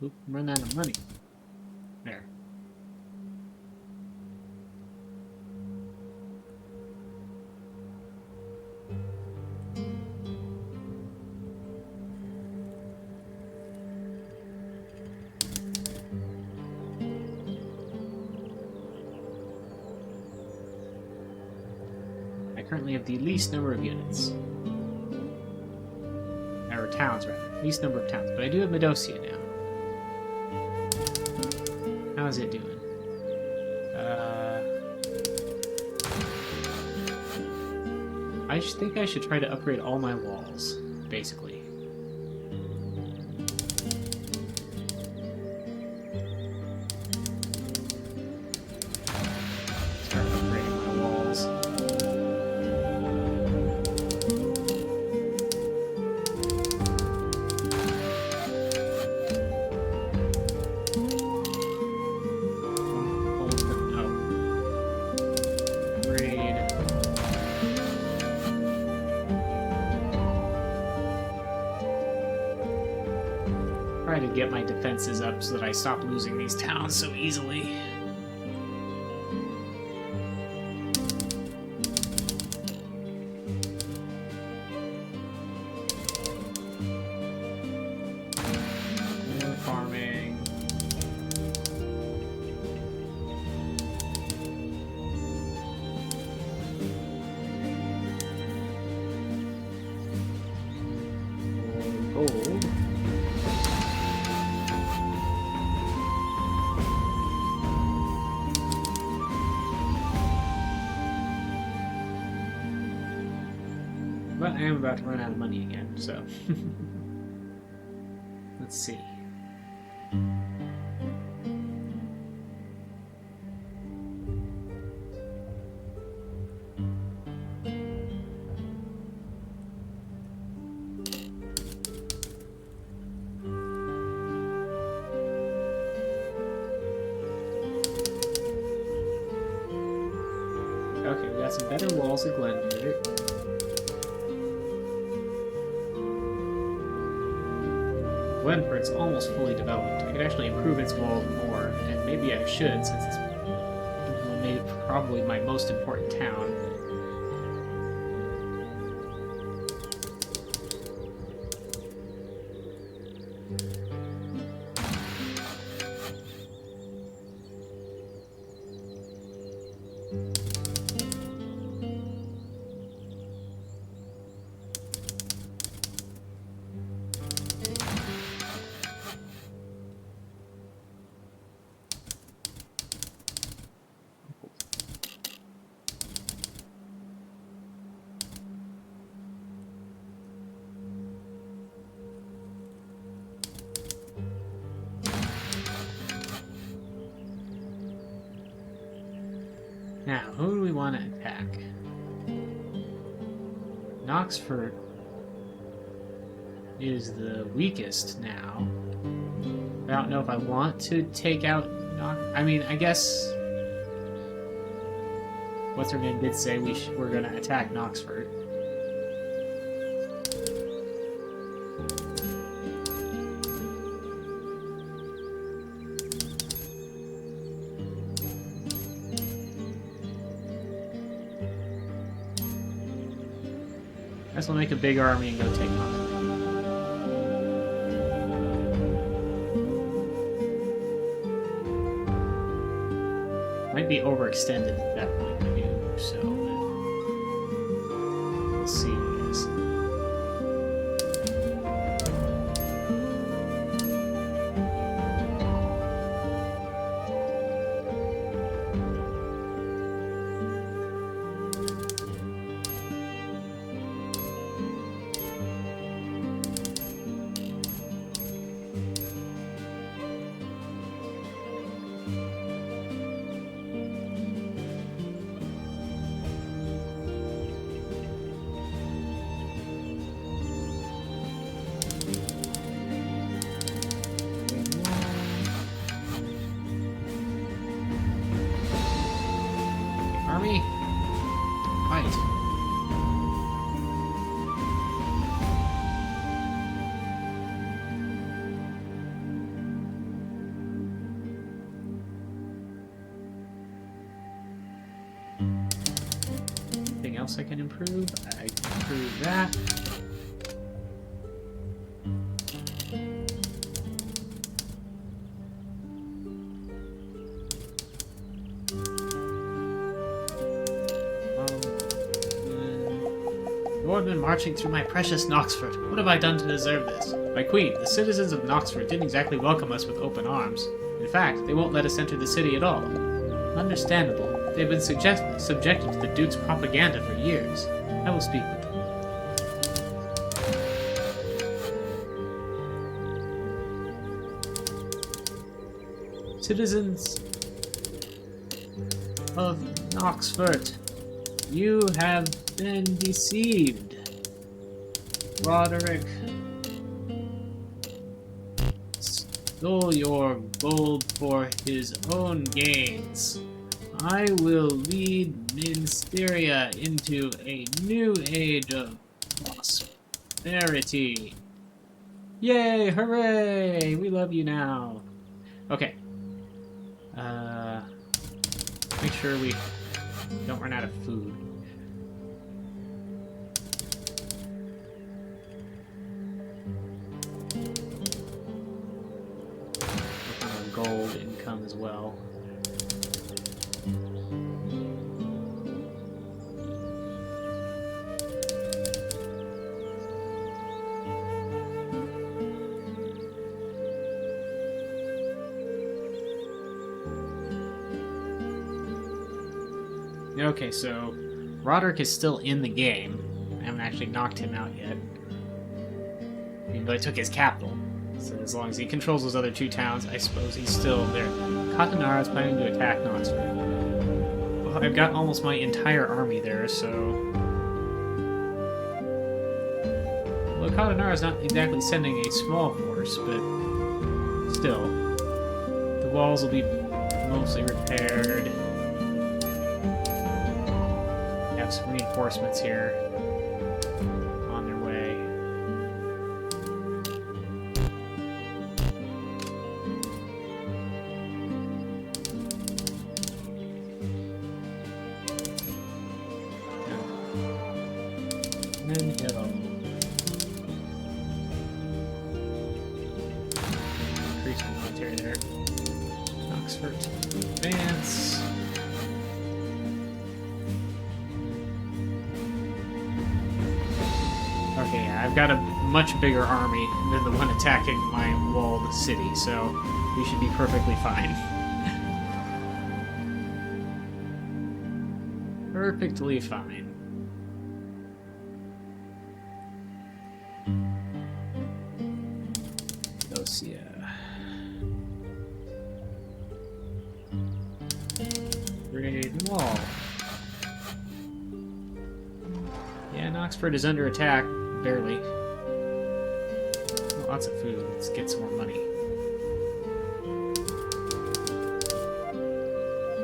Oop, run out of money. There. I currently have the least number of units. Or towns, rather. Least number of towns. But I do have Medocia now. How's it doing? I just think I should try to upgrade all my walls, basically. Start upgrading my walls. Try to get my defenses up so that I stop losing these towns so easily. More farming. More gold. But I am about to run out of money again, so... Let's see. Okay, we got some better walls at Glenfield. Glenford's almost fully developed. I could actually improve its walls more, and maybe I should, since it's probably my most important town. Now, who do we want to attack? Knoxford is the weakest now. I don't know if I want to take out I mean, I guess... What's her name did say we're going to attack Knoxford. I guess we'll make a big army and go take Knoxford. Might be overextended at that point of view, so we'll see, I guess. else I can improve? I can improve that. You've been marching through my precious Knoxford. What have I done to deserve this? My queen, the citizens of Knoxford didn't exactly welcome us with open arms. In fact, they won't let us enter the city at all. Understandable. They've been subjected to the Duke's propaganda for years. I will speak with them. Citizens of Knoxford, you have been deceived. Roderick stole your gold for his own gains. I will lead Minsteria into a new age of prosperity. Yay! Hooray! We love you now. Okay. Make sure we don't run out of food. Gold income as well. Okay, so Roderick is still in the game. I haven't actually knocked him out yet. Even though I took his capital. So as long as he controls those other two towns, I suppose he's still there. Katanara is planning to attack Knoxford. Well, I've got almost my entire army there, so... Well, Katanara is not exactly sending a small force, but still. The walls will be mostly repaired. Have some reinforcements here. Increase my military there. Knoxford, advance. Okay, yeah, I've got a much bigger army than the one attacking my walled city, so we should be perfectly fine. Perfectly fine. Dosia. Great Wall. Yeah, Knoxford is under attack. Barely. Lots of food. Let's get some more money.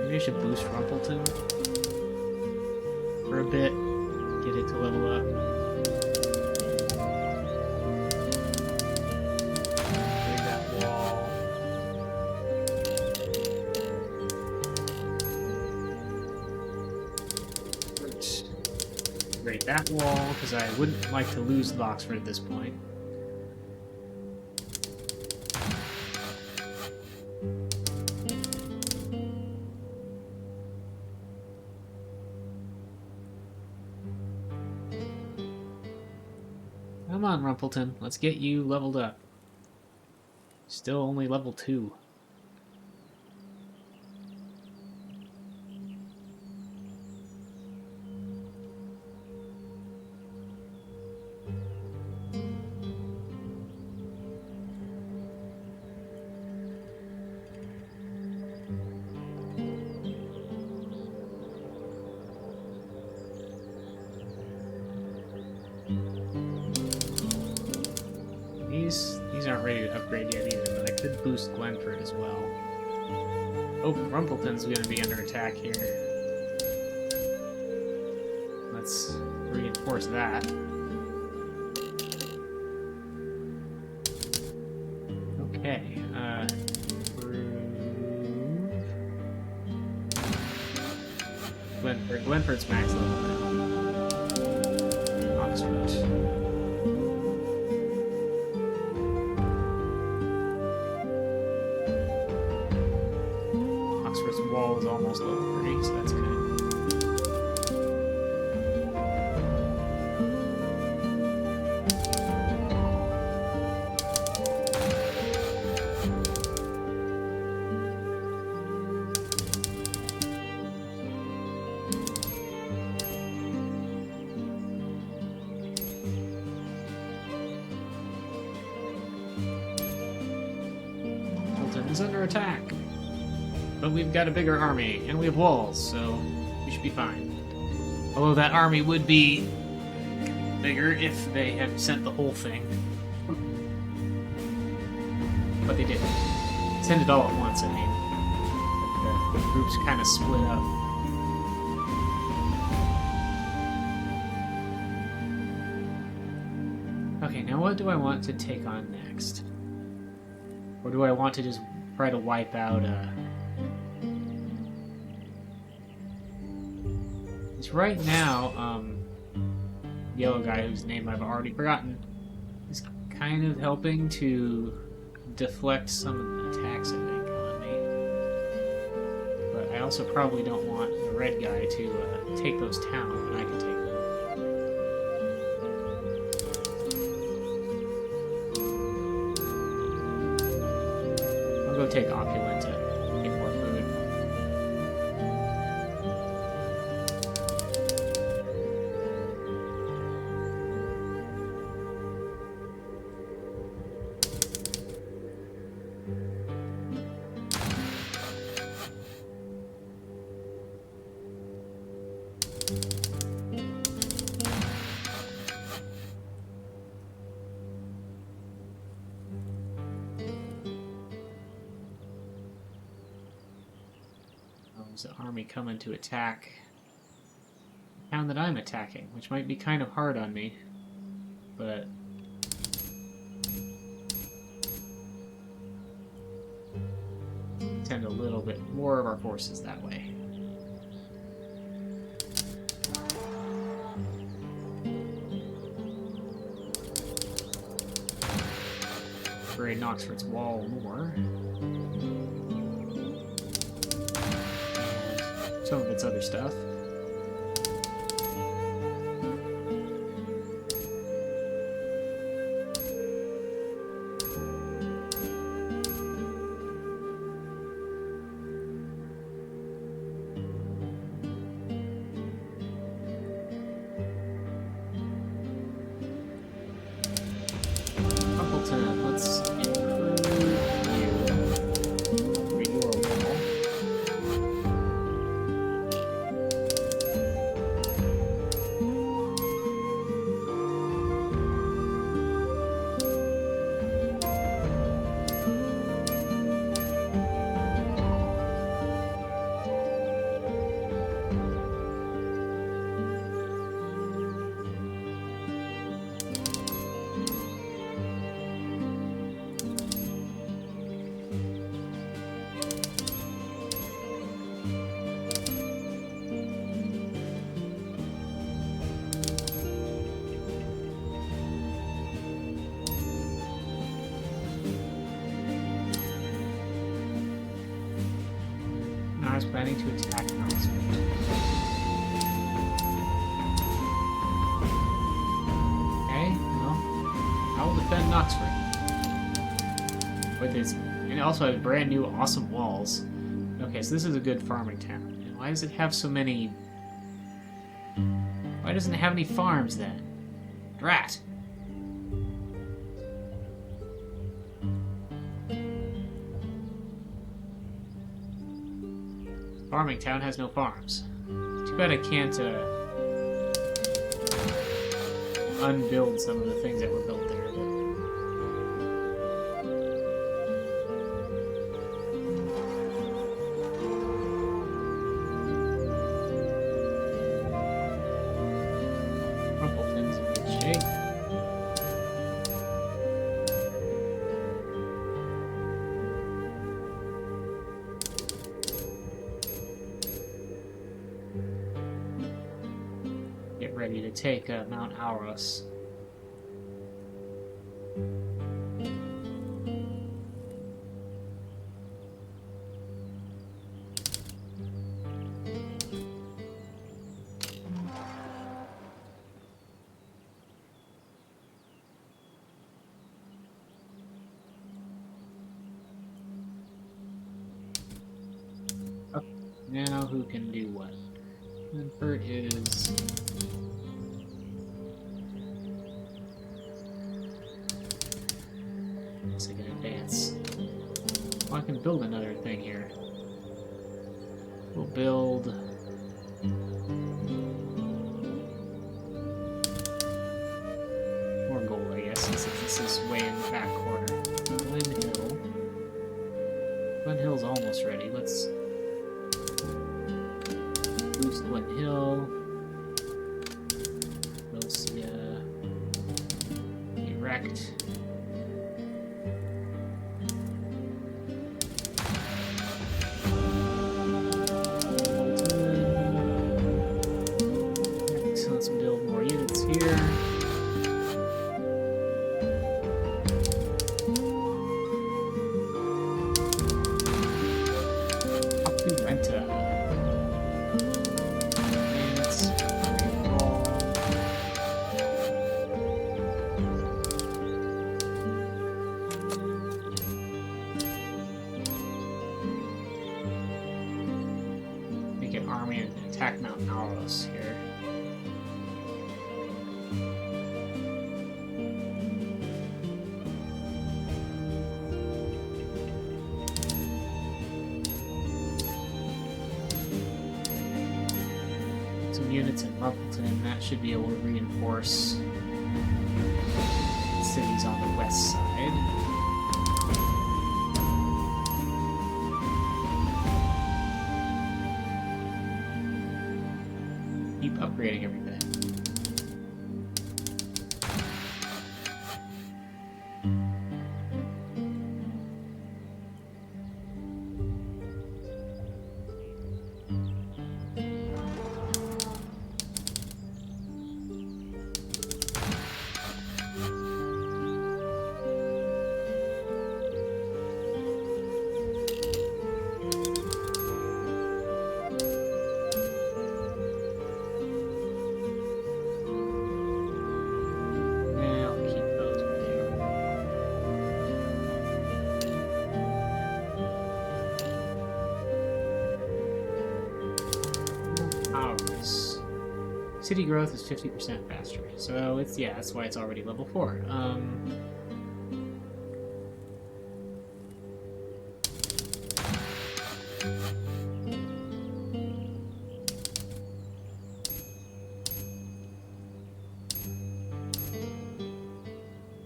Maybe I should boost Rumpleton for a bit. Get it to level up. Break that wall. Break that wall, because I wouldn't like to lose Knoxford at this point. Come on, Rumpleton. Let's get you leveled up. Still only level 2. These aren't ready to upgrade yet either, but I could boost Glenford as well. Oh, Rumpleton's going to be under attack here. Let's reinforce that. Okay, Glenford's max level now. Oxford. Oxford's wall is almost level 3, so that's good. Hilton is under attack. But we've got a bigger army, and we have walls, so we should be fine. Although that army would be bigger if they had sent the whole thing. But they didn't. Send it all at once, I mean. The groups kind of split up. Okay, now what do I want to take on next? Or do I want to just try to wipe out, It's right now, yellow guy whose name I've already forgotten is kind of helping to deflect some of the attacks, I think, on me. But I also probably don't want the red guy to take those towns when I can take them. I'll go take Opulent to get more food. There's an army coming to attack the town that I'm attacking, which might be kind of hard on me, but send a little bit more of our forces that way. Upgrade Oxford's wall more. Some of its other stuff. Appleton, let's improve you. Read your wall. I was planning to attack Knoxville. Okay, well, I will defend Knoxford. With its, and it also has brand new awesome walls. Okay, so this is a good farming town. And why does it have so many? Why doesn't it have any farms then? Drat! Farming town has no farms. Too bad I can't unbuild some of the things that were built there. Rumpleton's in good shape. Get rid ready to take Mount Auros. Now who can do what? And Bert is... Guess I can advance. Oh, I can build another thing here. We'll build... more gold, I guess, since this is way in the back corner. Glen Hill. Glen Hill's almost ready. Let's... boost Glen Hill. We'll see, erect. So let's build more units here. Up to Renta. Army and attack Mount Auros here. Some units in Rumpleton, that should be able to reinforce cities on the west side. Keep upgrading everything. City growth is 50% faster, so it's, yeah, that's why it's already level 4.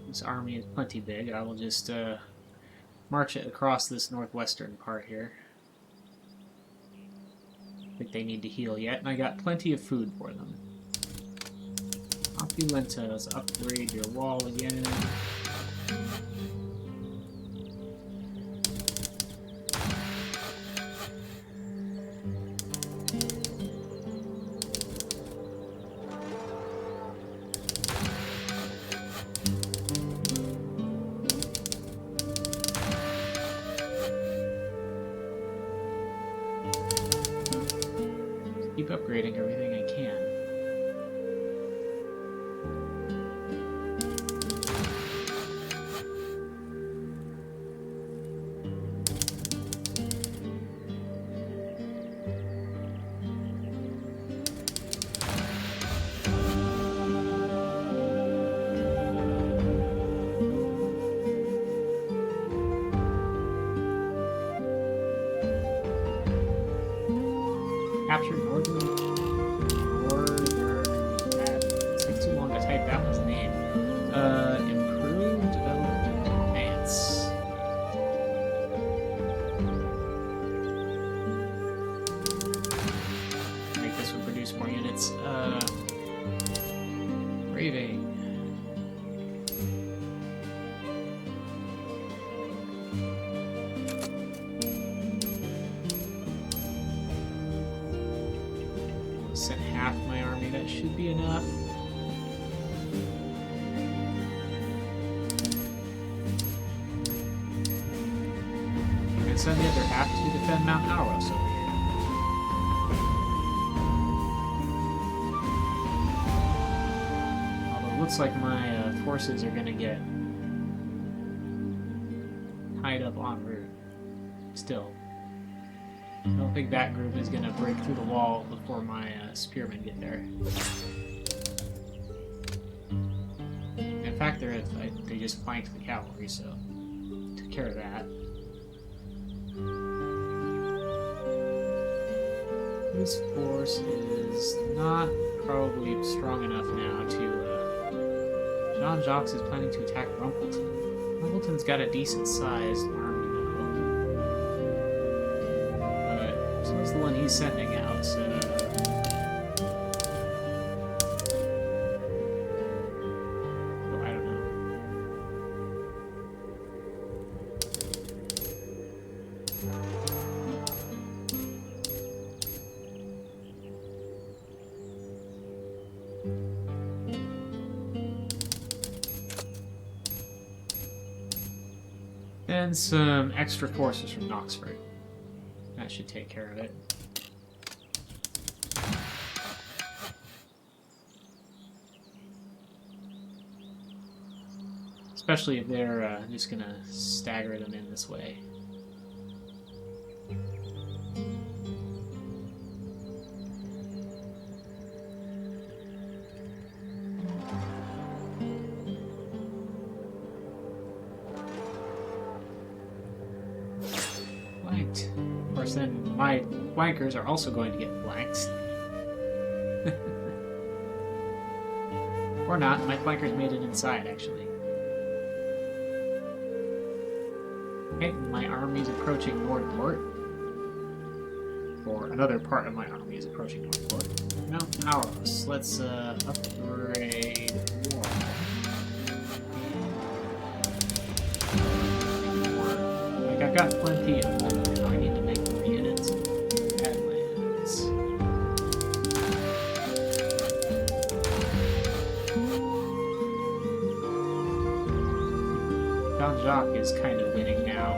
This army is plenty big. I will just march it across this northwestern part here. I think they need to heal yet, and I got plenty of food for them. Opulentas, upgrade your wall again. Keep upgrading everything I can. Capture northern. It takes too long to type that one's name. Improve, develop, advance. Make this one produce more units. Braving. sent half my army. That should be enough. And send the other half to defend Mount Auros over here. Although it looks like my forces are going to get tied up en route. Still. I don't think that group is going to break through the wall before my spearmen get there. In fact, they just flanked the cavalry, so took care of that. This force is not probably strong enough now to... Jean-Jacques is planning to attack Rumpleton. Rumpleton's got a decent-sized army, though. So that's the one he's sending out, so... Oh, I don't know. And some extra forces from Knoxford. That should take care of it. Especially if they're just gonna stagger them in this way. Flanked. Of course, then my flankers are also going to get flanked. Or not. My flankers made it inside, actually. Okay, my army's approaching Nordport. Or another part of my army is approaching Nordport. Mount Auros. Let's upgrade war. Like, I've got plenty of them. Now I need to make more units. Badlands. Jean-Jacques is kind of winning now.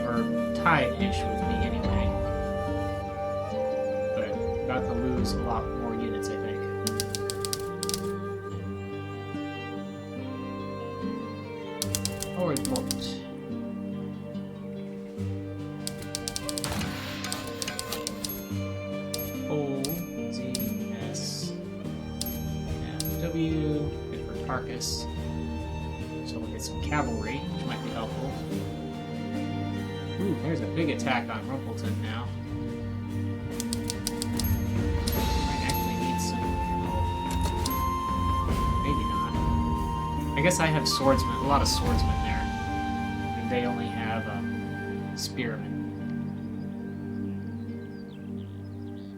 Or tied-ish with me anyway. But about to lose a lot more units, I think. Or important. O, Z, S, F, W, good for Tarkus. So we'll get some cavalry, which might be helpful. Ooh, there's a big attack on Rumpleton now. Might actually need some... maybe not. I guess I have swordsmen, a lot of swordsmen there. And they only have spearmen.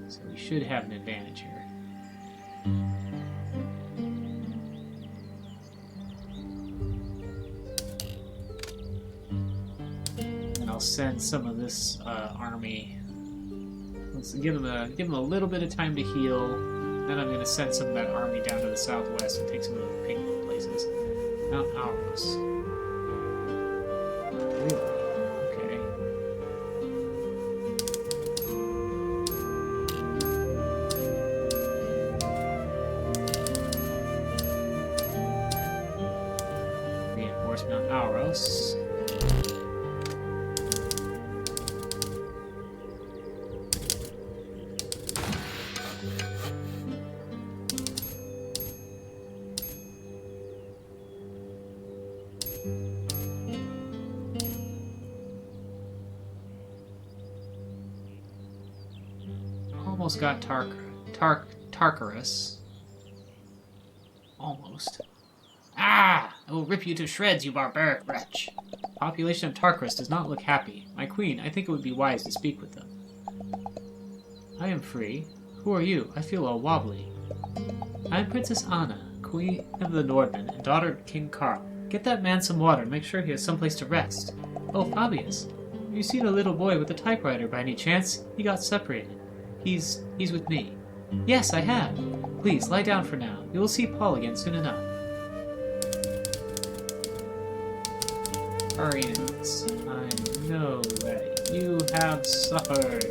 So we should have an advantage here. I'll send some of this army. Let's give them a little bit of time to heal. Then I'm going to send some of that army down to the southwest and take some of the pink places. Mount Auros. Really? Okay. Reinforce Mount Auros. Almost got Tartarus. Almost. Ah! I will rip you to shreds, you barbaric wretch. The population of Tartarus does not look happy. My queen, I think it would be wise to speak with them. I am free. Who are you? I feel all wobbly. I am Princess Anna, queen of the Nordmen, and daughter of King Karl. Get that man some water and make sure he has someplace to rest. Oh, Fabius. Have you seen a little boy with a typewriter by any chance? He got separated. He's with me. Yes, I have. Please, lie down for now. You will see Paul again soon enough. Arians, I know that you have suffered.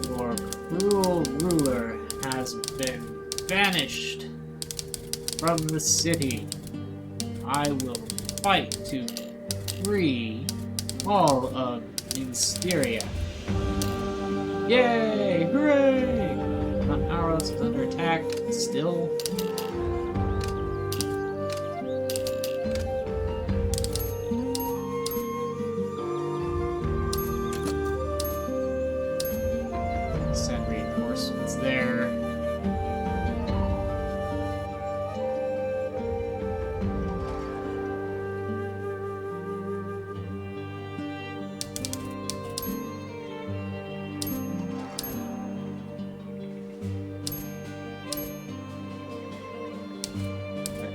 Your cruel ruler has been banished from the city. I will fight to free all of Mynsteria. Yay! Hooray! Mount Aros is under attack still. Send reinforcements there.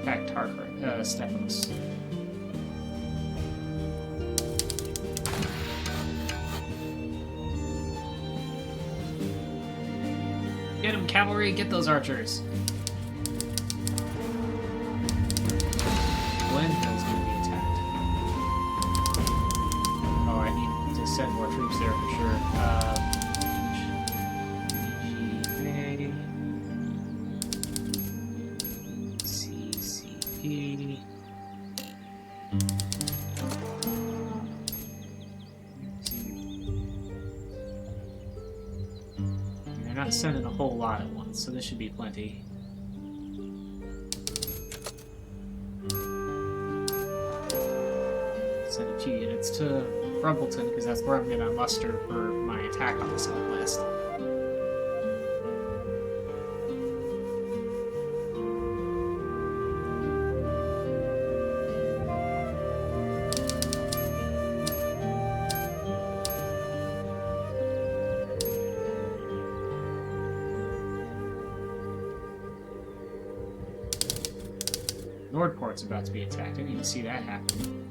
Attack Stephanos. Get him, cavalry! Get those archers! Glenhill's gonna be attacked. Oh, I need to send more troops there for sure. CCP. They're not sending a whole lot at once, so this should be plenty. Send a few units to Rumbleton, because that's where I'm going to muster for my attack on the southwest. Nordport's about to be attacked. I didn't even see that happen.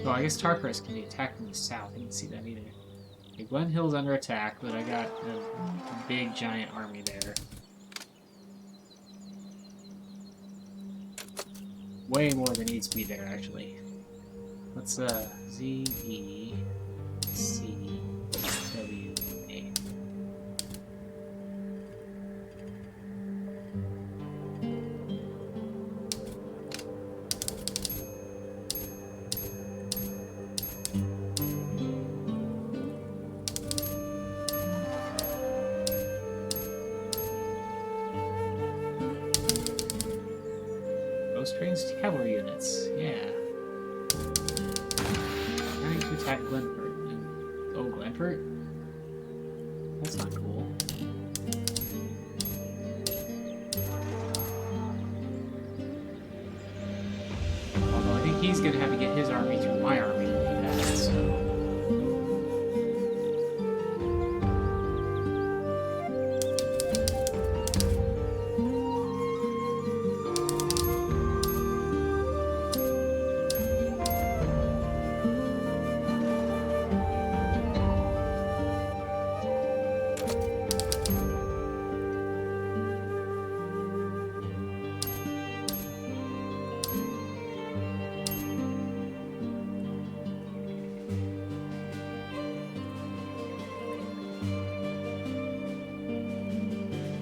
Oh, I guess Tarkaris can be attacked from the south. I didn't see that either. Okay, Glen Hill's under attack, but I got a big giant army there. Way more than needs to be there, actually. Let's Z E C W A. Ghost trains cavalry units, yeah. To attack Glenford. Oh, Glenford? That's not cool. Although I think he's gonna have to get his army through my army to do that, so.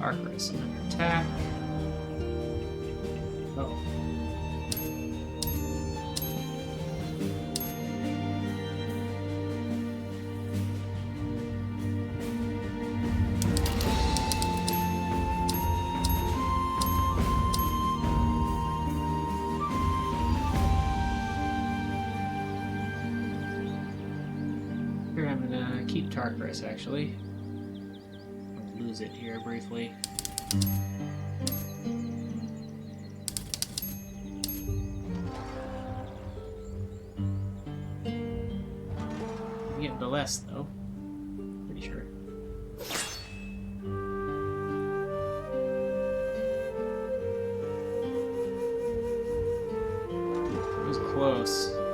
Tarkaris under attack. Oh. Here, I'm gonna keep Tarkaris, actually. Lose it here briefly. We get Belest though. Pretty sure.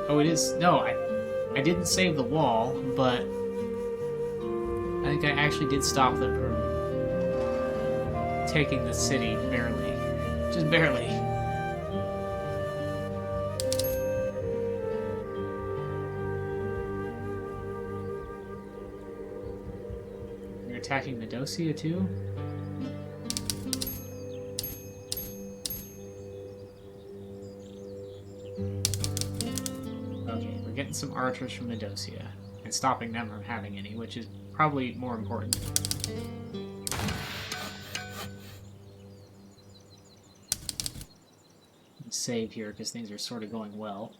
Oh, it is. No, I didn't save the wall, but I think I actually did stop them from taking the city, barely. Just barely. You're attacking Medocia too? Okay, we're getting some archers from Medocia, and stopping them from having any, which is probably more important. Save here, because things are sort of going well.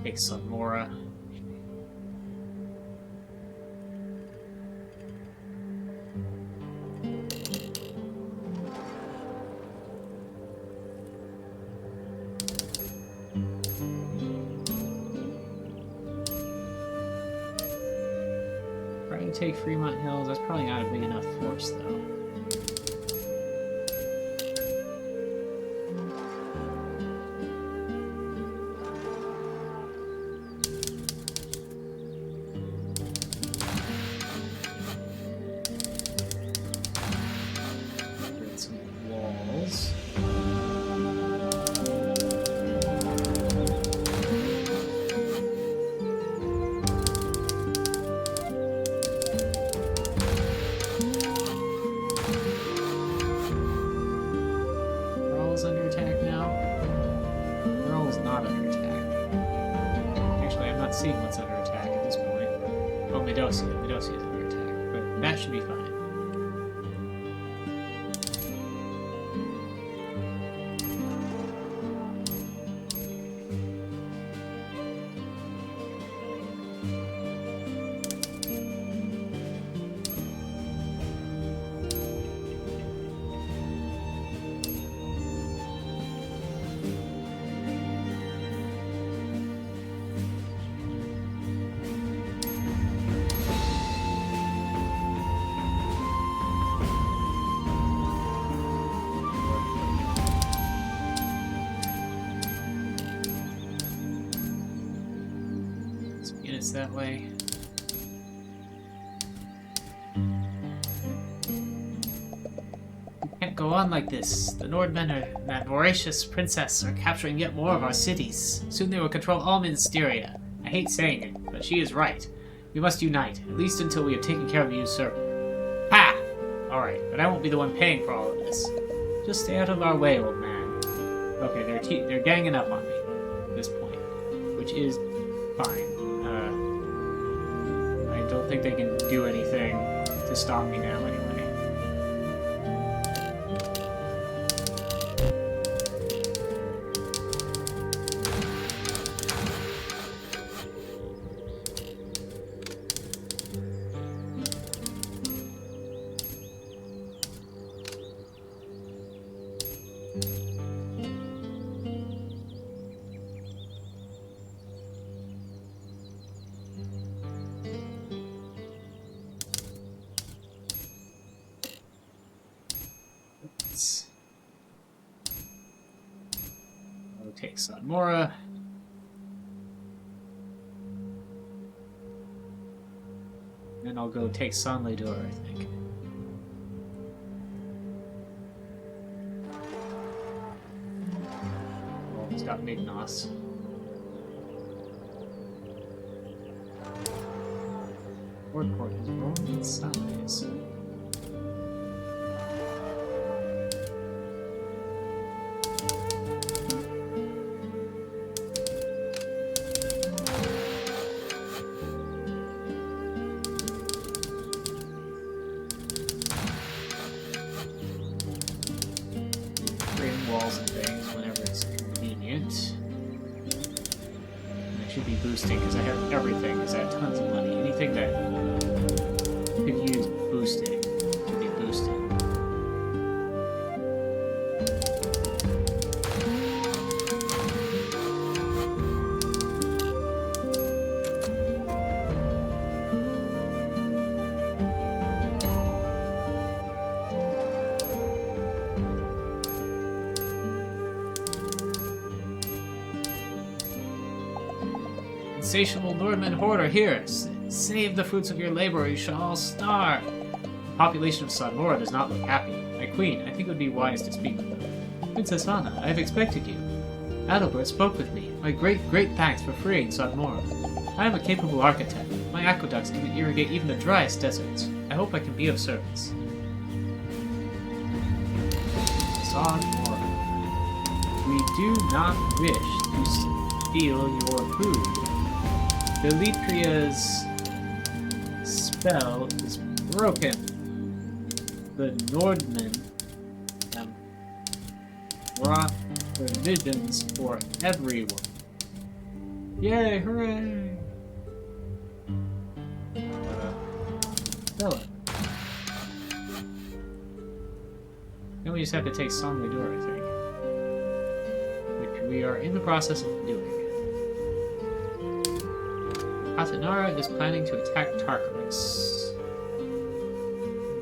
Take Sonmora. Trying to take Fremont Hills. That's probably not a big enough force, though. Create some walls. Under attack now? Merle's not under attack. Actually, I'm not seeing what's under attack at this point. Oh, Medocia. Medocia is under attack, but that should be fine. Some units that way. We can't go on like this. The Nordmen and that voracious princess are capturing yet more of our cities. Soon they will control all Ministeria. I hate saying it, but she is right. We must unite, at least until we have taken care of the usurper. Ha! Alright, but I won't be the one paying for all of this. Just stay out of our way, old man. Okay, they're ganging up on me at this point, which is fine. I don't think they can do anything to stop me now anyway. I'll take Sonmora. Then I'll go take Sonledor, I think. Well, he's got Mignos. Port is growing in size. Creating walls and things whenever it's convenient. And I should be boosting because I have everything, because I have tons of money. Anything that could use boosting could be boosted. insatiable Norman horde are here. Save the fruits of your labor or you shall all starve. The population of Sodmora does not look happy. My queen, I think it would be wise to speak with them. Princess Anna, I have expected you. Adalbert spoke with me. My great thanks for freeing Sodmora. I am a capable architect. My aqueducts can irrigate even the driest deserts. I hope I can be of service. Sodmora. We do not wish to steal your food. Delitria's spell is broken. The Nordmen brought provisions for everyone. Yay, hooray! Bella. Then we just have to take Songlidor, I think. Which we are in the process of doing. Atanara is planning to attack Tartarus.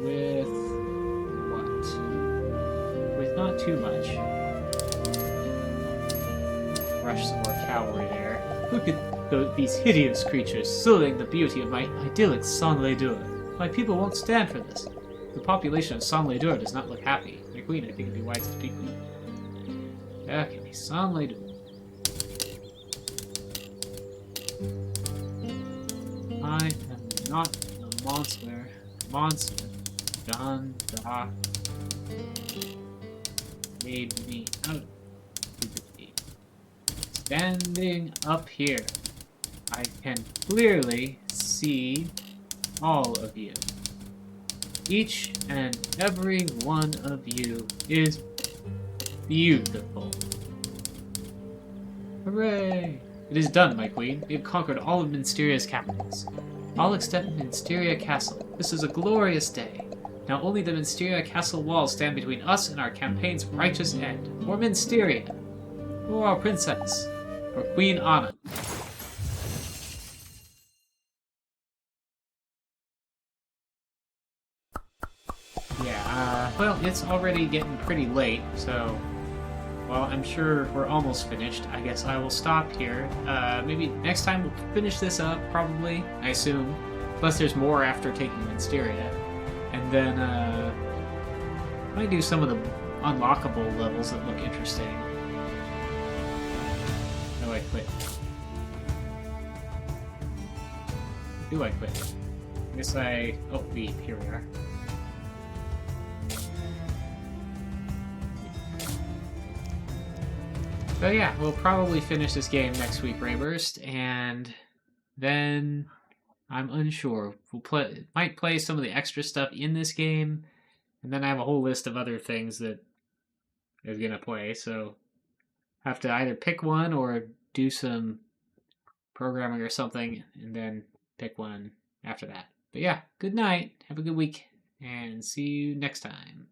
With what? With not too much. Rush some more cavalry there. Look at these hideous creatures, sullying the beauty of my idyllic Songlidor. My people won't stand for this. The population of Songlidor does not look happy. My queen, I think it'd be wise to speak with you. Okay, Songlidor. I am not a monster. Monster. Da made me out. Standing up here, I can clearly see all of you. Each and every one of you is beautiful. Hooray! It is done, my queen. We have conquered all of Mysteria's capitals. All except Mysteria Castle. This is a glorious day. Now only the Mysteria Castle walls stand between us and our campaign's righteous end. For Mysteria. For our princess. For Queen Anna. Yeah, well, it's already getting pretty late, so... Well, I'm sure we're almost finished. I guess I will stop here. Maybe next time we'll finish this up, probably, I assume. Plus there's more after taking Mysteria. And then, might do some of the unlockable levels that look interesting. Oh, I quit. Do I quit? I guess I... Oh, leave. Here we are. So yeah, we'll probably finish this game next week, Rayburst, and then I'm unsure. Might play some of the extra stuff in this game, and then I have a whole list of other things that I'm gonna play, so have to either pick one or do some programming or something, and then pick one after that. But yeah, good night, have a good week, and see you next time.